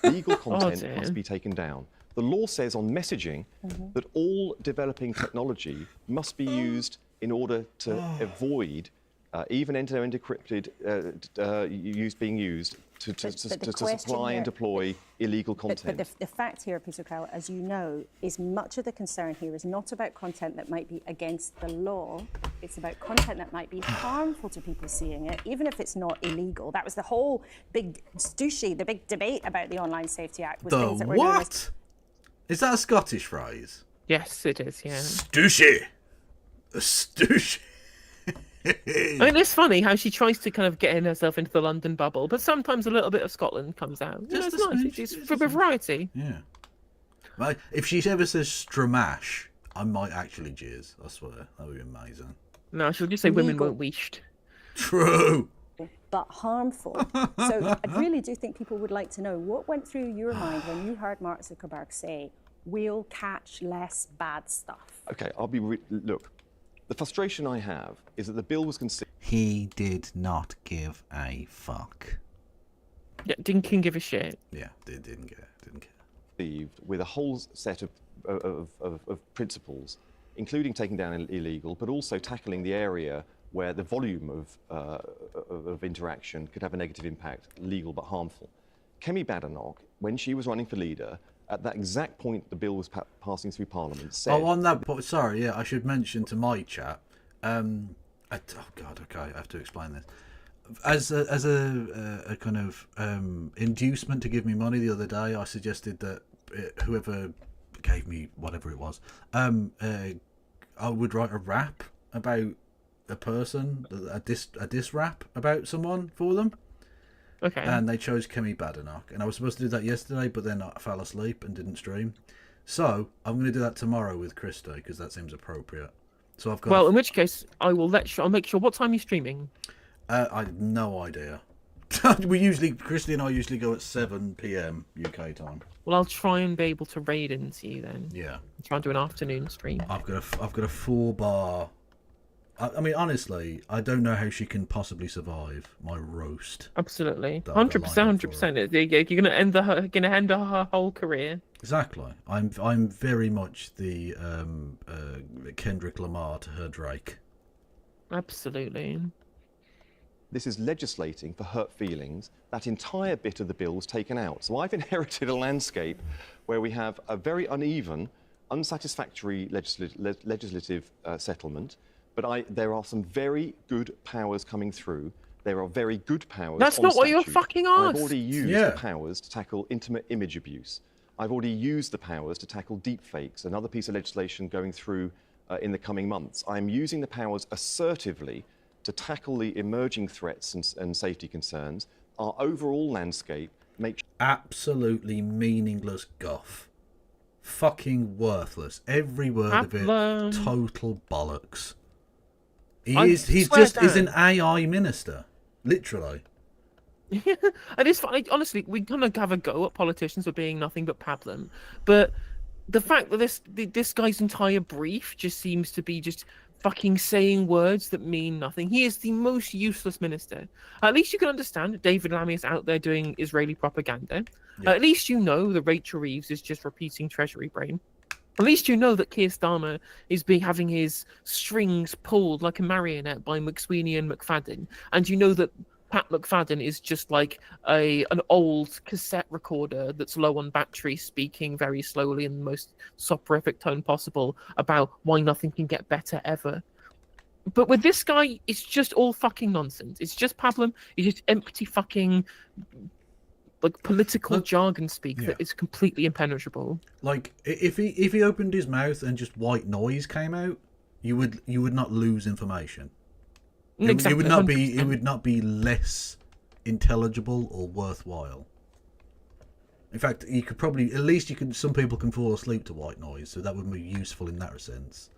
Legal content must be taken down. The law says on messaging that all developing technology must be used in order to avoid even end-to-end encrypted being used to supply and deploy illegal content. But the fact here, Peter Crowell, as you know, is much of the concern here is not about content that might be against the law. It's about content that might be harmful to people seeing it, even if it's not illegal. That was the whole big the big debate about the Online Safety Act. Was things that were known as... Is that a Scottish phrase? Yes, it is, yeah. Stooshy! A stooshy! I mean, it's funny how she tries to kind of get in herself into the London bubble, but sometimes a little bit of Scotland comes out. You know, it's nice. It's for variety. Yeah. Well, if she ever says Stramash, I might actually jizz. I swear. That would be amazing. No, she'll just say women weren't weished. True! But harmful. So I really do think people would like to know what went through your mind when you heard Mark Zuckerberg say, we'll catch less bad stuff. Okay, look, the frustration I have is that the bill was considered... He did not give a fuck. Yeah, didn't give a shit. Yeah, didn't care. With a whole set of principles, including taking down illegal, but also tackling the area where the volume of interaction could have a negative impact, legal but harmful. Kemi Badenoch, when she was running for leader, at that exact point the bill was passing through Parliament, said... Oh, on that point, sorry, yeah, I should mention to my chat, oh God, okay, I have to explain this. As a kind of inducement to give me money the other day, I suggested that whoever gave me whatever it was, I would write a rap about a person, a diss rap about someone for them. Okay. And they chose Kemi Badenoch, and I was supposed to do that yesterday, but then I fell asleep and didn't stream. So I'm going to do that tomorrow with Christo because that seems appropriate. So I've got. Well, in which case, I'll make sure. What time are you streaming? I have no idea. Christy and I usually go at 7 p.m. UK time. Well, I'll try and be able to raid into you then. Yeah. Try and do an afternoon stream. I've got a 4-bar. I mean, honestly, I don't know how she can possibly survive my roast. Absolutely, 100%, 100%. You're gonna end her whole career. Exactly. I'm very much the Kendrick Lamar to her Drake. Absolutely. This is legislating for hurt feelings. That entire bit of the bill was taken out. So I've inherited a landscape where we have a very uneven, unsatisfactory legislative settlement. But there are some very good powers coming through. There are very good powers. That's not what you're fucking asked. I've already used the powers to tackle intimate image abuse. I've already used the powers to tackle deepfakes, another piece of legislation going through in the coming months. I'm using the powers assertively to tackle the emerging threats and safety concerns. Our overall landscape makes... Absolutely meaningless guff. Fucking worthless. Every word of it, total bollocks. He's an AI minister, literally. And it's funny, honestly, we kind of have a go at politicians for being nothing but pablum, but the fact that this guy's entire brief just seems to be just fucking saying words that mean nothing. He is the most useless minister. At least you can understand that David Lammy is out there doing Israeli propaganda. Yeah. At least you know that Rachel Reeves is just repeating Treasury brain. At least you know that Keir Starmer is having his strings pulled like a marionette by McSweeney and McFadden. And you know that Pat McFadden is just like an old cassette recorder that's low on battery, speaking very slowly in the most soporific tone possible about why nothing can get better ever. But with this guy, it's just all fucking nonsense. It's just pablum. It's just empty fucking... like political jargon speak that is completely impenetrable. Like if he opened his mouth and just white noise came out, you would not lose information. Exactly, it would not be less intelligible or worthwhile. In fact, some people can fall asleep to white noise, so that would be useful in that sense.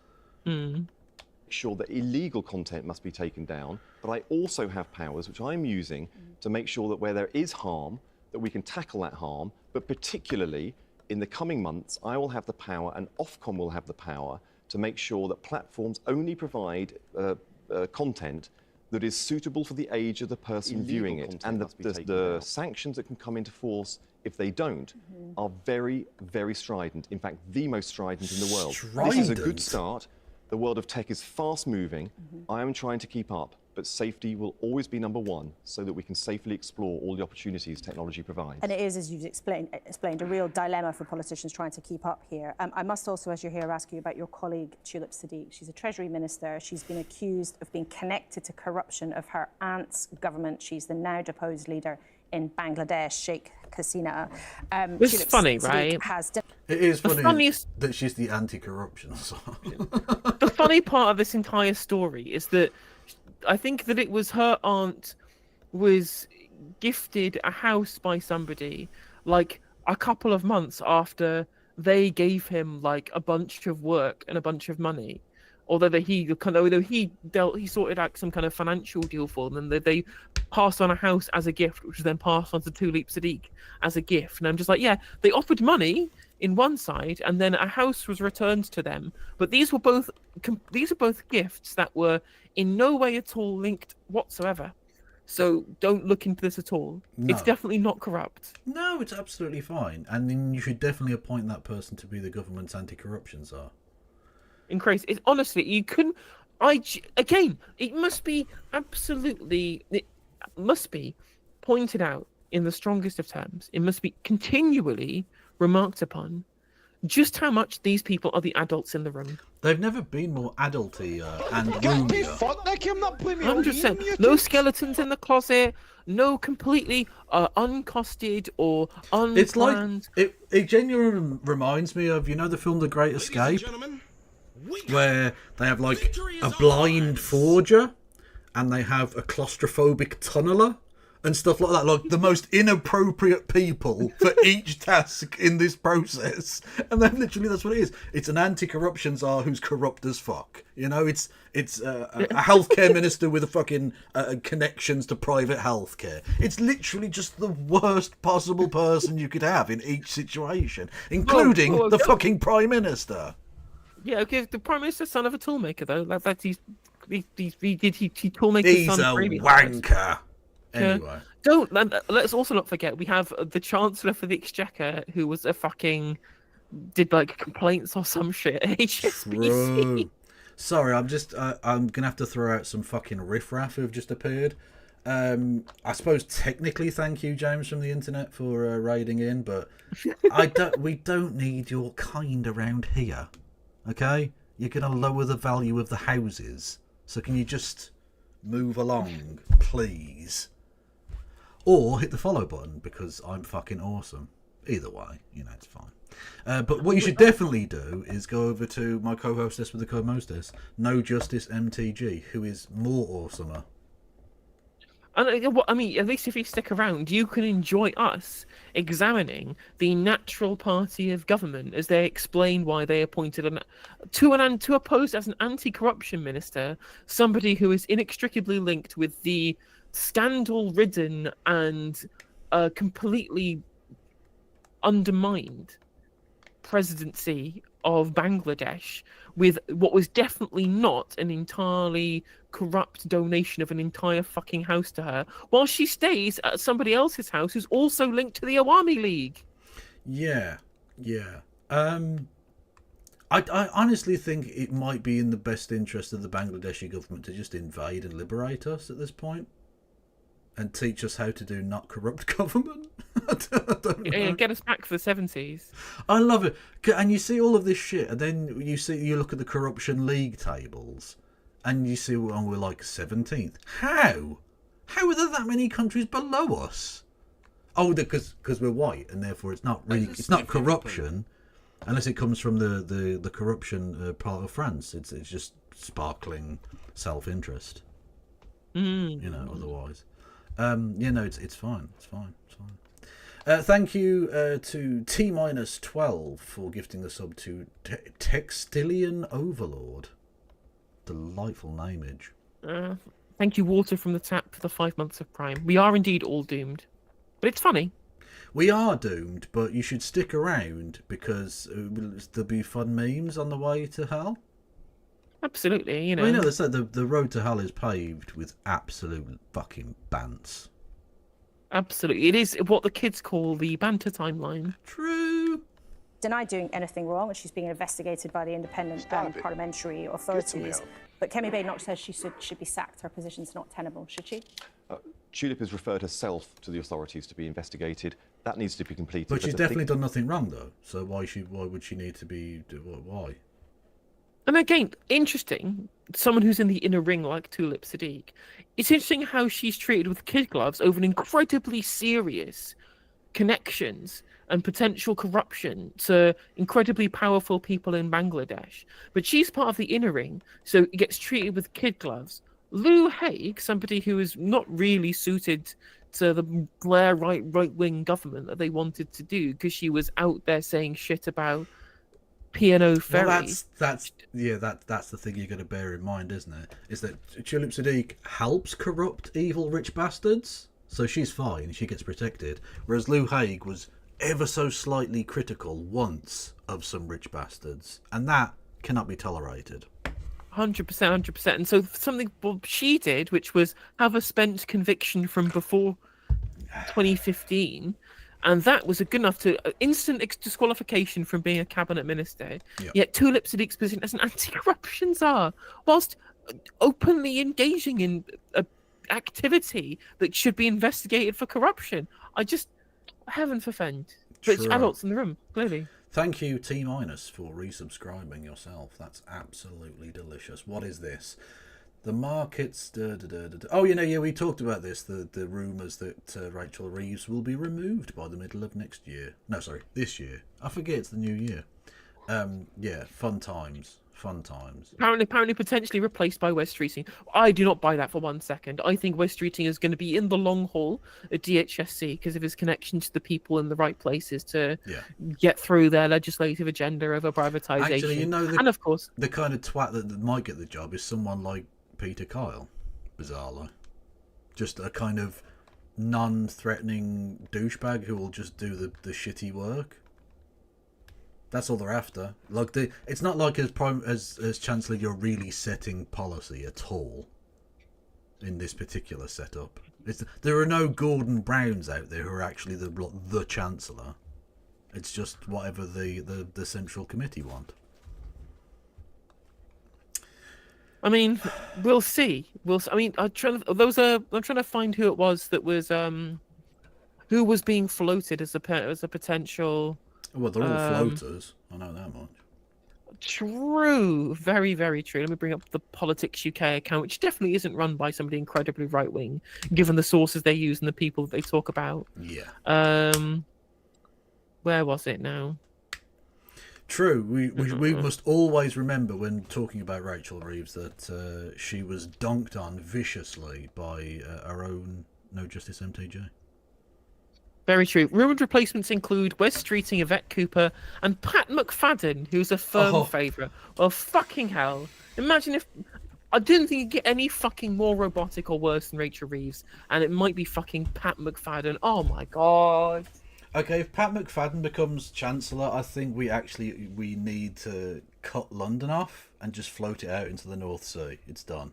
Sure that illegal content must be taken down, but I also have powers which I'm using to make sure that where there is harm, that we can tackle that harm, but particularly in the coming months, I will have the power and Ofcom will have the power to make sure that platforms only provide content that is suitable for the age of the person viewing it. And the sanctions that can come into force if they don't are very, very strident. In fact, the most strident in the world. This is a good start. The world of tech is fast moving. I am trying to keep up, but safety will always be number one so that we can safely explore all the opportunities technology provides. And it is, as you've explained, a real dilemma for politicians trying to keep up here. I must also, as you're here, ask you about your colleague, Tulip Siddiq. She's a Treasury Minister. She's been accused of being connected to corruption of her aunt's government. She's the now deposed leader in Bangladesh, Sheikh Hasina. This is funny, right? It is funny funniest... that she's the anti-corruption. The funny part of this entire story is that I think that it was her aunt was gifted a house by somebody like a couple of months after they gave him like a bunch of work and a bunch of money. Although he sorted out some kind of financial deal for them, and they passed on a house as a gift, which was then passed on to Tulip Siddiq as a gift. And I'm just like, yeah, they offered money in one side, and then a house was returned to them. But these are both gifts that were in no way at all linked whatsoever. So don't look into this at all. No. It's definitely not corrupt. No, it's absolutely fine. And then you should definitely appoint that person to be the government's anti-corruption czar. Increase. It's honestly, you couldn't. It must be absolutely. It must be pointed out in the strongest of terms. It must be continually remarked upon just how much these people are the adults in the room. They've never been more adulty and roomier. I'm just saying, no skeletons in the closet, no completely uncosted or unplanned. It's like it genuinely reminds me of, you know, the film The Great Escape, where they have like a blind forger and they have a claustrophobic tunneler and stuff like that, like the most inappropriate people for each task in this process. And then literally that's what it is. It's an anti-corruption czar who's corrupt as fuck. You know, it's a healthcare minister with a fucking connections to private healthcare. It's literally just the worst possible person you could have in each situation, including the fucking prime minister. Yeah, okay, the prime minister's son of a toolmaker though. He toolmaker's He's son. He's a wanker. Anyway. Let's also not forget we have the Chancellor for the Exchequer who was a fucking did like complaints or some shit at HSBC. True. Sorry, I'm gonna have to throw out some fucking riffraff who've just appeared. I suppose technically thank you, James, from the internet for raiding in, but we don't need your kind around here. Okay? You're gonna lower the value of the houses. So can you just move along, please? Or hit the follow button, because I'm fucking awesome. Either way, you know, it's fine. But what you should definitely do is go over to my co-hostess with the co-mostess, No Justice MTG, who is more awesomer. And I mean, at least if you stick around, you can enjoy us examining the natural party of government as they explain why they appointed to oppose as an anti-corruption minister somebody who is inextricably linked with the scandal-ridden and completely undermined presidency of Bangladesh, with what was definitely not an entirely corrupt donation of an entire fucking house to her, while she stays at somebody else's house who's also linked to the Awami League. Yeah. I honestly think it might be in the best interest of the Bangladeshi government to just invade and liberate us at this point. And teach us how to do not corrupt government. I don't know. Get us back to the 70s. I love it. And you see all of this shit, and then you look at the corruption league tables, and you see, we're like 17th. How? How are there that many countries below us? Oh, because we're white, and therefore it's not corruption, unless it comes from the corruption part of France. It's just sparkling self-interest. You know, otherwise. It's fine. It's fine. Thank you to T-12 for gifting the sub to Textilian Overlord. Delightful nameage. Thank you, Water from the Tap, for the 5 months of Prime. We are indeed all doomed. But it's funny. We are doomed, but you should stick around because there'll be fun memes on the way to hell. Absolutely, you know. Well, you know, they said the road to hell is paved with absolute fucking bants. Absolutely. It is what the kids call the banter timeline. True. Denied doing anything wrong, and she's being investigated by the independent parliamentary authorities. But Kemi Badenoch says she should be sacked. Her position's not tenable, should she? Tulip has referred herself to the authorities to be investigated. That needs to be completed. But she's definitely done nothing wrong, though. So why would she need to be? Why? And again, interesting. Someone who's in the inner ring like Tulip Sadiq. It's interesting how she's treated with kid gloves over an incredibly serious connections and potential corruption to incredibly powerful people in Bangladesh. But she's part of the inner ring, so it gets treated with kid gloves. Lou Haig, somebody who is not really suited to the Blair right-wing government that they wanted to do, because she was out there saying shit about P&O Ferry. Well, that's the thing you're going to bear in mind, isn't it? Is that Tulip Sadiq helps corrupt evil rich bastards, so she's fine, she gets protected. Whereas Lou Haig was ever so slightly critical once of some rich bastards, and that cannot be tolerated. 100%. And so something she did, which was have a spent conviction from before 2015, and that was good enough to instant disqualification from being a cabinet minister. Yep. Yet Tulip Sadiq's position as an anti-corruption czar, whilst openly engaging in activity that should be investigated for corruption. Heaven forfend. But it's True. adults in the room, clearly. Thank you, T Minus, for resubscribing yourself. That's absolutely delicious. What is this? The markets. Oh, we talked about this. The rumours that Rachel Reeves will be removed by the middle of next year. No, sorry, this year. I forget it's the new year. Fun times. Apparently potentially replaced by Wes Streeting. I do not buy that for 1 second. I think Wes Streeting is going to be in the long haul at DHSC because of his connection to the people in the right places to get through their legislative agenda over privatisation. Actually, and of course, the kind of twat that might get the job is someone like Peter Kyle, bizarrely. Just a kind of non-threatening douchebag who will just do the shitty work. That's all they're after. Like it's not like as Chancellor you're really setting policy at all in this particular setup. There are no Gordon Browns out there who are actually the Chancellor. It's just whatever the Central Committee want. I mean, we'll see. I mean, I'm trying to find who it was that was who was being floated as a potential. Well, they're all floaters. I know that much. True. Very, very true. Let me bring up the Politics UK account, which definitely isn't run by somebody incredibly right-wing, given the sources they use and the people that they talk about. Yeah. Where was it now? True. We must always remember when talking about Rachel Reeves that she was donked on viciously by our own No Justice MTJ. Very true. Rumoured replacements include Wes Streeting, Yvette Cooper, and Pat McFadden, who's a firm favourite. Well, fucking hell. Imagine if... I didn't think you'd get any fucking more robotic or worse than Rachel Reeves, and it might be fucking Pat McFadden. Oh my god. Okay, if Pat McFadden becomes Chancellor, I think we need to cut London off and just float it out into the North Sea. It's done.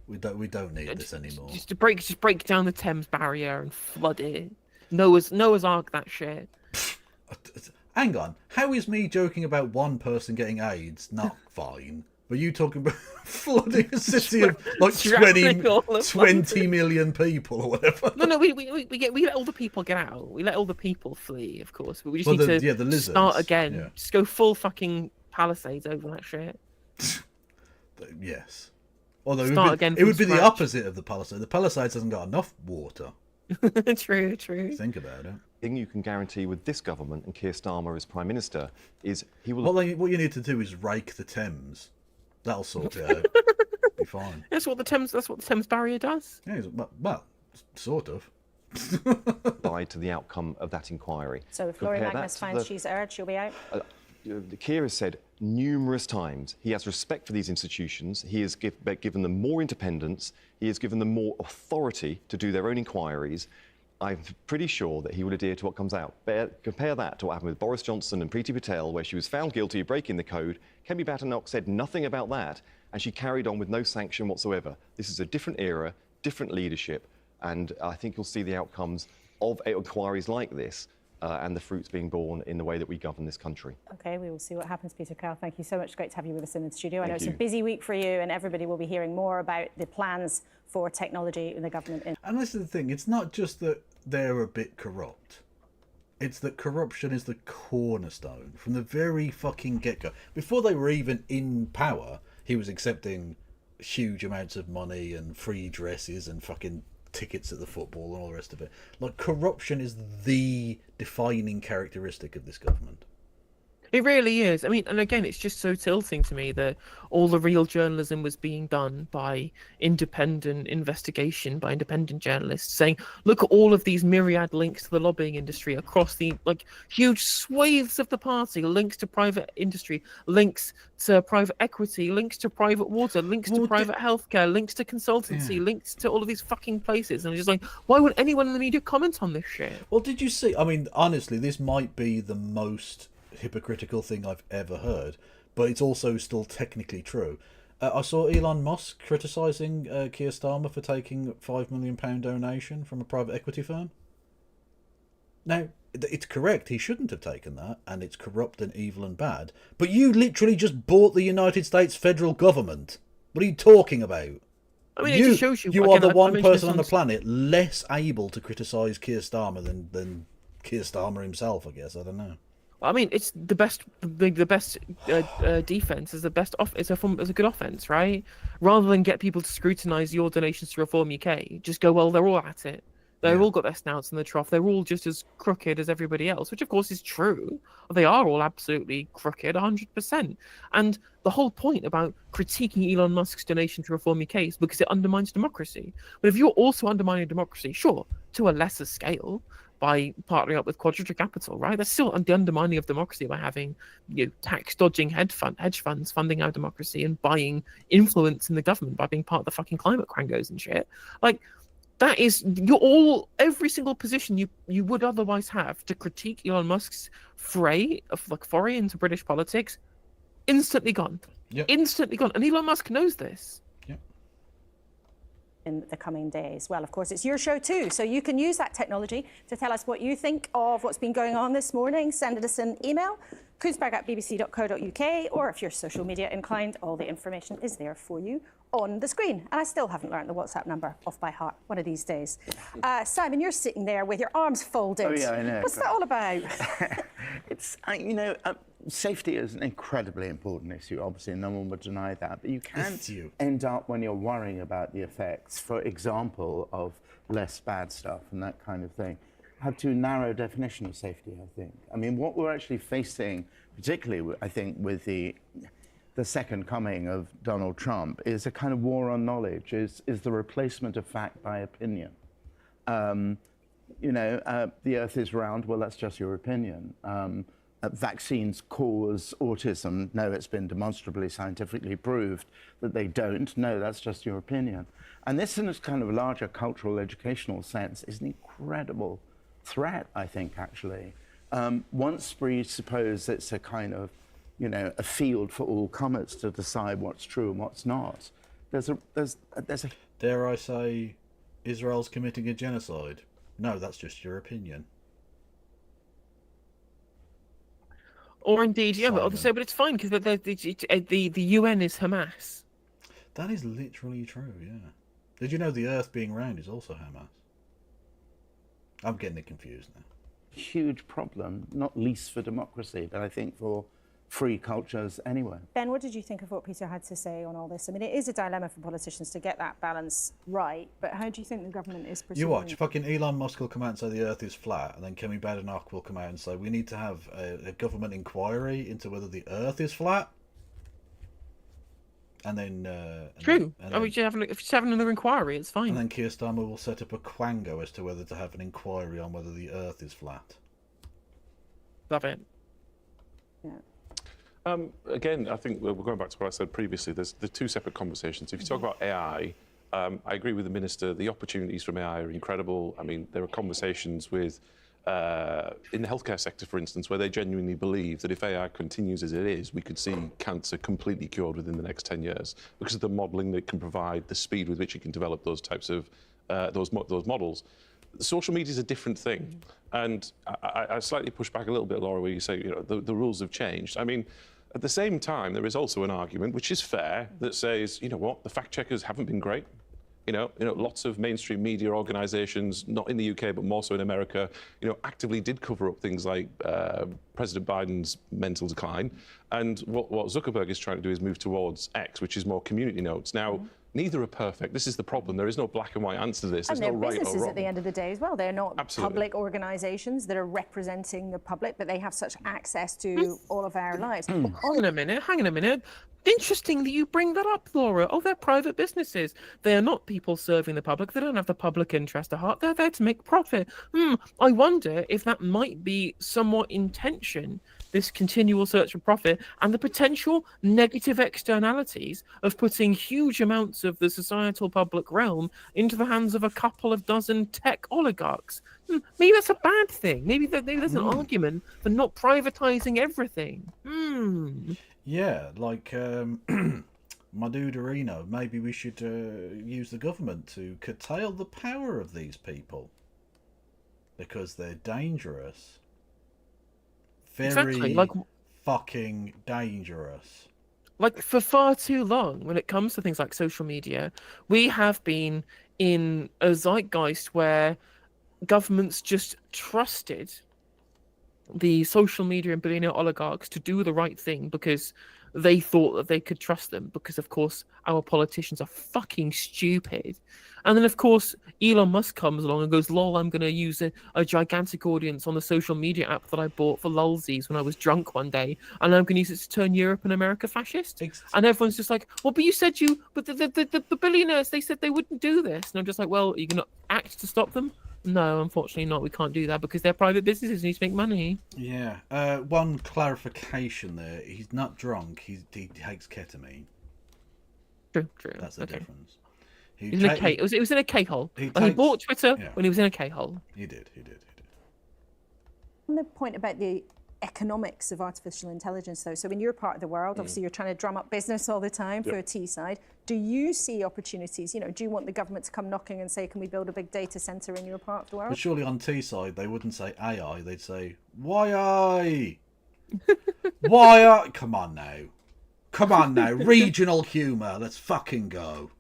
We don't need this anymore. Just break down the Thames barrier and flood it. Noah's Ark that shit. Hang on. How is me joking about one person getting AIDS not fine? Were you talking about flooding a city of like 20 million people or whatever? No, we let all the people get out. We let all the people flee, of course. But we just need to start again. Yeah. Just go full fucking Palisades over that shit. Yes. Although it would be the opposite of the Palisades. The Palisades hasn't got enough water. True. Think about it. The thing you can guarantee with this government and Keir Starmer as Prime Minister is he will... What you need to do is rake the Thames. That'll sort it out. Be fine. That's what the Thames barrier does. Yeah, well, sort of. Died to the outcome of that inquiry. So if Laurie Magnus finds she's erred, she'll be out? Keir has said numerous times he has respect for these institutions. He has given them more independence. He has given them more authority to do their own inquiries. I'm pretty sure that he will adhere to what comes out. Compare that to what happened with Boris Johnson and Priti Patel, where she was found guilty of breaking the code. Kemi Badenoch said nothing about that, and she carried on with no sanction whatsoever. This is a different era, different leadership, and I think you'll see the outcomes of inquiries like this and the fruits being borne in the way that we govern this country. OK, we will see what happens, Peter Kyle. Thank you so much. Great to have you with us in the studio. I know it's you. a busy week for you, and everybody will be hearing more about the plans for technology in the government. And this is the thing, it's not just that they're a bit corrupt. It's that corruption is the cornerstone from the very fucking get-go. Before they were even in power, he was accepting huge amounts of money and free dresses and fucking tickets at the football and all the rest of it. Like, corruption is the defining characteristic of this government. It really is. I mean, and again, it's just so tilting to me that all the real journalism was being done by independent investigation, by independent journalists saying, look at all of these myriad links to the lobbying industry across the huge swathes of the party, links to private industry, links to private equity, links to private water, links to private healthcare, links to consultancy, links to all of these fucking places. And I'm just like, why would anyone in the media comment on this shit? Well, did you see? I mean, honestly, this might be the most hypocritical thing I've ever heard, but it's also still technically true. I saw Elon Musk criticising Keir Starmer for taking a £5 million donation from a private equity firm. Now, it's correct, he shouldn't have taken that, and it's corrupt and evil and bad, but you literally just bought the United States federal government. What are you talking about? I mean, it just shows you... You are the one person on the planet less able to criticise Keir Starmer than Keir Starmer himself, I guess. I don't know. I mean, it's the best. The best defense is the best off. It's a good offense, right? Rather than get people to scrutinise your donations to Reform UK, just go, well, they're all at it. They've all got their snouts in the trough. They're all just as crooked as everybody else, which of course is true. They are all absolutely crooked, 100%. And the whole point about critiquing Elon Musk's donation to Reform UK is because it undermines democracy. But if you're also undermining democracy, sure, to a lesser scale, by partnering up with Quadriga Capital, right? That's still the undermining of democracy by having tax-dodging hedge funds funding our democracy and buying influence in the government by being part of the fucking climate crangos and shit. Like, that is every single position you would otherwise have to critique Elon Musk's foray into British politics, instantly gone. Yep. Instantly gone. And Elon Musk knows this. In the coming days. Well, of course, it's your show too, so you can use that technology to tell us what you think of what's been going on this morning. Send us an email, kutzberg@bbc.co.uk, or if you're social media inclined, all the information is there for you on the screen. And I still haven't learned the WhatsApp number off by heart one of these days. Simon, you're sitting there with your arms folded. Oh, yeah, I know. What's that all about? It's, safety is an incredibly important issue. Obviously, no one would deny that. But you can't end up, when you're worrying about the effects, for example, of less bad stuff and that kind of thing, have too narrow definition of safety, I think. I mean, what we're actually facing, particularly, I think, with the second coming of Donald Trump, is a kind of war on knowledge, is the replacement of fact by opinion. The Earth is round, well, that's just your opinion. Vaccines cause autism. No, it's been demonstrably scientifically proved that they don't. No, that's just your opinion. And this, in a kind of larger cultural, educational sense, is an incredible threat, I think, actually. Once we suppose it's a kind of, a field for all comers to decide what's true and what's not, there's a... Dare I say, Israel's committing a genocide? No, that's just your opinion. Or indeed, yeah, but it's fine because the UN is Hamas. That is literally true, yeah. Did you know the Earth being round is also Hamas? I'm getting it confused now. Huge problem, not least for democracy, but I think for free cultures anyway. Ben, what did you think of what Peter had to say on all this? I mean, it is a dilemma for politicians to get that balance right, but how do you think the government is pursuing? You watch, fucking Elon Musk will come out and say the Earth is flat, and then Kemi Badenoch will come out and say we need to have a government inquiry into whether the Earth is flat. And then... if she's having another inquiry, it's fine. And then Keir Starmer will set up a quango as to whether to have an inquiry on whether the Earth is flat. Love it. Yeah. Again, I think we're going back to what I said previously. There's two separate conversations. If you talk about AI, I agree with the Minister. The opportunities from AI are incredible. I mean, there are conversations with, in the healthcare sector, for instance, where they genuinely believe that if AI continues as it is, we could see cancer completely cured within the next 10 years because of the modelling that it can provide, the speed with which it can develop those types of those models. Social media is a different thing, and I slightly push back a little bit, Laura, where you say the rules have changed. I mean, at the same time, there is also an argument, which is fair, that says, you know what, the fact checkers haven't been great. You know, lots of mainstream media organisations, not in the UK, but more so in America, actively did cover up things like President Biden's mental decline. And what Zuckerberg is trying to do is move towards X, which is more community notes. Now, neither are perfect. This is the problem. There is no black and white answer to this. And There's they're no right or businesses wrong. at the end of the day as well. They're not Absolutely. public organisations that are representing the public, but they have such access to all of our lives. Hang on a minute. Interesting that you bring that up, Laura. Oh, they're private businesses. They are not people serving the public. They don't have the public interest at heart. They're there to make profit. I wonder if that might be somewhat in tension, this continual search for profit and the potential negative externalities of putting huge amounts of the societal public realm into the hands of a couple of dozen tech oligarchs. Maybe that's a bad thing. Maybe there's an argument for not privatizing everything. Yeah, like my dude Areno, maybe we should use the government to curtail the power of these people because they're dangerous. Very fucking dangerous. Like, for far too long, when it comes to things like social media, we have been in a zeitgeist where governments just trusted the social media and billionaire oligarchs to do the right thing because they thought that they could trust them, because of course our politicians are fucking stupid. And then of course Elon Musk comes along and goes, lol, I'm going to use a gigantic audience on the social media app that I bought for lulsies when I was drunk one day, and I'm going to use it to turn Europe and America fascist. And everyone's just like, well, but the billionaires, they said they wouldn't do this. And I'm just like, well, are you going to act to stop them? No, unfortunately not. We can't do that because they're private businesses and need to make money. Yeah. One clarification there. He's not drunk. He takes ketamine. True. That's the difference. It was in a K-hole. He bought Twitter when he was in a K-hole. He did. On the point about the economics of artificial intelligence, though, so in your part of the world, obviously you're trying to drum up business all the time for a Teesside. Do you see opportunities? Do you want the government to come knocking and say, can we build a big data centre in your part of the world? But surely on Teesside they wouldn't say AI, they'd say YI. YI. Come on now. Regional humour. Let's fucking go.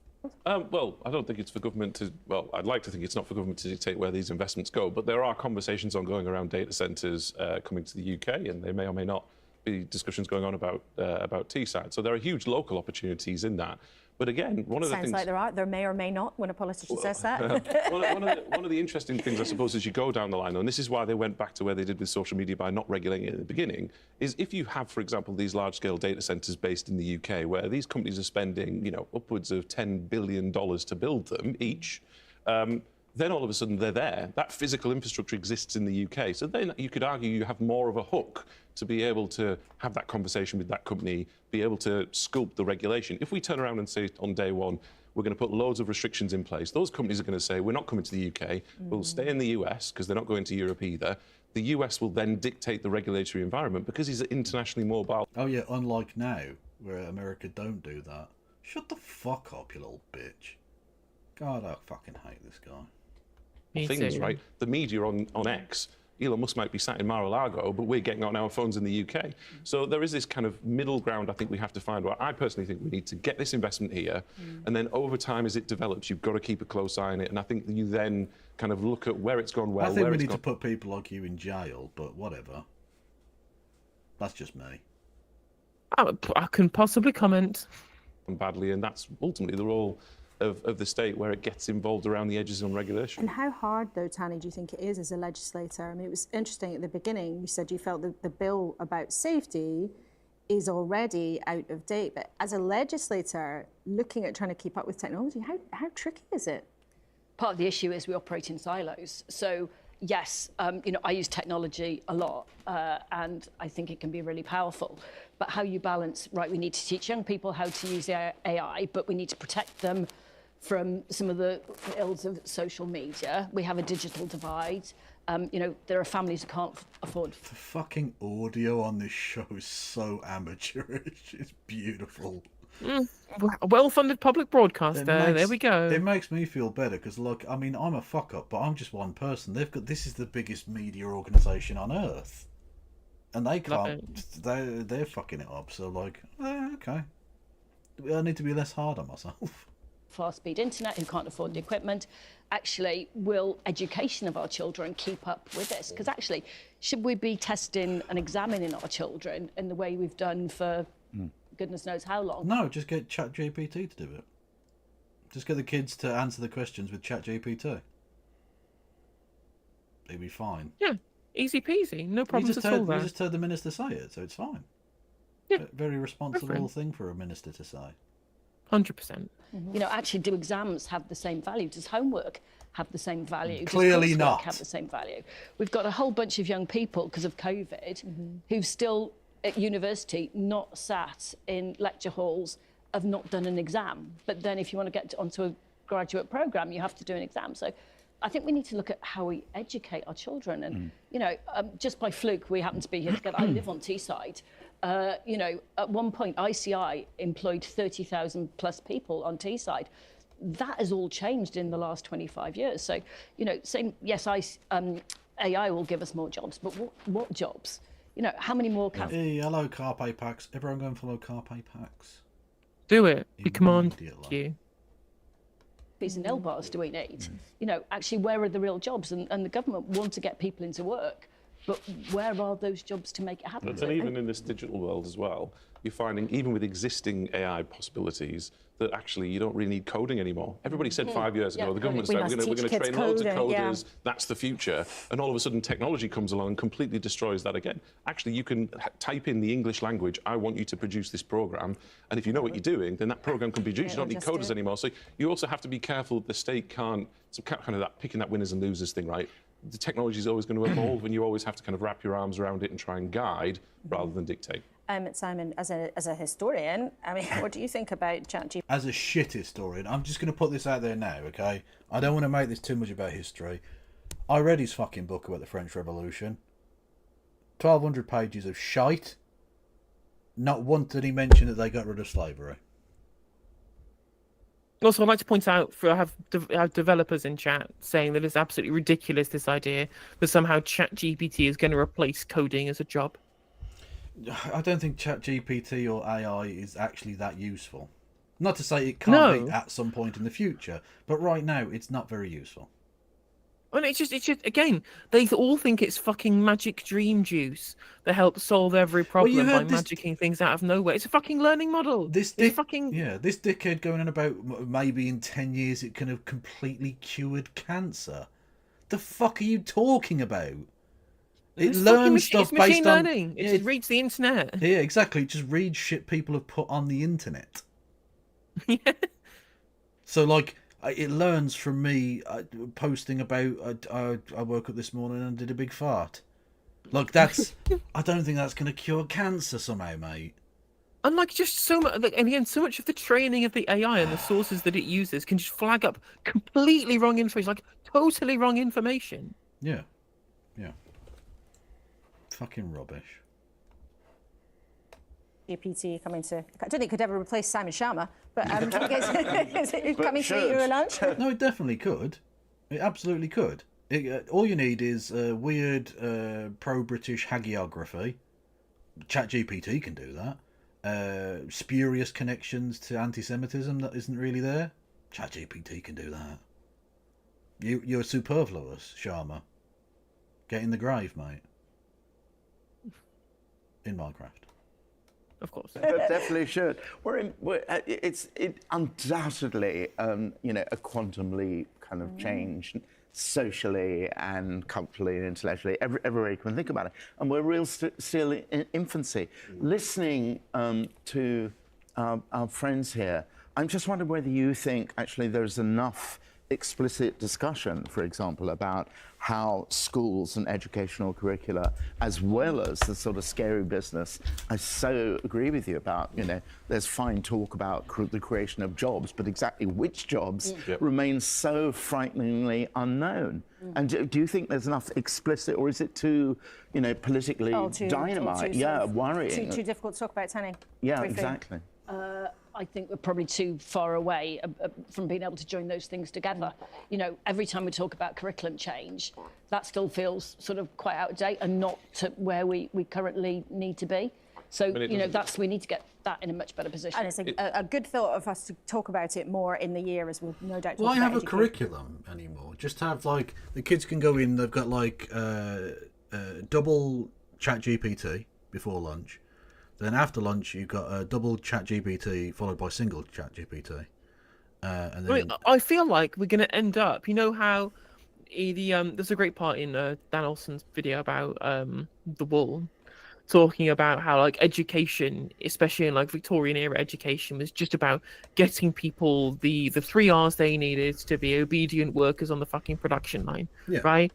Well, I don't think it's for government to... Well, I'd like to think it's not for government to dictate where these investments go, but there are conversations ongoing around data centres coming to the UK, and there may or may not be discussions going on about Teesside. So there are huge local opportunities in that. But again, one of the things... Sounds like there are. There may or may not when a politician says that. one of the interesting things, I suppose, as you go down the line, and this is why they went back to where they did with social media by not regulating it at the beginning, is if you have, for example, these large-scale data centres based in the UK where these companies are spending, upwards of $10 billion to build them each, then all of a sudden they're there. That physical infrastructure exists in the UK. So then you could argue you have more of a hook to be able to have that conversation with that company, be able to sculpt the regulation. If we turn around and say on day one, we're going to put loads of restrictions in place, those companies are going to say, we're not coming to the UK, we'll stay in the US because they're not going to Europe either. The US will then dictate the regulatory environment because he's internationally mobile. Oh yeah, unlike now, where America don't do that. Shut the fuck up, you little bitch. God, I fucking hate this guy. Things, right? The media on X, Elon Musk might be sat in Mar-a-Lago, but we're getting on our phones in the UK. So there is this kind of middle ground I think we have to find. Where I personally think we need to get this investment here, and then over time as it develops, you've got to keep a close eye on it. And I think you then kind of look at where it's gone well. I think we need to put people like you in jail, but whatever. That's just me. I can possibly comment. Badly, and that's ultimately the role of the state, where it gets involved around the edges on regulation. And how hard, though, Tanny, do you think it is as a legislator? I mean, it was interesting at the beginning, you said you felt that the bill about safety is already out of date. But as a legislator, looking at trying to keep up with technology, how tricky is it? Part of the issue is we operate in silos. So, yes, I use technology a lot, and I think it can be really powerful. But how you balance, right, we need to teach young people how to use AI, but we need to protect them from some of the ills of social media. We have a digital divide. You know, there are families who can't afford. The fucking audio on this show is so amateurish. It's beautiful. A well-funded public broadcaster. There we go. It makes me feel better because, look, I mean, I'm a fuck up, but I'm just one person. This is the biggest media organisation on earth, and they can't. They're fucking it up. So, like, okay, I need to be less hard on myself. Fast-speed internet, who can't afford the equipment. Actually, will education of our children keep up with this? Because actually, should we be testing and examining our children in the way we've done for goodness knows how long? No, just get ChatGPT to do it. Just get the kids to answer the questions with ChatGPT. They'll be fine. Yeah, easy peasy, no problems at all. You just heard the minister say it, so it's fine. Yeah, very responsible thing for a minister to say. 100%. You know, actually, do exams have the same value? Does homework have the same value? Clearly Does not. have the same value? We've got a whole bunch of young people, because of COVID, who've still at university not sat in lecture halls, have not done an exam. But then if you want to get onto a graduate programme, you have to do an exam. So I think we need to look at how we educate our children. And, you know, just by fluke, we happen to be here together. I live on Teesside. You know, at one point, ICI employed 30,000 plus people on Teesside. That has all changed in the last 25 years. So, you know, yes, AI will give us more jobs, but what jobs? You know, how many more can... Hey, hello, Carpe Packs. Everyone go and follow Carpe Packs. Do it. We command you. These and bars do we need? You know, actually, where are the real jobs? And the government want to get people into work, but where are those jobs to make it happen? And even in this digital world as well, you're finding, even with existing AI possibilities, that actually you don't really need coding anymore. Everybody said 5 years ago, the government said, we're going to train loads of coders, that's the future. And all of a sudden, technology comes along and completely destroys that again. Actually, you can type in the English language, I want you to produce this program. And if you know what you're doing, then that program can be produced. You don't need coders anymore. So you also have to be careful that the state can't, kind of that picking that winners and losers thing, right? The technology is always going to evolve, and you always have to kind of wrap your arms around it and try and guide rather than dictate. Simon, as a historian, I mean, what do you think about ChatGPT? As a shit historian, I'm just going to put this out there now, okay? I don't want to make this too much about history. I read his fucking book about the French Revolution. 1,200 pages of shite. Not once did he mention that they got rid of slavery. Also, I'd like to point out, I have developers in chat saying that it's absolutely ridiculous, this idea that somehow ChatGPT is going to replace coding as a job. I don't think ChatGPT or AI is actually that useful. Not to say it can't be at some point in the future, but right now it's not very useful. Well, it's just again, they all think it's fucking magic dream juice that helps solve every problem by magicking things out of nowhere. It's a fucking learning model. This dickhead going on about maybe in 10 years it can have completely cured cancer. The fuck are you talking about? It learns stuff based machine learning. It reads the internet. Yeah, exactly. It just reads shit people have put on the internet. Yeah. So, like, it learns from me posting about I woke up this morning and did a big fart. Like, that's... I don't think that's going to cure cancer somehow, mate. And, like, just so much... Like, and again, so much of the training of the AI and the sources that it uses can just flag up completely wrong information. Like, totally wrong information. Yeah. Yeah. Fucking rubbish. GPT coming to... I don't think it could ever replace Simon Sharma, but is it coming to eat your lunch? No, it definitely could. It absolutely could. All you need is weird pro-British hagiography. ChatGPT can do that. Spurious connections to anti-Semitism that isn't really there. ChatGPT can do that. You're superfluous, Sharma. Get in the grave, mate. In Minecraft. Of course. Definitely should. It's undoubtedly, a quantum leap kind of change socially and culturally and intellectually, every way you can think about it. And we're still in infancy. Listening to our friends here, I'm just wondering whether you think actually there's enough explicit discussion, for example, about how schools and educational curricula, as well as the sort of scary business, I so agree with you about, there's fine talk about the creation of jobs, but exactly which jobs remains so frighteningly unknown. And do you think there's enough explicit, or is it too, politically dynamite? Worrying. Too difficult to talk about, Tani? Yeah, exactly. I think we're probably too far away from being able to join those things together. Every time we talk about curriculum change, that still feels sort of quite out of date and not to where we currently need to be. So, we need to get that in a much better position. And it's a good thought of us to talk about it more in the year, as we'll no doubt talk Why about have a curriculum anymore? Just have, the kids can go in, they've got, double ChatGPT before lunch. Then after lunch, you've got a double ChatGPT followed by single ChatGPT. And then... I feel like we're going to end up, how there's a great part in Dan Olsen's video about The Wall, talking about how education, especially in Victorian era education, was just about getting people the 3 R's they needed to be obedient workers on the fucking production line, right?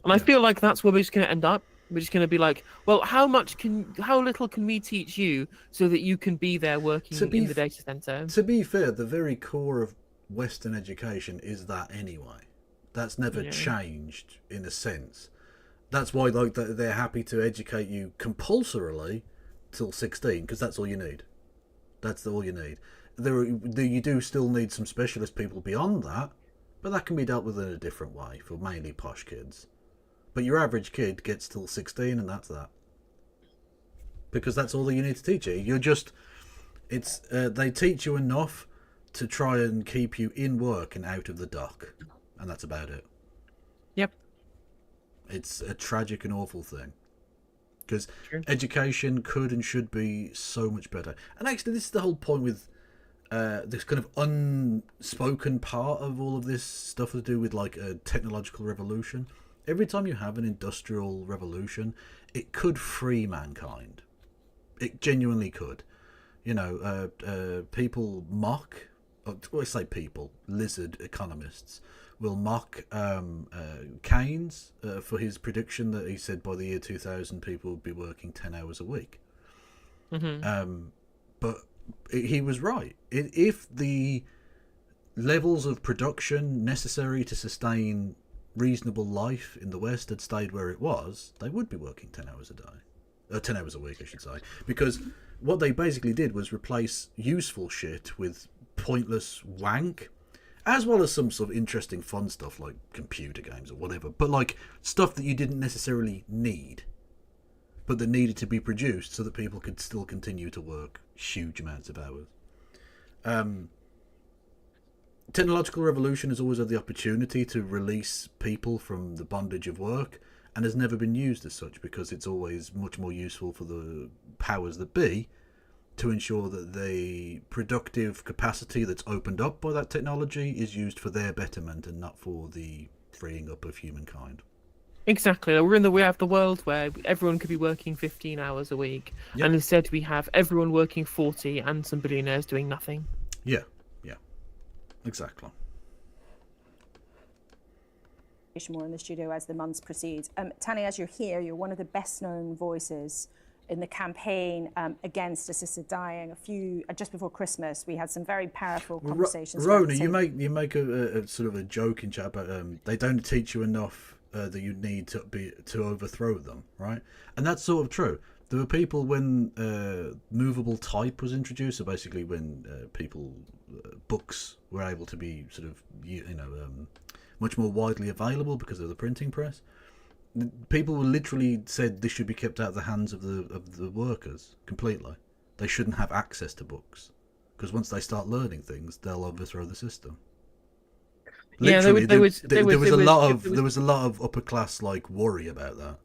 And I feel like that's where we're just going to end up. We're just going to be like, well, how little can we teach you so that you can be there working in the data center? To be fair, the very core of Western education is that anyway. That's never changed in a sense. That's why they're happy to educate you compulsorily till 16, because that's all you need. That's all you need. You do still need some specialist people beyond that, but that can be dealt with in a different way for mainly posh kids. But your average kid gets till 16, and that's that. Because that's all that you need to teach you. They teach you enough to try and keep you in work and out of the dock, and that's about it. Yep. It's a tragic and awful thing. Because education could and should be so much better. And actually, this is the whole point with this kind of unspoken part of all of this stuff to do with a technological revolution. Every time you have an industrial revolution, it could free mankind. It genuinely could. People mock, I say people, lizard economists, will mock Keynes for his prediction that he said by the year 2000 people would be working 10 hours a week. But he was right. If the levels of production necessary to sustain reasonable life in the West had stayed where it was, they would be working 10 hours a day. 10 hours a week, I should say. Because what they basically did was replace useful shit with pointless wank, as well as some sort of interesting fun stuff like computer games or whatever, but stuff that you didn't necessarily need, but that needed to be produced so that people could still continue to work huge amounts of hours. Technological revolution has always had the opportunity to release people from the bondage of work, and has never been used as such, because it's always much more useful for the powers that be to ensure that the productive capacity that's opened up by that technology is used for their betterment and not for the freeing up of humankind. Exactly. We have the world where everyone could be working 15 hours a week, and instead we have everyone working 40 and some billionaires doing nothing. Yeah. Exactly. More in the studio as the months proceed. Tani, as you're here, you're one of the best-known voices in the campaign against assisted dying. Just before Christmas, we had some very powerful conversations. Rona, you make a sort of a joke in chat about they don't teach you enough that you need to overthrow them, right? And that's sort of true. There were people when movable type was introduced, so basically when books were able to be sort of much more widely available because of the printing press. People literally said this should be kept out of the hands of the workers completely. They shouldn't have access to books, because once they start learning things, they'll overthrow the system. Literally, there was a lot of upper class worry about that.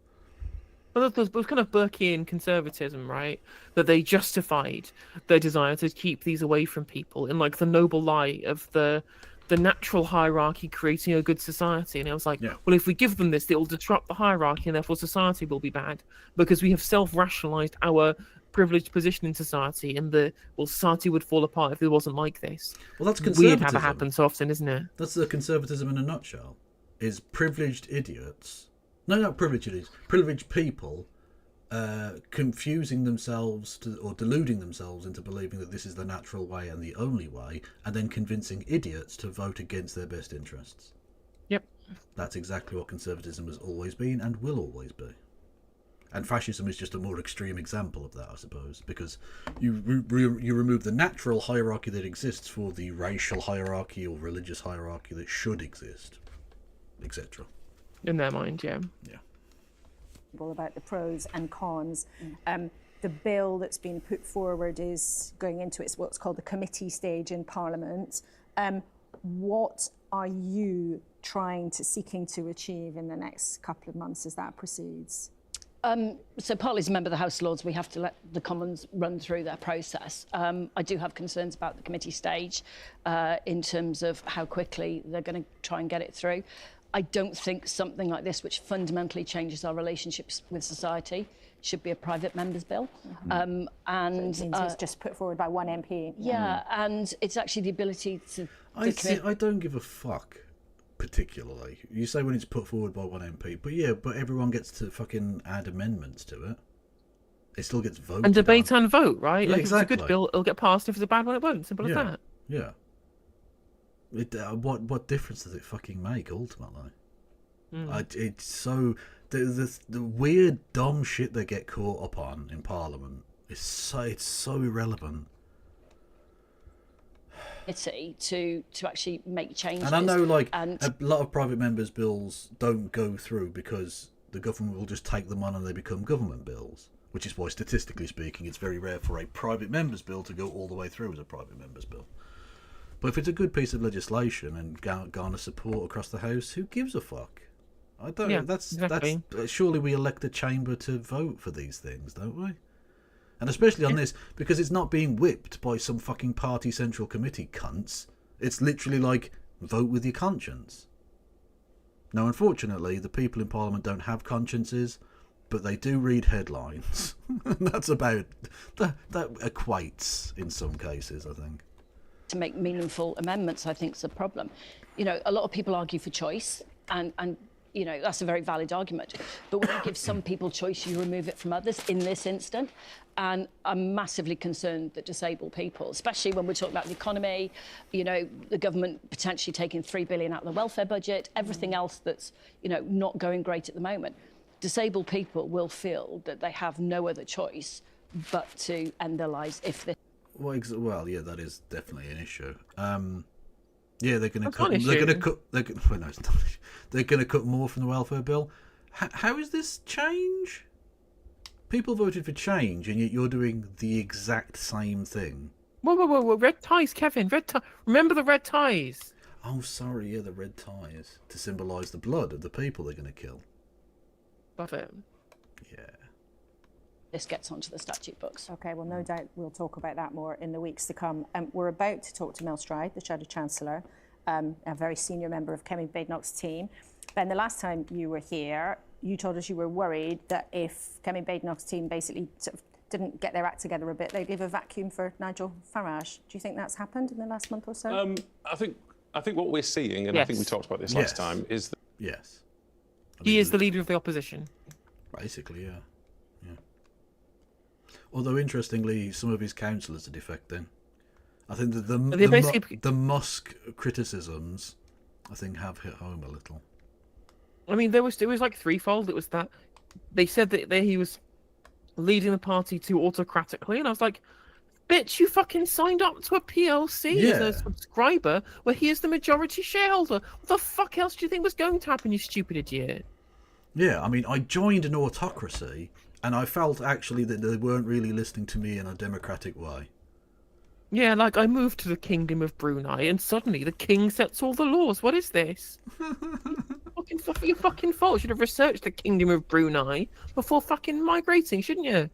Well, it was kind of Burkean conservatism, right? That they justified their desire to keep these away from people in the noble lie of the natural hierarchy creating a good society. And I was like, well, if we give them this, it will disrupt the hierarchy and therefore society will be bad, because we have self-rationalized our privileged position in society, and society would fall apart if it wasn't like this. Well, that's Weird conservatism. how that happens so often, isn't it? That's the conservatism in a nutshell. Is privileged idiots. No, not privileged idiots. Privileged people confusing themselves or deluding themselves into believing that this is the natural way and the only way, and then convincing idiots to vote against their best interests. Yep. That's exactly what conservatism has always been and will always be. And fascism is just a more extreme example of that, I suppose, because you remove the natural hierarchy that exists for the racial hierarchy or religious hierarchy that should exist, etc. In their mind, yeah. Yeah. About the pros and cons. The bill that's been put forward is going into what's called the committee stage in Parliament. What are you seeking to achieve in the next couple of months as that proceeds? So partly as a member of the House of Lords, we have to let the Commons run through their process. I do have concerns about the committee stage in terms of how quickly they're going to try and get it through. I don't think something like this, which fundamentally changes our relationships with society, should be a private member's bill. And so it means it's just put forward by one MP. Yeah, and it's actually the ability to... I don't give a fuck, particularly. You say when it's put forward by one MP, but everyone gets to fucking add amendments to it. It still gets voted And debate on. and vote, right? Yeah, like exactly. If it's a good bill, it'll get passed. If it's a bad one, it won't. Simple as that. Yeah. What difference does it fucking make ultimately? It's so the weird dumb shit they get caught up on in Parliament is so irrelevant. To actually make changes. And I know, a lot of private members' bills don't go through because the government will just take them on and they become government bills. Which is why, statistically speaking, it's very rare for a private member's bill to go all the way through as a private member's bill. But if it's a good piece of legislation and garner support across the House, who gives a fuck? I don't. Yeah, that's exactly. Surely we elect a chamber to vote for these things, don't we? And especially on this, because it's not being whipped by some fucking party central committee cunts. It's literally like, vote with your conscience. Now, unfortunately, the people in Parliament don't have consciences, but they do read headlines. And that's about... That equates in some cases, I think. To make meaningful amendments, I think, is a problem. You know, a lot of people argue for choice, and you know, that's a very valid argument. But when you give some people choice, you remove it from others in this instant. And I'm massively concerned that disabled people, especially when we're talking about the economy, you know, the government potentially taking $3 billion out of the welfare budget, everything else that's, you know, not going great at the moment. Disabled people will feel that they have no other choice but to end their lives if this... Well, yeah, that is definitely an issue. Yeah, they're going to cut. Well, no, it's not. They're going to cut more from the welfare bill. How is this change? People voted for change, and yet you're doing the exact same thing. Whoa! Red ties, Kevin. Red tie. Remember the red ties. Oh, sorry. Yeah, the red ties to symbolise the blood of the people they're going to kill. Love it. Yeah. This gets onto the statute books. Okay, well, no doubt we'll talk about that more in the weeks to come. We're about to talk to Mel Stride, the Shadow Chancellor, a very senior member of Kemi Badenoch's team. Ben, the last time you were here, you told us you were worried that if Kemi Badenoch's team basically sort of didn't get their act together a bit, they'd leave a vacuum for Nigel Farage. Do you think that's happened in the last month or so? I think what we're seeing, and I think we talked about this last time, is that... Yes. He is the leader of the opposition. Basically, yeah. Although, interestingly, some of his councillors are defecting. I think that the Musk criticisms, I think, have hit home a little. I mean, it was like threefold. It was that they said that he was leading the party too autocratically, and I was like, bitch, you fucking signed up to a PLC as a subscriber where he is the majority shareholder. What the fuck else do you think was going to happen, you stupid idiot? Yeah, I mean, I joined an autocracy, and I felt actually that they weren't really listening to me in a democratic way. Yeah, like I moved to the Kingdom of Brunei, and suddenly the king sets all the laws. What is this? Your fucking fault. You should have researched the Kingdom of Brunei before fucking migrating, shouldn't you?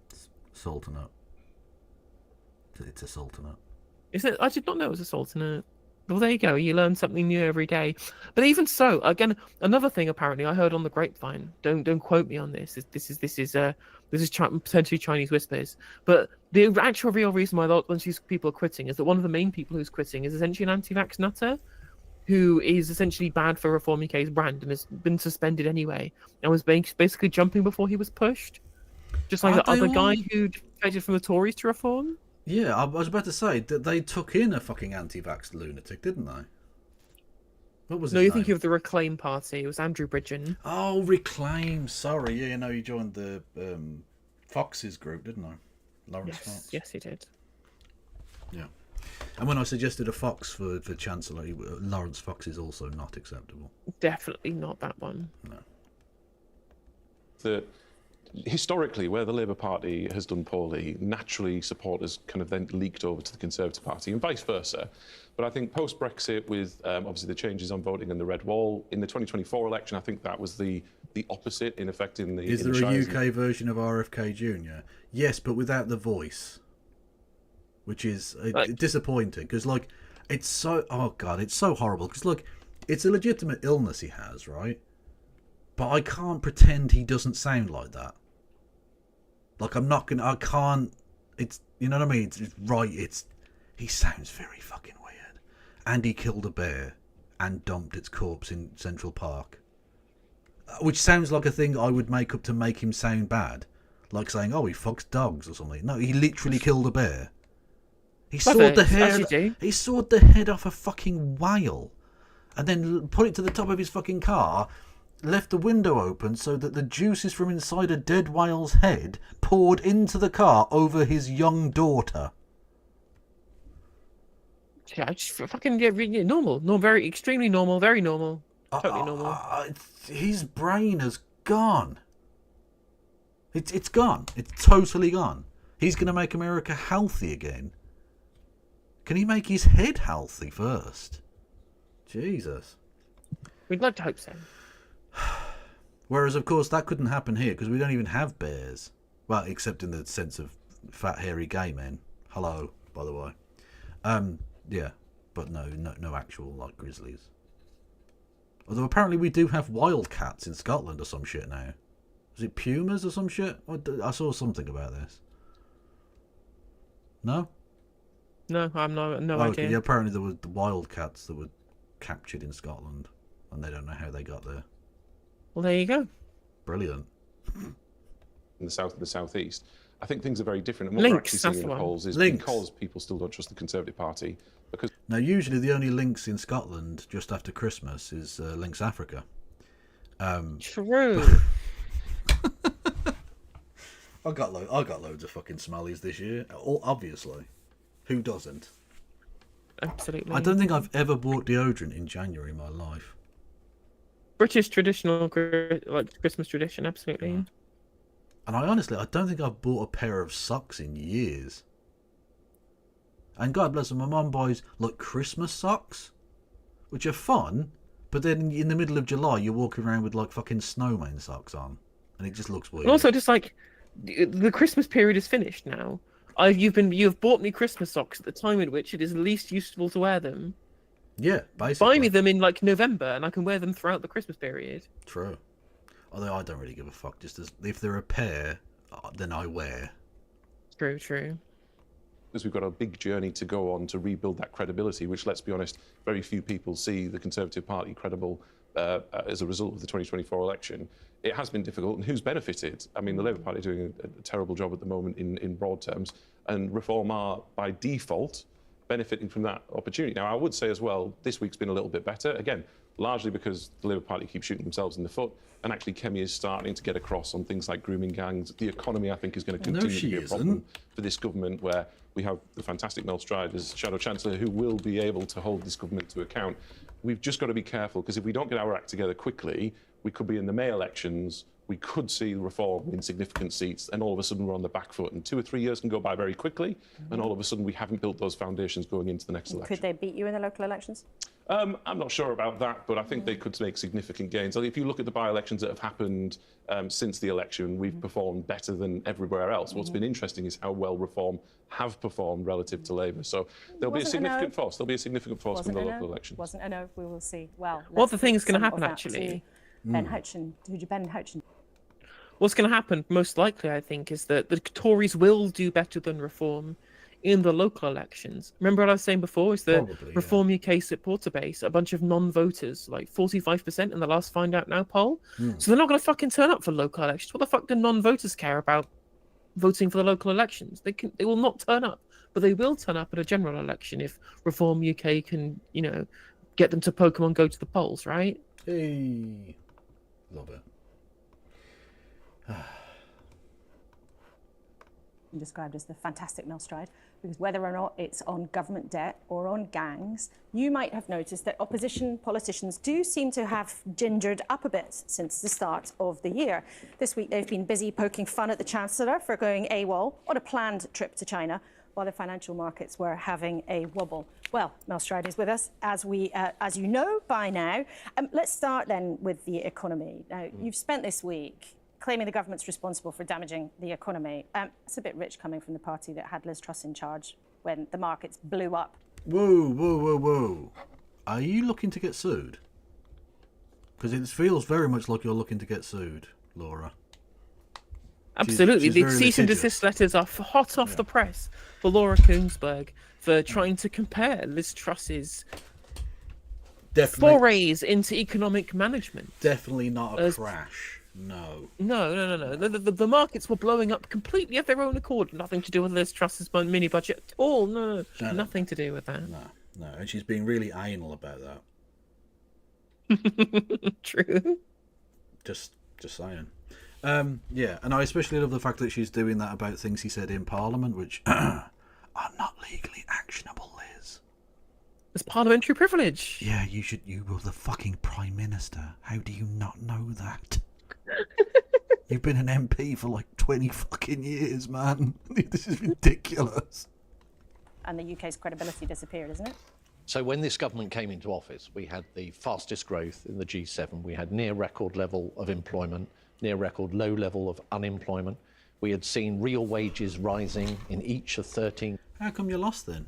Sultanate. It's a sultanate. Is it? I did not know it was a sultanate. Well, there you go. You learn something new every day. But even so, again, another thing apparently I heard on the grapevine. Don't quote me on this. This is potentially Chinese whispers. But the actual real reason why a bunch of these people are quitting is that one of the main people who's quitting is essentially an anti-vax nutter, who is essentially bad for Reform UK's brand and has been suspended anyway, and was basically jumping before he was pushed, just like the other guy who defected from the Tories to Reform. Yeah, I was about to say that they took in a fucking anti-vax lunatic, didn't they? What was his No, you're name? thinking of the Reclaim Party. It was Andrew Bridgen. Oh, Reclaim. Sorry, yeah, you know, he joined the Fox's group, didn't I? Lawrence Fox. Yes, he did. Yeah. And when I suggested a Fox for Chancellor, Lawrence Fox is also not acceptable. Definitely not that one. No. Historically, where the Labour Party has done poorly, naturally supporters kind of then leaked over to the Conservative Party and vice versa. But I think post-Brexit, with obviously the changes on voting and the Red Wall, in the 2024 election, I think that was the opposite in effect in the... Is there a UK version of RFK Jr.? Yes, but without the voice, which is disappointing, because, like, it's so... Oh, God, it's so horrible, because, look, it's a legitimate illness he has, right? But I can't pretend he doesn't sound like that. Like, I can't, it's, you know what I mean? He sounds very fucking weird. And he killed a bear and dumped its corpse in Central Park. Which sounds like a thing I would make up to make him sound bad. Like saying, oh, he fucks dogs or something. No, he literally killed a bear. He sawed the head off a fucking whale. And then put it to the top of his fucking car, left the window open so that the juices from inside a dead whale's head poured into the car over his young daughter. Yeah, just fucking normal. No, very extremely normal, very normal. Totally normal. His brain has gone. It's gone. It's totally gone. He's going to make America healthy again. Can he make his head healthy first? Jesus. We'd like to hope so. Whereas, of course, that couldn't happen here because we don't even have bears. Well, except in the sense of fat, hairy gay men. Hello, by the way. Yeah, but no actual, like, grizzlies. Although apparently we do have wildcats in Scotland or some shit now. Is it pumas or some shit? I saw something about this. No? No, I'm no okay, idea. Yeah, apparently there were the wildcats that were captured in Scotland, and they don't know how they got there. Well, there you go. Brilliant. In the south and the southeast, I think things are very different. And what we're actually seeing in the polls is because people still don't trust the Conservative Party. Because now, usually the only links in Scotland just after Christmas is Links Africa. True. I got loads of fucking smellies this year. Obviously, who doesn't? Absolutely. I don't think I've ever bought deodorant in January in my life. British traditional, like Christmas tradition, absolutely. Yeah. And I don't think I've bought a pair of socks in years. And God bless them, my mum buys like Christmas socks, which are fun, but then in the middle of July you're walking around with like fucking snowman socks on, and it just looks weird. And also, just like the Christmas period is finished now. You've bought me Christmas socks at the time in which it is least useful to wear them. Yeah, basically. Buy me them in like November, and I can wear them throughout the Christmas period. True. Although I don't really give a fuck. Just if they're a pair, then I wear. True. Because we've got a big journey to go on to rebuild that credibility, which, let's be honest, very few people see the Conservative Party credible as a result of the 2024 election. It has been difficult, and who's benefited? I mean, the Labour Party are doing a terrible job at the moment in broad terms, and Reform are, by default, benefiting from that opportunity. Now, I would say as well, this week's been a little bit better. Again, largely because the Labour Party keeps shooting themselves in the foot, and actually Kemi is starting to get across on things like grooming gangs. The economy, I think, is going to continue to be a problem for this government, where we have the fantastic Mel Stride as Shadow Chancellor, who will be able to hold this government to account. We've just got to be careful, because if we don't get our act together quickly, we could be in the May elections we could see reform in significant seats, and all of a sudden we're on the back foot. And 2 or 3 years can go by very quickly, and all of a sudden we haven't built those foundations going into the next election. Could they beat you in the local elections? I'm not sure about that, but I think they could make significant gains. If you look at the by-elections that have happened since the election, we've performed better than everywhere else. What's been interesting is how well Reform have performed relative to Labour. So there'll be a significant force. There'll be a significant force from the local elections. Wasn't a no. We will see. Well, What the thing is going to happen, actually? Ben Houchen. Ben Houchen. What's going to happen, most likely, I think, is that the Tories will do better than Reform in the local elections. Remember what I was saying before? Is that Reform UK supporter base, a bunch of non-voters, like 45% in the last Find Out Now poll. So they're not going to fucking turn up for local elections. What the fuck do non-voters care about voting for the local elections? They will not turn up, but they will turn up at a general election if Reform UK can, get them to Pokemon Go to the polls, right? Hey, love it. Described as the fantastic Mel Stride, because whether or not it's on government debt or on gangs, you might have noticed that opposition politicians do seem to have gingered up a bit since the start of the year. This week they've been busy poking fun at the Chancellor for going AWOL on a planned trip to China, while the financial markets were having a wobble. Well, Mel Stride is with us, as you know by now. Let's start then with the economy. Now, you've spent this week claiming the government's responsible for damaging the economy. It's a bit rich coming from the party that had Liz Truss in charge when the markets blew up. Whoa. Are you looking to get sued? Because it feels very much like you're looking to get sued, Laura. Absolutely. The cease and desist letters are hot off the press for Laura Kuenssberg for trying to compare Liz Truss's forays into economic management. Definitely not a crash. No. The markets were blowing up completely of their own accord. Nothing to do with Liz Truss's mini budget at all. No. Nothing to do with that. No. And she's being really anal about that. True. Just saying. Yeah, and I especially love the fact that she's doing that about things he said in Parliament, which are not legally actionable, Liz. It's parliamentary privilege. Yeah, you were the fucking Prime Minister. How do you not know that? You've been an MP for like 20 fucking years, man. This is ridiculous. And the UK's credibility disappeared, isn't it? So when this government came into office, we had the fastest growth in the G7. We had near record level of employment, near record low level of unemployment. We had seen real wages rising in each of 13. How come you lost then?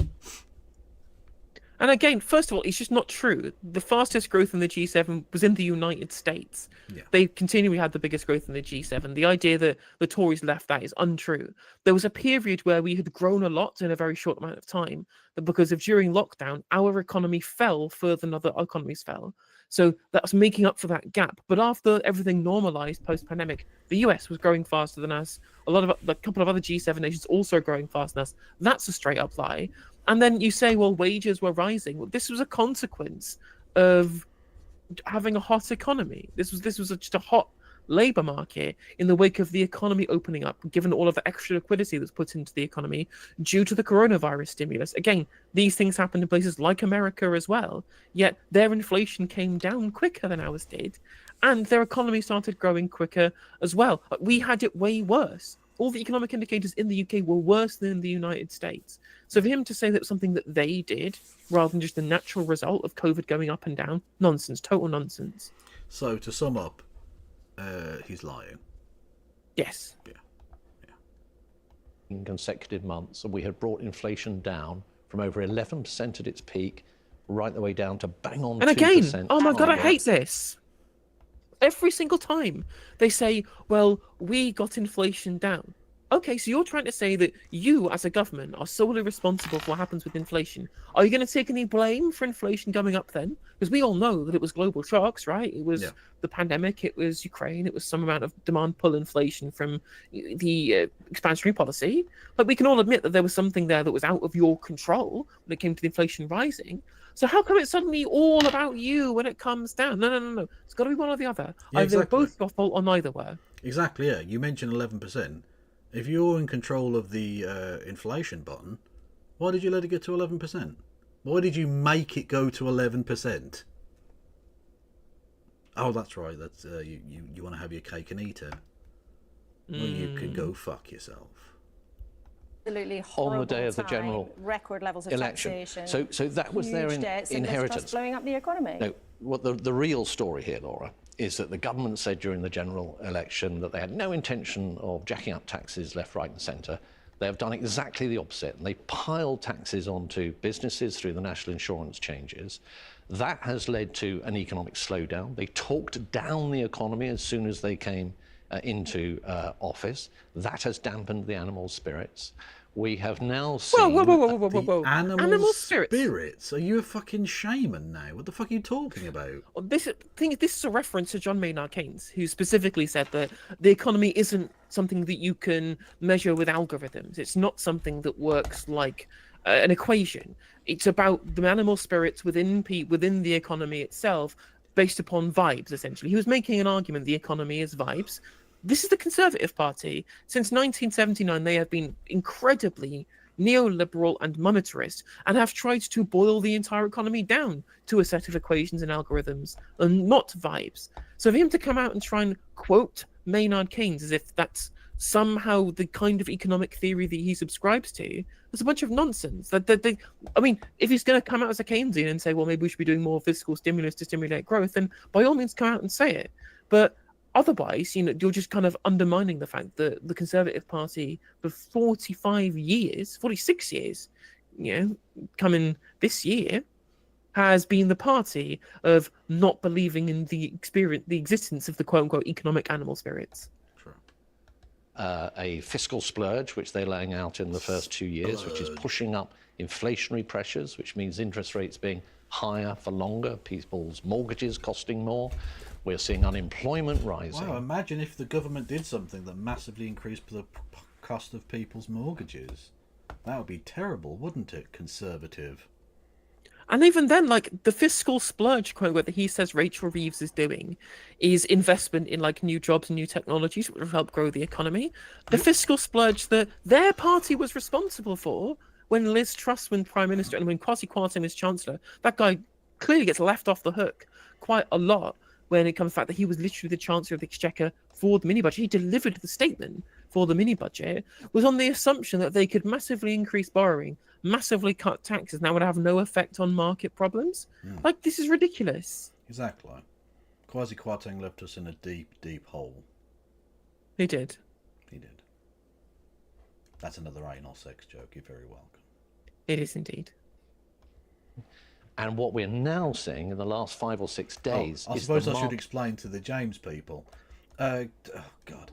And again, first of all, it's just not true. The fastest growth in the G7 was in the United States. Yeah. They continually had the biggest growth in the G7. The idea that the Tories left that is untrue. There was a period where we had grown a lot in a very short amount of time, but because of during lockdown, our economy fell further than other economies fell. So that was making up for that gap. But after everything normalized post-pandemic, the US was growing faster than us. A couple of other G7 nations also growing faster than us. That's a straight up lie. And then you say, well, wages were rising. Well, this was a consequence of having a hot economy. This was just a hot labour market in the wake of the economy opening up, given all of the extra liquidity that's put into the economy due to the coronavirus stimulus. Again, these things happened in places like America as well, yet their inflation came down quicker than ours did, and their economy started growing quicker as well. We had it way worse. All the economic indicators in the UK were worse than in the United States. So for him to say that it was something that they did, rather than just the natural result of COVID going up and down, nonsense, total nonsense. So to sum up, he's lying. Yes. Yeah. In consecutive months, and we had brought inflation down from over 11% at its peak, right the way down to bang on 2%. And again, oh my God, I hate this. Every single time they say, well, we got inflation down. Okay, so you're trying to say that you, as a government, are solely responsible for what happens with inflation. Are you going to take any blame for inflation going up then? Because we all know that it was global shocks, right? It was the pandemic, it was Ukraine, it was some amount of demand pull inflation from the expansionary policy. Like, we can all admit that there was something there that was out of your control when it came to the inflation rising. So how come it's suddenly all about you when it comes down? No. It's got to be one or the other. Yeah, Either both your fault or neither were. Exactly, yeah. You mentioned 11%. If you're in control of the inflation button, why did you let it get to 11%? Why did you make it go to 11%? Oh, that's right. That's you want to have your cake and eat it. Well, you can go fuck yourself. Absolutely horrible On the day of the time, general record levels of election. taxation. So that was their huge debts, and Liz Truss inheritance. blowing up the economy. No, what the real story here, Laura, is that the government said during the general election that they had no intention of jacking up taxes left, right and centre. They have done exactly the opposite, and they piled taxes onto businesses through the national insurance changes. That has led to an economic slowdown. They talked down the economy as soon as they came into office. That has dampened the animal spirits. We have now seen... Whoa. Animal spirits? spirits? Are you a fucking shaman now? What the fuck are you talking about? This is a reference to John Maynard Keynes, who specifically said that the economy isn't something that you can measure with algorithms. It's not something that works like an equation. It's about the animal spirits within the economy itself, based upon vibes, essentially. He was making an argument the economy is vibes. This is the Conservative Party. Since 1979, they have been incredibly neoliberal and monetarist and have tried to boil the entire economy down to a set of equations and algorithms and not vibes. So for him to come out and try and quote Maynard Keynes as if that's somehow the kind of economic theory that he subscribes to, there's a bunch of nonsense. I mean, if he's going to come out as a Keynesian and say, well, maybe we should be doing more fiscal stimulus to stimulate growth, then by all means come out and say it. But otherwise, you're just kind of undermining the fact that the Conservative Party for 46 years, coming this year, has been the party of not believing in the existence of the quote-unquote economic animal spirits. A fiscal splurge, which they're laying out in the first 2 years, which is pushing up inflationary pressures, which means interest rates being higher for longer, people's mortgages costing more. We're seeing unemployment rising. Wow, imagine if the government did something that massively increased the cost of people's mortgages. That would be terrible, wouldn't it, Conservative? And even then, the fiscal splurge quote that he says Rachel Reeves is doing is investment in new jobs and new technologies which will help grow the economy. The fiscal splurge that their party was responsible for when Liz Truss was Prime Minister and when Kwasi Kwarteng was Chancellor, that guy clearly gets left off the hook quite a lot when it comes to the fact that he was literally the Chancellor of the Exchequer for the mini-budget. He delivered the statement for the mini-budget, was on the assumption that they could massively increase borrowing, massively cut taxes, and that would have no effect on market problems. This is ridiculous. Exactly. Kwasi Kwarteng left us in a deep, deep hole. He did. That's another anal sex joke. You're very welcome. It is indeed. And what we're now seeing in the last 5 or 6 days I is suppose I should explain to the James people. God.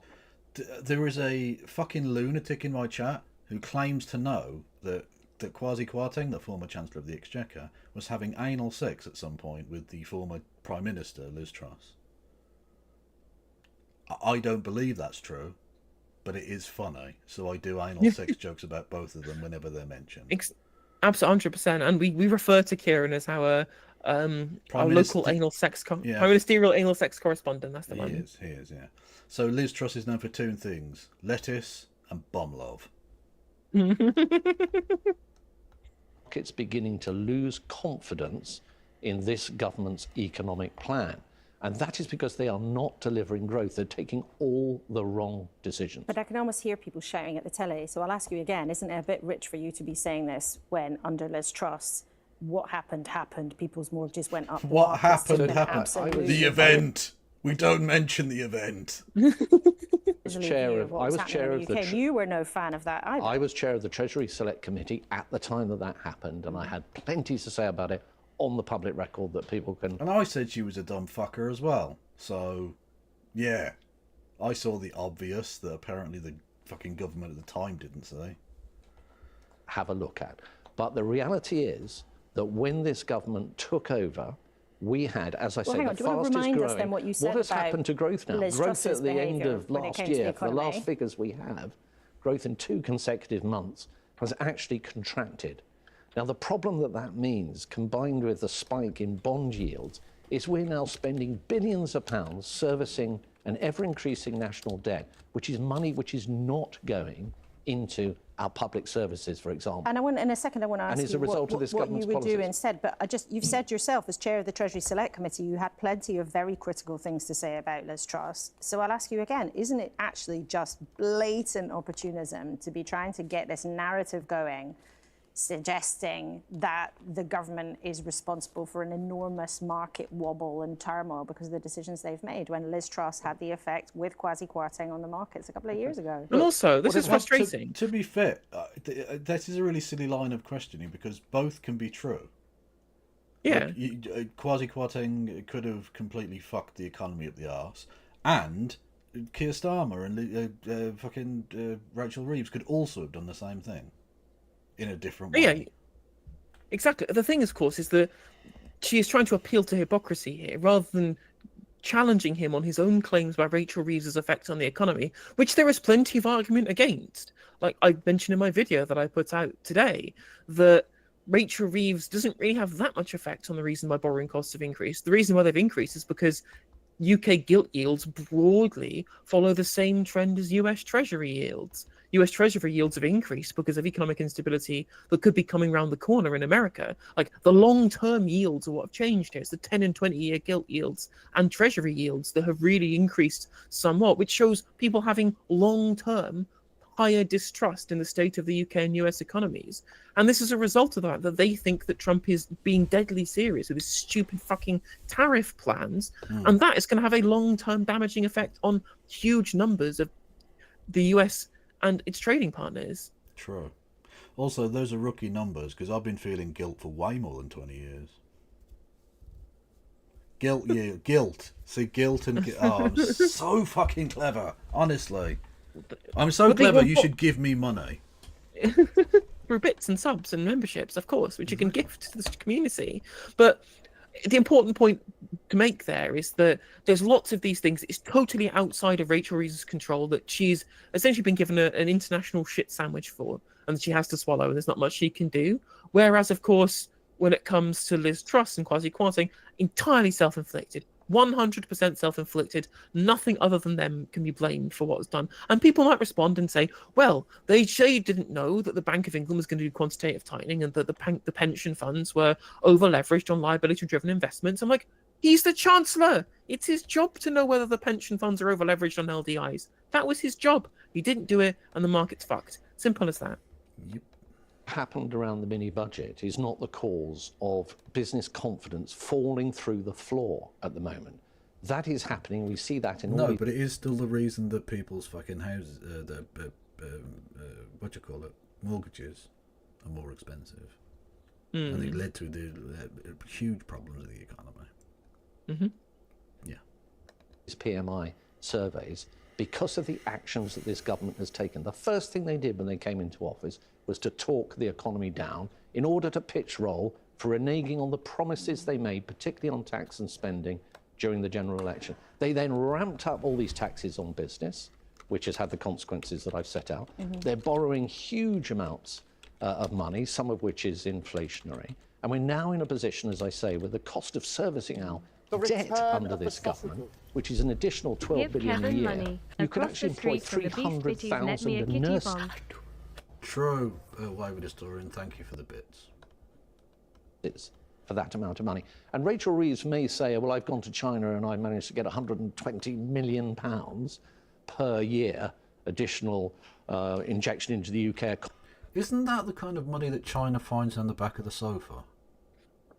There is a fucking lunatic in my chat who claims to know that Kwasi Kwarteng, the former Chancellor of the Exchequer, was having anal sex at some point with the former Prime Minister, Liz Truss. I don't believe that's true, but it is funny, so I do anal sex jokes about both of them whenever they're mentioned. Absolutely, 100%. And we refer to Kieran as our local anal sex Prime Ministerial anal sex correspondent. That's the one. He is, yeah. So Liz Truss is known for two things: lettuce and bomb love. It's beginning to lose confidence in this government's economic plan. And that is because they are not delivering growth. They're taking all the wrong decisions. But I can almost hear people shouting at the telly. So I'll ask you again, isn't it a bit rich for you to be saying this when under Liz Truss, what happened, people's mortgages went up? What happened? The event. We don't mention the event. I was chair of the You were no fan of that either. I was chair of the Treasury Select Committee at the time that happened, and I had plenty to say about it on the public record that people can... And I said she was a dumb fucker as well. So, yeah. I saw the obvious that apparently the fucking government at the time didn't say. Have a look at. But the reality is that when this government took over, we had, as I say, the fastest growing... Then what you said has about happened to growth now? Liz Growth Truss's at the end of behaviour last when it came to year, the for the last economy? figures we have, growth in 2 consecutive months has actually contracted. Now, the problem that means, combined with the spike in bond yields, is we're now spending billions of pounds servicing an ever-increasing national debt, which is money which is not going into our public services, for example. And in a second, I want to ask as you a result of this what you government's would do policies. instead. But you've said yourself, as chair of the Treasury Select Committee, you had plenty of very critical things to say about Liz Truss. So I'll ask you again, isn't it actually just blatant opportunism to be trying to get this narrative going, suggesting that the government is responsible for an enormous market wobble and turmoil because of the decisions they've made, when Liz Truss had the effect with Kwasi Kwarteng on the markets a couple of years ago? And also, this is frustrating. To be fair, that is a really silly line of questioning because both can be true. Yeah. Like, Kwasi Kwarteng could have completely fucked the economy up the arse, and Keir Starmer and Rachel Reeves could also have done the same thing in a different way. Yeah, exactly. The thing, of course, is that she is trying to appeal to hypocrisy here rather than challenging him on his own claims about Rachel Reeves' effect on the economy, which there is plenty of argument against. Like I mentioned in my video that I put out today, that Rachel Reeves doesn't really have that much effect on the reason why borrowing costs have increased. The reason why they've increased is because UK gilt yields broadly follow the same trend as US Treasury yields. US Treasury yields have increased because of economic instability that could be coming around the corner in America. Like the long-term yields are what have changed here. It's the 10 and 20-year gilt yields and Treasury yields that have really increased somewhat, which shows people having long-term higher distrust in the state of the UK and US economies. And this is a result of that they think that Trump is being deadly serious with his stupid fucking tariff plans. And that is going to have a long-term damaging effect on huge numbers of the US and its trading partners. True. Also, those are rookie numbers because I've been feeling guilt for way more than 20 years. Guilt. See, guilt and oh, I'm so fucking clever. Honestly, I'm so clever. You should give me money through bits and subs and memberships, of course, which you can gift to the community. But the important point to make there is that there's lots of these things. It's totally outside of Rachel Reeves' control that she's essentially been given an international shit sandwich for, and she has to swallow, and there's not much she can do. Whereas, of course, when it comes to Liz Truss and Kwasi Kwarteng, entirely self-inflicted. 100% self-inflicted. Nothing other than them can be blamed for what was done. And people might respond and say, well, they didn't know that the Bank of England was going to do quantitative tightening and that the pension funds were over-leveraged on liability-driven investments. I'm like, he's the Chancellor. It's his job to know whether the pension funds are over-leveraged on LDIs. That was his job. He didn't do it, and the market's fucked. Simple as that. Yep. Happened around the mini budget is not the cause of business confidence falling through the floor at the moment. That is happening. We see that in all. No, but it is still the reason that people's fucking houses, mortgages are more expensive, and it led to the huge problems of the economy. Yeah. These PMI surveys, because of the actions that this government has taken, the first thing they did when they came into office was to talk the economy down in order to pitch roll for reneging on the promises they made, particularly on tax and spending during the general election. They then ramped up all these taxes on business, which has had the consequences that I've set out. They're borrowing huge amounts of money, some of which is inflationary. And we're now in a position, as I say, with the cost of servicing our debt under this government, which is an additional 12 billion a year. You could actually employ 300,000 nurses. True, Wayward Historian, thank you for the bits. For that amount of money. And Rachel Reeves may say, well, I've gone to China and I managed to get £120 million per year additional injection into the UK. Isn't that the kind of money that China finds on the back of the sofa?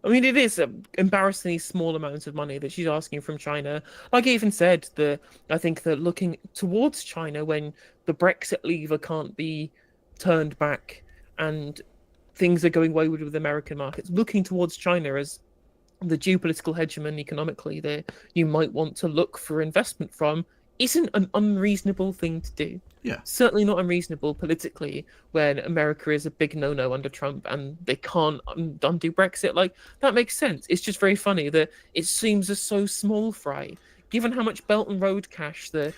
I mean, it is embarrassingly small amounts of money that she's asking from China. Like I even said, I think that looking towards China when the Brexit lever can't be turned back and things are going wayward with American markets, looking towards China as the geopolitical hegemon economically that you might want to look for investment from isn't an unreasonable thing to do. Yeah. Certainly not unreasonable politically when America is a big no-no under Trump and they can't undo Brexit. Like, that makes sense. It's just very funny that it seems a so small fry. Given how much Belt and Road cash China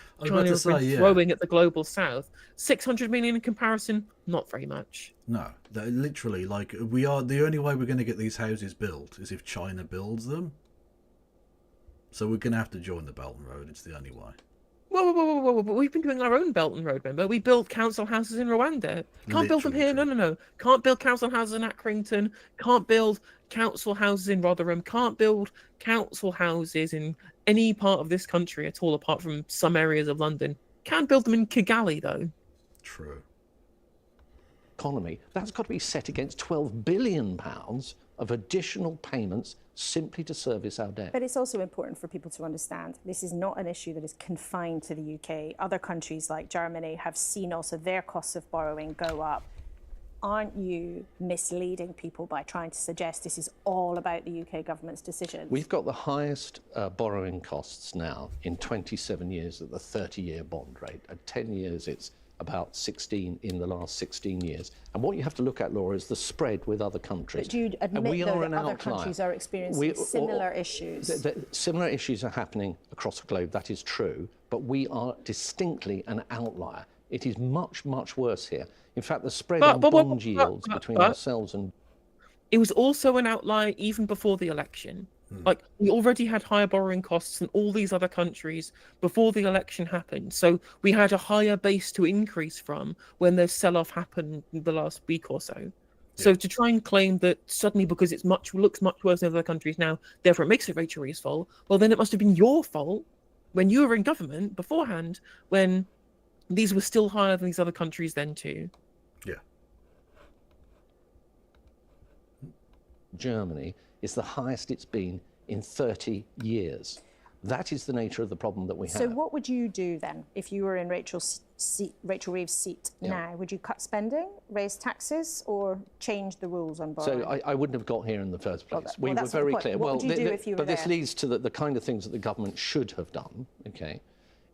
has been throwing at the global south, 600 million in comparison, not very much. No, literally, like, we are the only way we're going to get these houses built is if China builds them. So we're going to have to join the Belt and Road. It's the only way. Whoa. We've been doing our own Belt and Road, remember? We built council houses in Rwanda. Can't build them here. No. Can't build council houses in Accrington. Can't build council houses in Rotherham. Can't build council houses in any part of this country at all, apart from some areas of London. Can build them in Kigali, though. True. Economy, that's got to be set against £12 billion of additional payments simply to service our debt. But it's also important for people to understand this is not an issue that is confined to the UK. Other countries like Germany have seen also their costs of borrowing go up. Aren't you misleading people by trying to suggest this is all about the UK government's decisions? We've got the highest borrowing costs now in 27 years at the 30-year bond rate. At 10 years, it's about 16 in the last 16 years. And what you have to look at, Laura, is the spread with other countries. But do you admit though, that other countries are experiencing similar issues? Similar issues are happening across the globe, that is true, but we are distinctly an outlier. It is much, much worse here. In fact, the spread on bond yields between ourselves and... It was also an outlier even before the election. Like, we already had higher borrowing costs than all these other countries before the election happened. So we had a higher base to increase from when the sell-off happened in the last week or so. Yeah. So to try and claim that suddenly because it looks much worse than other countries now, therefore it makes it Rachel Reeves' fault, well, then it must have been your fault when you were in government beforehand, when these were still higher than these other countries then too. Yeah. Germany is the highest it's been in 30 years. That is the nature of the problem that we have. So what would you do then if you were in Rachel Reeves' seat now? Would you cut spending, raise taxes, or change the rules on borrowing? So I wouldn't have got here in the first place. We were very clear. What would you do if you were but this leads to the kind of things that the government should have done, okay,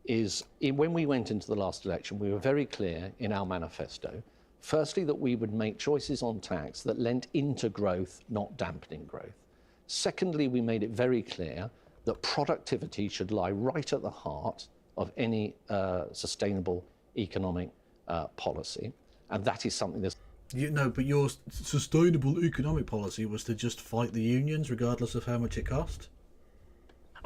is when we went into the last election, we were very clear in our manifesto, firstly, that we would make choices on tax that lent into growth, not dampening growth. Secondly, we made it very clear that productivity should lie right at the heart of any sustainable economic policy. And that is something that's... But your sustainable economic policy was to just fight the unions regardless of how much it cost?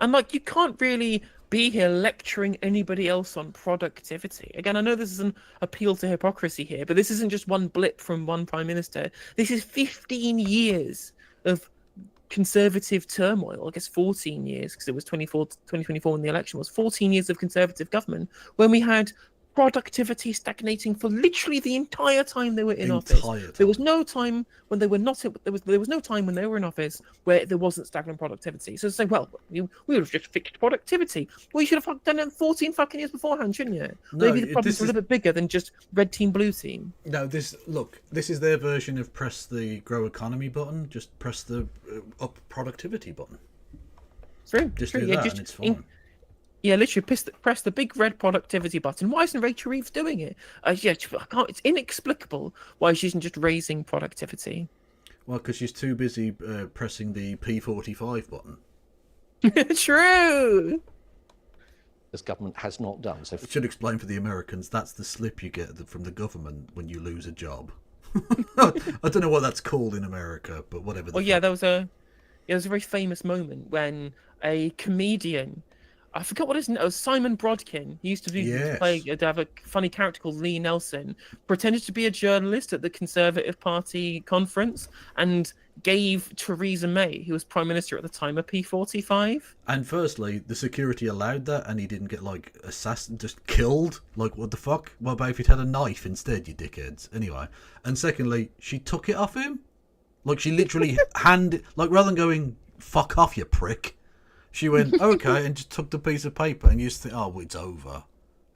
And, like, you can't really be here lecturing anybody else on productivity. Again, I know this is an appeal to hypocrisy here, but this isn't just one blip from one prime minister. This is 15 years of Conservative turmoil. I guess 14 years, because it was 2024 when the election was. 14 years of Conservative government when we had productivity stagnating for literally the entire time they were in office. There was no time when they were not. There was no time when they were in office where there wasn't stagnant productivity. So to say, well, we would have just fixed productivity. Well, you should have done it 14 fucking years beforehand, shouldn't you? No, maybe the problems were a little bit bigger than just red team, blue team. No, this is their version of press the grow economy button. Just press the up productivity button. True. Just do that, and it's fine. Yeah, literally press the big red productivity button. Why isn't Rachel Reeves doing it? It's inexplicable why she isn't just raising productivity. Well, because she's too busy pressing the P45 button. True. This government has not done. So I should explain for the Americans, that's the slip you get from the government when you lose a job. I don't know what that's called in America, but whatever. Well, there was a very famous moment when a comedian, I forgot what his name was, Simon Brodkin. He used to have a funny character called Lee Nelson, pretended to be a journalist at the Conservative Party conference and gave Theresa May, who was Prime Minister at the time, a P45. And firstly, the security allowed that and he didn't get, just killed. Like, what the fuck? What about if he'd had a knife instead, you dickheads? Anyway. And secondly, she took it off him. Like, she literally rather than going, fuck off, you prick, she went, okay, and just took the piece of paper, and you just think, oh, it's over.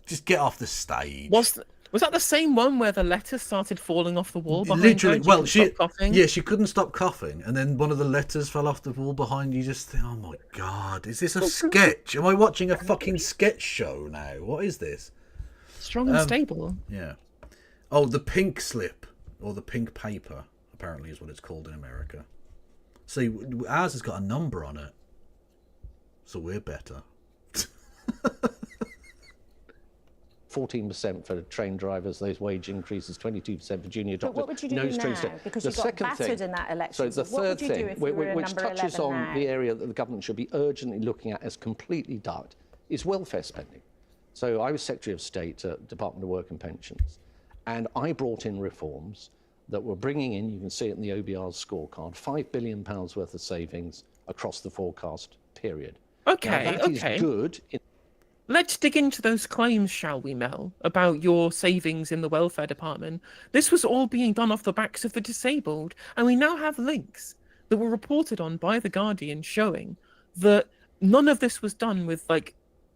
Just get off the stage. Was that the same one where the letters started falling off the wall behind literally, her? Well, she couldn't stop coughing, and then one of the letters fell off the wall behind you. Just think, oh my god, is this a sketch? Am I watching a fucking sketch show now? What is this? Strong and stable. Yeah. Oh, the pink slip, or the pink paper, apparently is what it's called in America. See, ours has got a number on it. So we're better. 14% for train drivers, those wage increases, 22% for junior doctors. But what would you do now? Because you got battered in that election. So the third thing, which touches on the area that the government should be urgently looking at as completely ducked, is welfare spending. So I was Secretary of State at Department of Work and Pensions, and I brought in reforms that were bringing in, you can see it in the OBR's scorecard, £5 billion worth of savings across the forecast period. Okay, now, that is okay. good. Let's dig into those claims, shall we, Mel, about your savings in the welfare department. This was all being done off the backs of the disabled, and we now have links that were reported on by The Guardian showing that none of this was done with, like,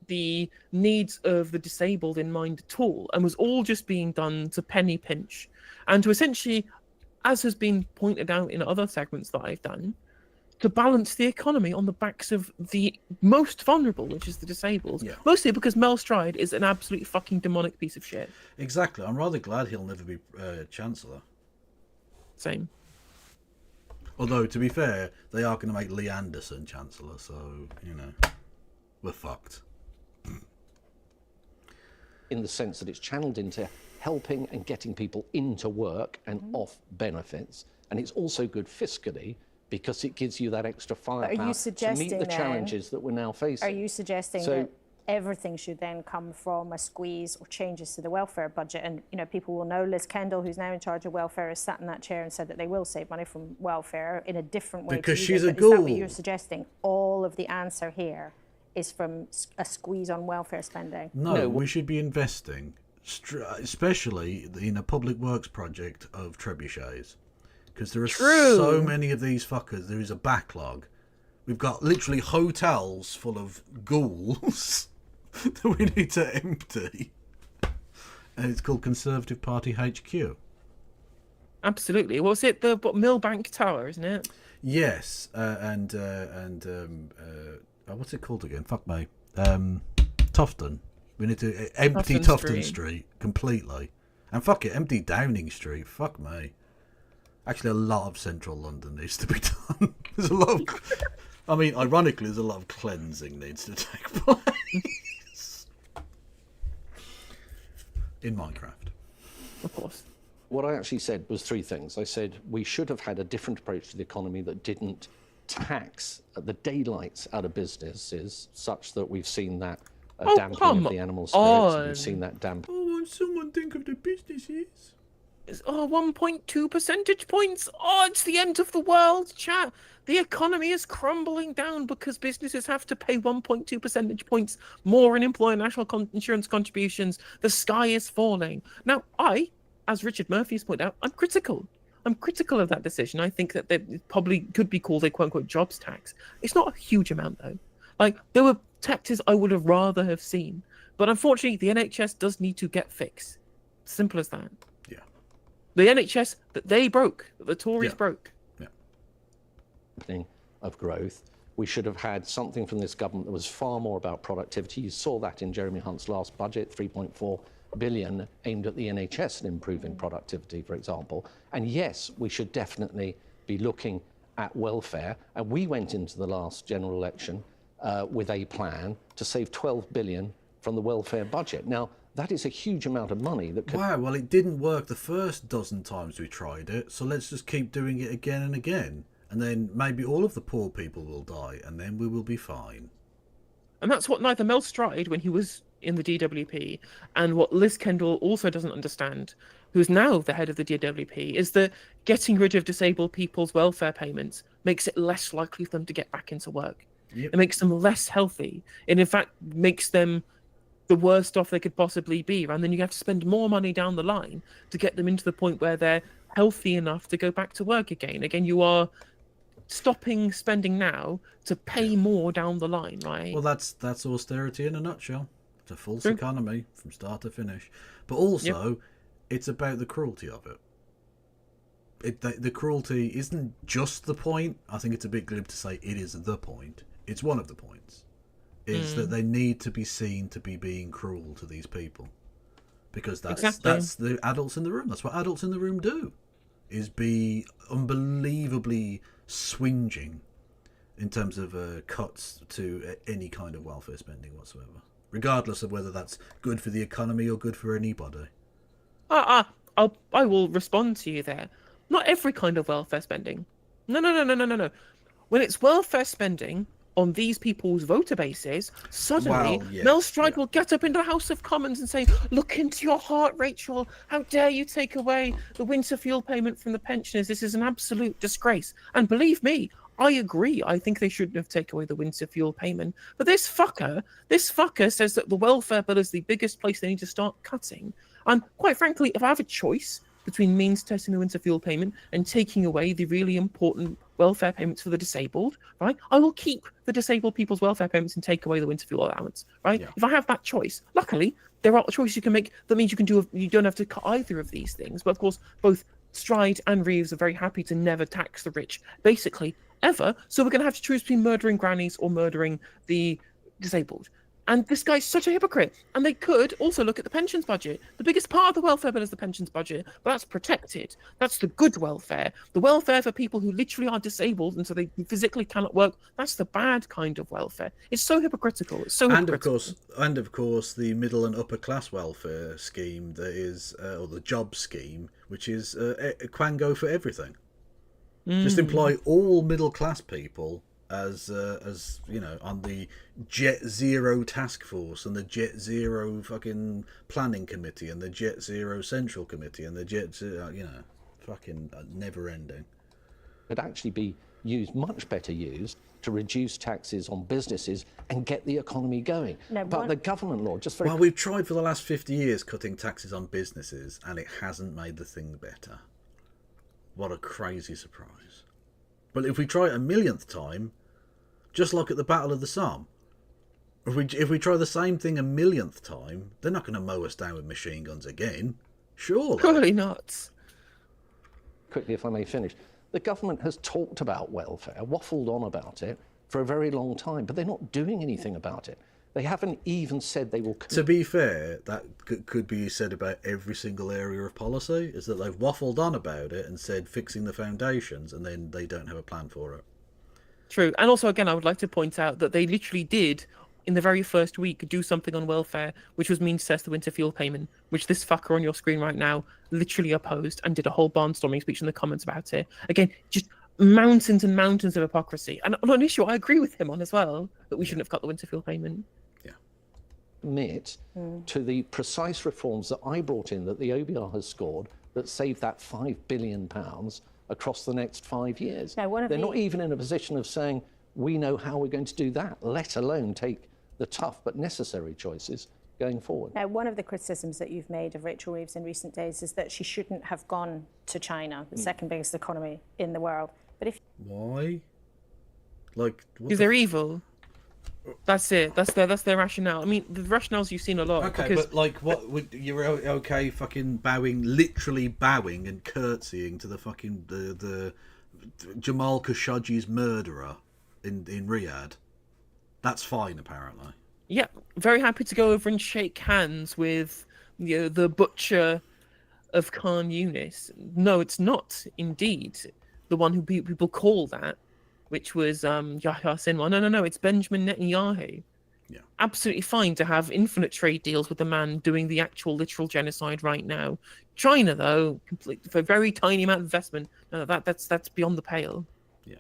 the needs of the disabled in mind at all, and was all just being done to penny pinch, and to essentially, as has been pointed out in other segments that I've done, to balance the economy on the backs of the most vulnerable, which is the disabled. Yeah. Mostly because Mel Stride is an absolute fucking demonic piece of shit. Exactly. I'm rather glad he'll never be Chancellor. Same. Although, to be fair, they are going to make Lee Anderson Chancellor, so, you know, we're fucked. In the sense that it's channeled into helping and getting people into work and off benefits. And it's also good fiscally, because it gives you that extra firepower to meet the challenges that we're now facing. Are you suggesting that everything should then come from a squeeze or changes to the welfare budget? And, you know, people will know Liz Kendall, who's now in charge of welfare, has sat in that chair and said that they will save money from welfare in a different way. Because to she's it. a But is that what ghoul. you're suggesting? All of the answer here is from a squeeze on welfare spending? No, we should be investing, especially in a public works project of trebuchets. Because there are so many of these fuckers. There is a backlog. We've got literally hotels full of ghouls that we need to empty. And it's called Conservative Party HQ. Absolutely. Was it the Millbank Tower, isn't it? Yes. What's it called again? Fuck me. Tufton. We need to empty Tufton Street completely. And fuck it, empty Downing Street. Fuck me. Actually, a lot of central London needs to be done. There's a lot of... I mean, ironically, there's a lot of cleansing needs to take place. In Minecraft. Of course. What I actually said was three things. I said we should have had a different approach to the economy that didn't tax the daylights out of businesses, such that we've seen that dampening of the animal spirits. We've seen that dampen. Oh, won't someone think of the businesses? 1.2 percentage points. Oh, it's the end of the world, chat. The economy is crumbling down because businesses have to pay 1.2 percentage points more in employer national insurance contributions. The sky is falling. Now, as Richard Murphy has pointed out, I'm critical. I'm critical of that decision. I think that it probably could be called a quote-unquote jobs tax. It's not a huge amount, though. Like, there were taxes I would have rather have seen. But unfortunately, the NHS does need to get fixed. Simple as that. The NHS that they broke, that the Tories broke. Of growth. We should have had something from this government that was far more about productivity. You saw that in Jeremy Hunt's last budget, 3.4 billion aimed at the NHS and improving productivity, for example. And yes, we should definitely be looking at welfare. And we went into the last general election with a plan to save 12 billion from the welfare budget. Now, that is a huge amount of money that could... Wow, well, it didn't work the first dozen times we tried it, so let's just keep doing it again and again. And then maybe all of the poor people will die, and then we will be fine. And that's what neither Mel Stride, when he was in the DWP, and what Liz Kendall also doesn't understand, who's now the head of the DWP, is that getting rid of disabled people's welfare payments makes it less likely for them to get back into work. Yep. It makes them less healthy. It, in fact, makes them the worst off they could possibly be. And then you have to spend more money down the line to get them into the point where they're healthy enough to go back to work again. Again, you are stopping spending now to pay more down the line, right? Well, that's austerity in a nutshell. It's a false economy from start to finish. But also, it's about the cruelty of it. The cruelty isn't just the point. I think it's a bit glib to say it is the point. It's one of the points. Is that they need to be seen to be being cruel to these people. Because that's the adults in the room. That's what adults in the room do. Is be unbelievably swinging in terms of cuts to any kind of welfare spending whatsoever. Regardless of whether that's good for the economy or good for anybody. I will respond to you there. Not every kind of welfare spending. No. When it's welfare spending on these people's voter bases, suddenly Well, yeah, Mel Stride will get up into the House of Commons and say, look into your heart, Rachel. How dare you take away the winter fuel payment from the pensioners? This is an absolute disgrace. And believe me, I agree. I think they shouldn't have taken away the winter fuel payment. But this fucker says that the welfare bill is the biggest place they need to start cutting. And quite frankly, if I have a choice between means testing the winter fuel payment and taking away the really important welfare payments for the disabled, right? I will keep the disabled people's welfare payments and take away the winter fuel allowance, right? Yeah. If I have that choice, luckily, there are choices you can make that means you don't have to cut either of these things. But of course, both Stride and Reeves are very happy to never tax the rich, basically, ever. So we're going to have to choose between murdering grannies or murdering the disabled. And this guy's such a hypocrite. And they could also look at the pensions budget. The biggest part of the welfare bill is the pensions budget, but that's protected. That's the good welfare. The welfare for people who literally are disabled and so they physically cannot work, that's the bad kind of welfare. It's so hypocritical. It's so hypocritical. And of course, the middle and upper class welfare scheme that is, or the job scheme, which is a quango for everything. Just employ all middle class people as you know, on the Jet Zero task force and the Jet Zero fucking planning committee and the Jet Zero central committee and the Jet Zero, you know, fucking never ending. Could actually be used, much better used, to reduce taxes on businesses and get the economy going. But the government law just very... Well, we've tried for the last 50 years cutting taxes on businesses and it hasn't made the thing better. What a crazy surprise. But if we try it a millionth time, just like at the Battle of the Somme, if we try the same thing a millionth time, they're not going to mow us down with machine guns again. Surely. Surely not. Quickly, if I may finish. The government has talked about welfare, waffled on about it for a very long time, but they're not doing anything about it. They haven't even said they will... To be fair, that could be said about every single area of policy, is that they've waffled on about it and said fixing the foundations, and then they don't have a plan for it. True. And also, again, I would like to point out that they literally did, in the very first week, do something on welfare, which was means test the winter fuel payment, which this fucker on your screen right now literally opposed and did a whole barnstorming speech in the comments about it. Again, just mountains and mountains of hypocrisy. And on an issue I agree with him on as well, that we shouldn't have cut the winter fuel payment. Admit to the precise reforms that I brought in that the OBR has scored that saved that £5 billion across the next 5 years. Now, they're not even in a position of saying, we know how we're going to do that, let alone take the tough but necessary choices going forward. Now, one of the criticisms that you've made of Rachel Reeves in recent days is that she shouldn't have gone to China, the second biggest economy in the world. But if... Why? Like... Because they're evil. That's it. That's their rationale. I mean, the rationales you've seen a lot. Okay, because... but like, what would you're okay? Fucking literally bowing and curtsying to the fucking the Jamal Khashoggi's murderer in Riyadh. That's fine, apparently. Yeah, very happy to go over and shake hands with the butcher of Khan Yunis. No, it's not indeed the one who people call that. Which was Yahya Sinwar. No, it's Benjamin Netanyahu. Yeah. Absolutely fine to have infinite trade deals with the man doing the actual literal genocide right now. China, though, for a very tiny amount of investment, no, that's beyond the pale. Yeah.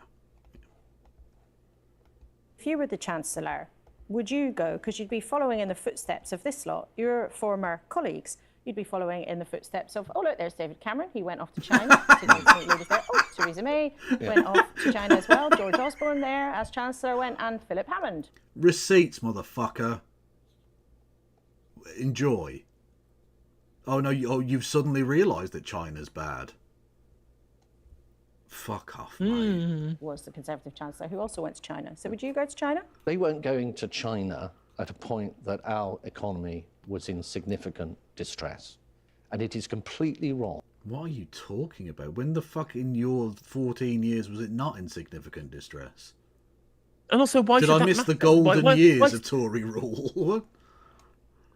If you were the Chancellor, would you go, because you'd be following in the footsteps of this lot, your former colleagues, you'd be following in the footsteps of, oh, look, there's David Cameron. He went off to China. Oh, Theresa May went off to China as well. George Osborne there as Chancellor went, and Philip Hammond. Receipts, motherfucker. Enjoy. Oh, no, you've suddenly realised that China's bad. Fuck off, mate. Was the Conservative Chancellor who also went to China. So would you go to China? They weren't going to China at a point that our economy was in significant distress. And it is completely wrong. What are you talking about? When the fuck in your 14 years was it not in significant distress? And also, why did should I that miss matter? the golden years why... of Tory rule?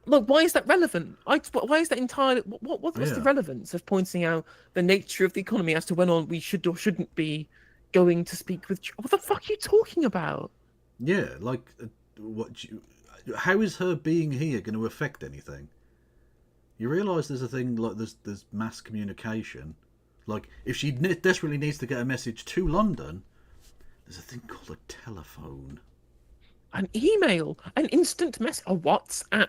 Look, why is that relevant? Why is that entirely... What's the relevance of pointing out the nature of the economy as to when we should or shouldn't be going to speak with... What the fuck are you talking about? Yeah, like, how is her being here going to affect anything? You realise there's a thing like there's mass communication. Like, if she desperately needs to get a message to London, there's a thing called a telephone. an email, an instant message, a WhatsApp.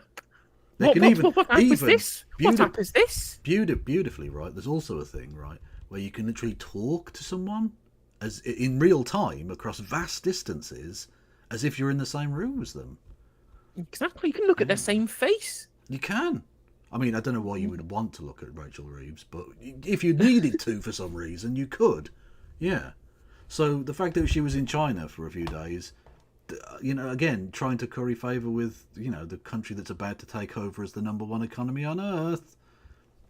They What, can what, even what app is even this? What app is this? Beautifully, right? There's also a thing, right, where you can literally talk to someone as in real time across vast distances, as if you're in the same room as them. Exactly. You can look at their same face. You can. I mean, I don't know why you would want to look at Rachel Reeves, but if you needed to for some reason, you could. Yeah. So the fact that she was in China for a few days, you know, again, trying to curry favour with, you know, the country that's about to take over as the #1 economy on Earth.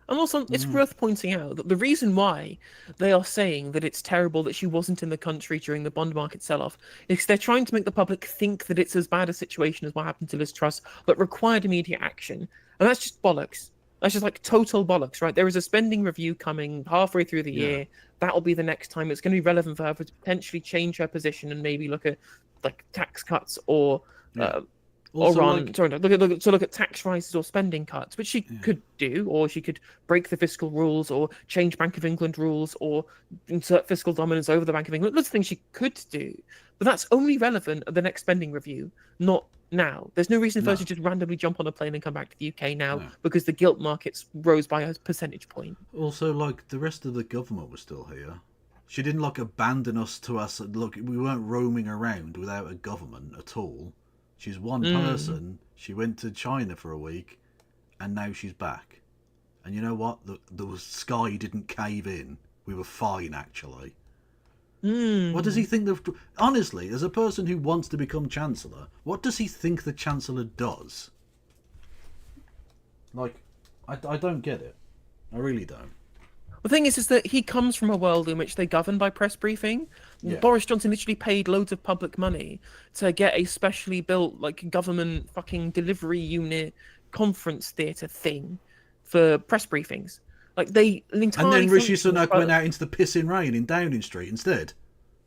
And also, it's worth pointing out that the reason why they are saying that it's terrible that she wasn't in the country during the bond market sell-off is they're trying to make the public think that it's as bad a situation as what happened to Liz Truss, but required immediate action. And that's just bollocks. That's just like total bollocks, right? There is a spending review coming halfway through the year. That'll be the next time it's going to be relevant for her to potentially change her position and maybe look at like tax cuts or look at tax rises or spending cuts, which she could do, or she could break the fiscal rules or change Bank of England rules or insert fiscal dominance over the Bank of England. Those are things she could do, but that's only relevant at the next spending review, not now. There's no reason for her to just randomly jump on a plane and come back to the UK now because the gilt markets rose by a percentage point. Also, like, the rest of the government was still here. She didn't, like, abandon us to us. Look, we weren't roaming around without a government at all. She's one person. She went to China for a week, and now she's back. And you know what? The sky didn't cave in. We were fine, actually. What does he think? Honestly, as a person who wants to become Chancellor, what does he think the Chancellor does? Like, I don't get it. I really don't. The thing is that he comes from a world in which they govern by press briefing. Yeah. Boris Johnson literally paid loads of public money to get a specially built, like, government fucking delivery unit conference theatre thing for press briefings. Like, they entirely... And then Rishi Sunak went out into the pissing rain in Downing Street instead.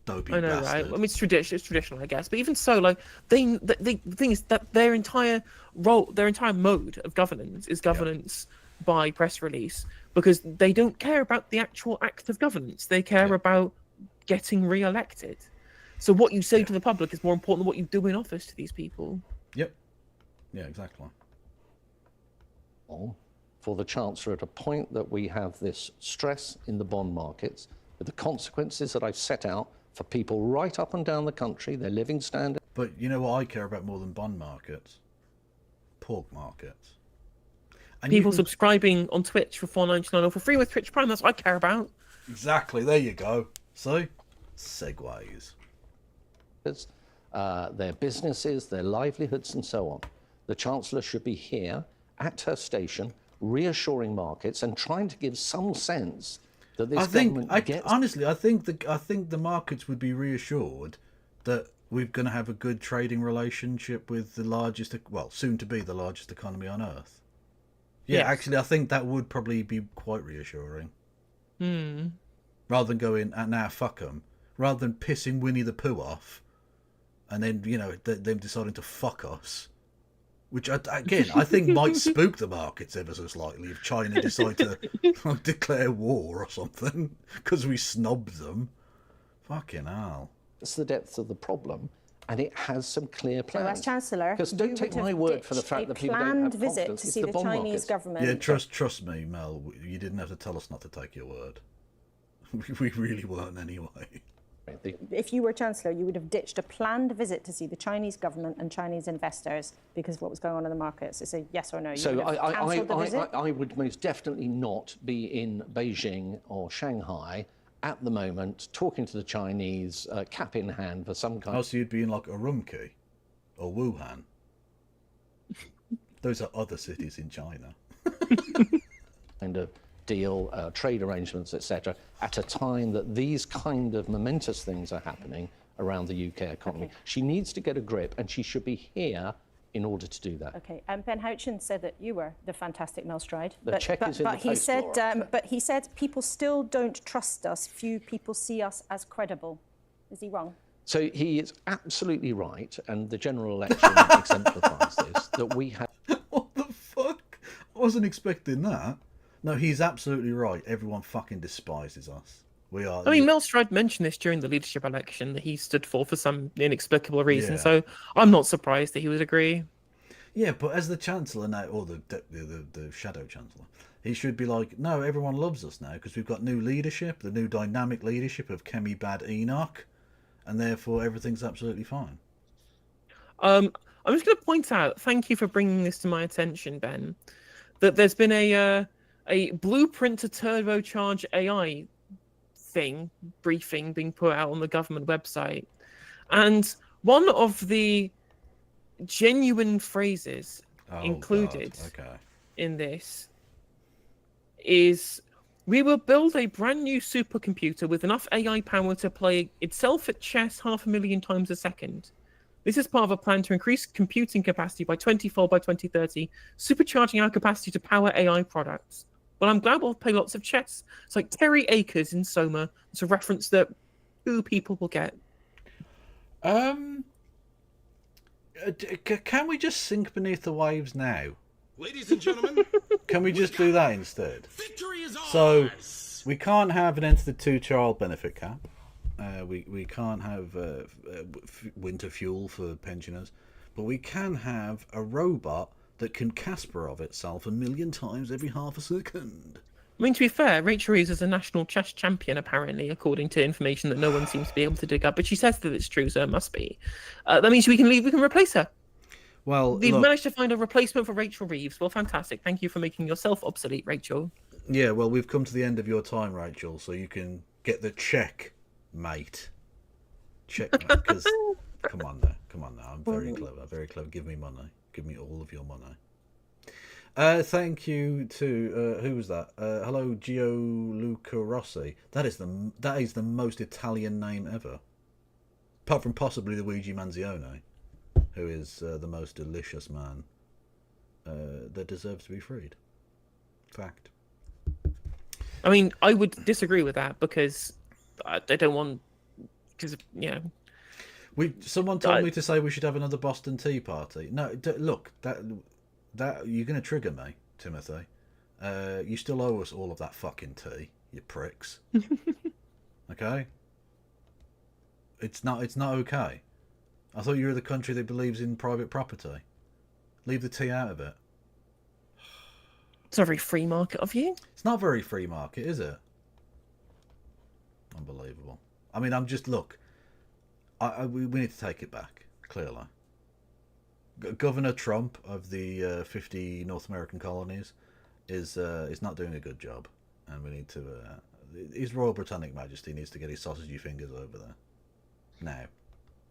Dopey I know, bastard. right? I mean, it's traditional, I guess. But even so, like, the thing is that their entire mode of governance is governance by press release, because they don't care about the actual act of governance. They care about getting re-elected. So what you say to the public is more important than what you do in office to these people. Yep. Yeah, exactly. For the Chancellor, at a point that we have this stress in the bond markets, with the consequences that I've set out for people right up and down the country, their living standard. But you know what I care about more than bond markets? Pork markets. And People subscribing on Twitch for $4.99 or for free with Twitch Prime, that's what I care about. Exactly, there you go. See? Segways. Their businesses, their livelihoods and so on. The Chancellor should be here at her station, reassuring markets and trying to give some sense that this government gets... Honestly, I think the markets would be reassured that we're going to have a good trading relationship with the largest, well, soon to be the largest economy on Earth. Yeah, Yes. Actually, I think that would probably be quite reassuring. Rather than going, nah, fuck them. Rather than pissing Winnie the Pooh off, and then, you know, them deciding to fuck us. Which, again, I think might spook the markets ever so slightly if China decide to declare war or something, because we snobbed them. Fucking hell. It's the depth of the problem, and it has some clear plans. So, as Chancellor, Because don't take my word for the fact that people don't have planned visit confidence. to It's see the bond Chinese markets. government. Yeah, trust me, Mel. You didn't have to tell us not to take your word. We really weren't anyway. If you were Chancellor, you would have ditched a planned visit to see the Chinese government and Chinese investors because of what was going on in the markets. It's a yes or no. You So would have cancelled the visit? I would most definitely not be in Beijing or Shanghai at the moment talking to the Chinese cap in hand for some kind So you'd be in like Urumqi or Wuhan. Those are other cities in China. of deal, trade arrangements, etc., at a time that these kind of momentous things are happening around the UK economy. She needs to get a grip, and she should be here in order to do that. Okay, Ben Houchen said that you were the fantastic Mel Stride. The check is in the post, Laura. But he said people still don't trust us. Few people see us as credible. Is he wrong? So he is absolutely right, and the general election exemplifies this, that we have... What the fuck? I wasn't expecting that. No, he's absolutely right. Everyone fucking despises us. We are. I mean, Mel Stride mentioned this during the leadership election that he stood for some inexplicable reason. Yeah. So I'm not surprised that he would agree. Yeah, but as the Chancellor now, or the Shadow Chancellor, he should be like, no, everyone loves us now because we've got new leadership, the new dynamic leadership of Kemi Bad Enoch, and therefore everything's absolutely fine. I'm just going to point out, thank you for bringing this to my attention, Ben, that there's been a blueprint to turbocharge AI briefing being put out on the government website. And one of the genuine phrases included in this is, we will build a brand new supercomputer with enough AI power to play itself at chess 500,000 times a second. This is part of a plan to increase computing capacity by 20-fold by 2030, supercharging our capacity to power AI products. Well, I'm glad we'll play lots of chess. It's like Terry Akers in Soma. It's a reference that people will get. Can we just sink beneath the waves now? Ladies and gentlemen, can we just do that instead? Victory is ours. So we can't have an Enter the 2 child benefit cap. We can't have winter fuel for pensioners, but we can have a robot that can Kasparov itself 1,000,000 times every half a second. I mean, to be fair, Rachel Reeves is a national chess champion, apparently, according to information that no one seems to be able to dig up. But she says that it's true, so it must be. That means we can replace her. Well, we've managed to find a replacement for Rachel Reeves. Well, fantastic. Thank you for making yourself obsolete, Rachel. Yeah, well, we've come to the end of your time, Rachel, so you can get the check, mate. Checkmate, because come on now. I'm very clever. Give me money. Give me all of your money. Thank you to who was that? Hello, Gianluca Rossi. That is the most Italian name ever, apart from possibly Luigi Manzione, who is the most delicious man that deserves to be freed. Fact. I mean, I would disagree with that because I don't want. Because someone told me to say we should have another Boston Tea Party. No, look, that you're going to trigger me, Timothy. You still owe us all of that fucking tea, you pricks. Okay? It's not okay. I thought you were the country that believes in private property. Leave the tea out of it. It's not very free market of you. It's not very free market, is it? Unbelievable. I mean, look. We need to take it back. Clearly, Governor Trump of the 50 North American colonies is not doing a good job, and we need to. His Royal Britannic Majesty needs to get his sausagey fingers over there now.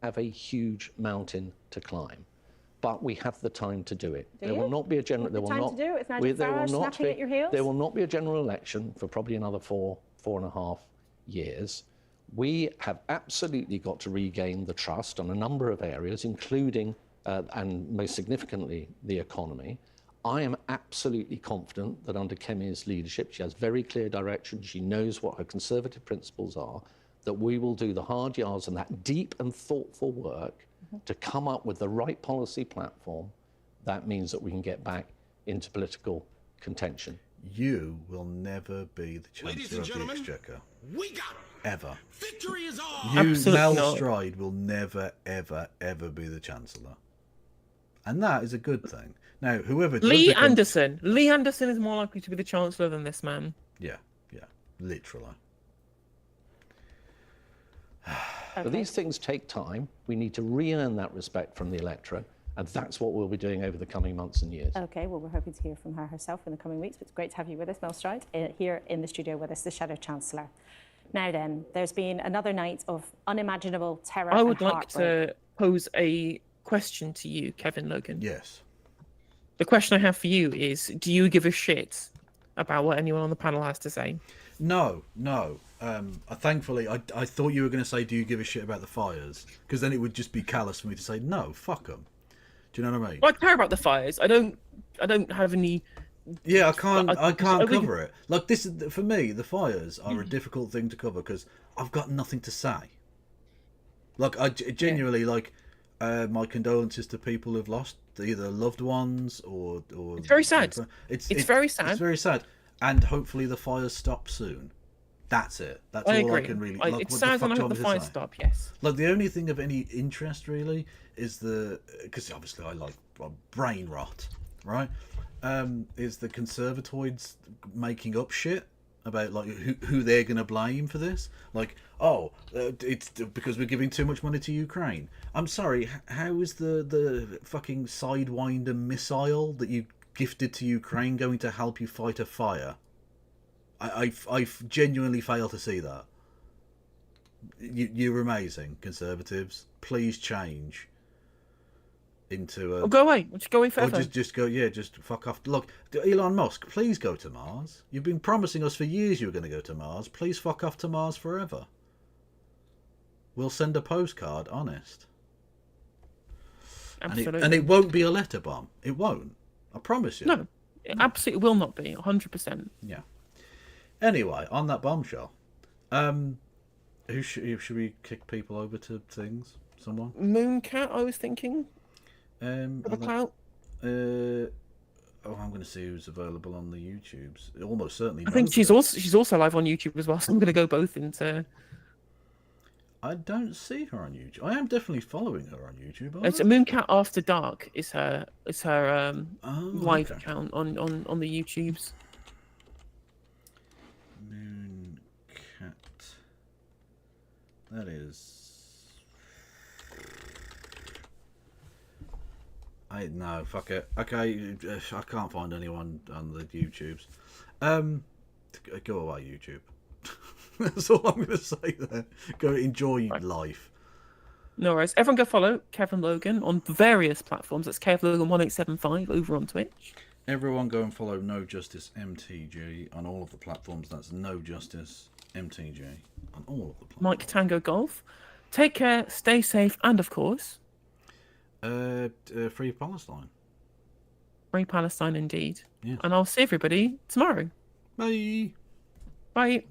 Have a huge mountain to climb, but we have the time to do it. There will not be a general. There will not be a general election for probably another 4.5 years. We have absolutely got to regain the trust on a number of areas, including, and most significantly, the economy. I am absolutely confident that under Kemi's leadership, she has very clear direction, she knows what her conservative principles are, that we will do the hard yards and that deep and thoughtful work to come up with the right policy platform. That means that we can get back into political contention. You will never be the Chancellor of the Exchequer. We got him. Ever. Victory is ours. You, Mel Stride, will never, ever, ever be the Chancellor. And that is a good thing. Now, whoever... Lee Anderson is more likely to be the Chancellor than this man. Yeah, literally. But these things take time. We need to re-earn that respect from the electorate. And that's what we'll be doing over the coming months and years. Okay, well, we're hoping to hear from her herself in the coming weeks. But it's great to have you with us, Mel Stride, here in the studio with us, the Shadow Chancellor. Now then, there's been another night of unimaginable terror. I would like to pose a question to you, Kevin Logan. Yes. The question I have for you is, do you give a shit about what anyone on the panel has to say? No. Thankfully, I thought you were going to say, do you give a shit about the fires? Because then it would just be callous for me to say, no, fuck them. Do you know what I mean? Well, I care about the fires. I don't have any... Yeah, I can't cover it. Like, this is, for me, the fires are a difficult thing to cover because I've got nothing to say. Like, I genuinely, my condolences to people who've lost either loved ones or it's very sad. It's very sad. It's very sad. And hopefully the fires stop soon. That's it. That's I all agree. I can really. It sounds like the fire stop. Yes. Like the only thing of any interest really is because obviously I like brain rot, right? Is the conservatoids making up shit about like who they're gonna blame for this? Like, it's because we're giving too much money to Ukraine. I'm sorry. How is the fucking Sidewinder missile that you gifted to Ukraine going to help you fight a fire? I genuinely fail to see that. You're amazing, Conservatives. Please change into a... Or go away. Just go away forever. Or just go, just fuck off. Look, Elon Musk, please go to Mars. You've been promising us for years you were going to go to Mars. Please fuck off to Mars forever. We'll send a postcard, honest. Absolutely. And it won't be a letter bomb. It won't. I promise you. No, it absolutely will not be. 100%. Yeah. Anyway, on that bombshell, should we kick people over to things? Someone? Mooncat, I was thinking. I'm going to see who's available on the YouTubes. Almost certainly. I think she's also live on YouTube as well. So I'm going to go both into. I don't see her on YouTube. I am definitely following her on YouTube. It's a Mooncat After Dark. Is her live okay. account on the YouTubes. Mooncat. That is. No, fuck it. Okay, I can't find anyone on the YouTubes. Go away, YouTube. That's all I'm going to say there. Go enjoy life. No worries. Everyone go follow Kevin Logan on various platforms. That's KevLogan1875 over on Twitch. Everyone go and follow No Justice MTG on all of the platforms. That's No Justice MTG on all of the platforms. Mike Tango Golf. Take care, stay safe, and of course... Free Palestine. Free Palestine indeed. Yeah. And I'll see everybody tomorrow. Bye. Bye.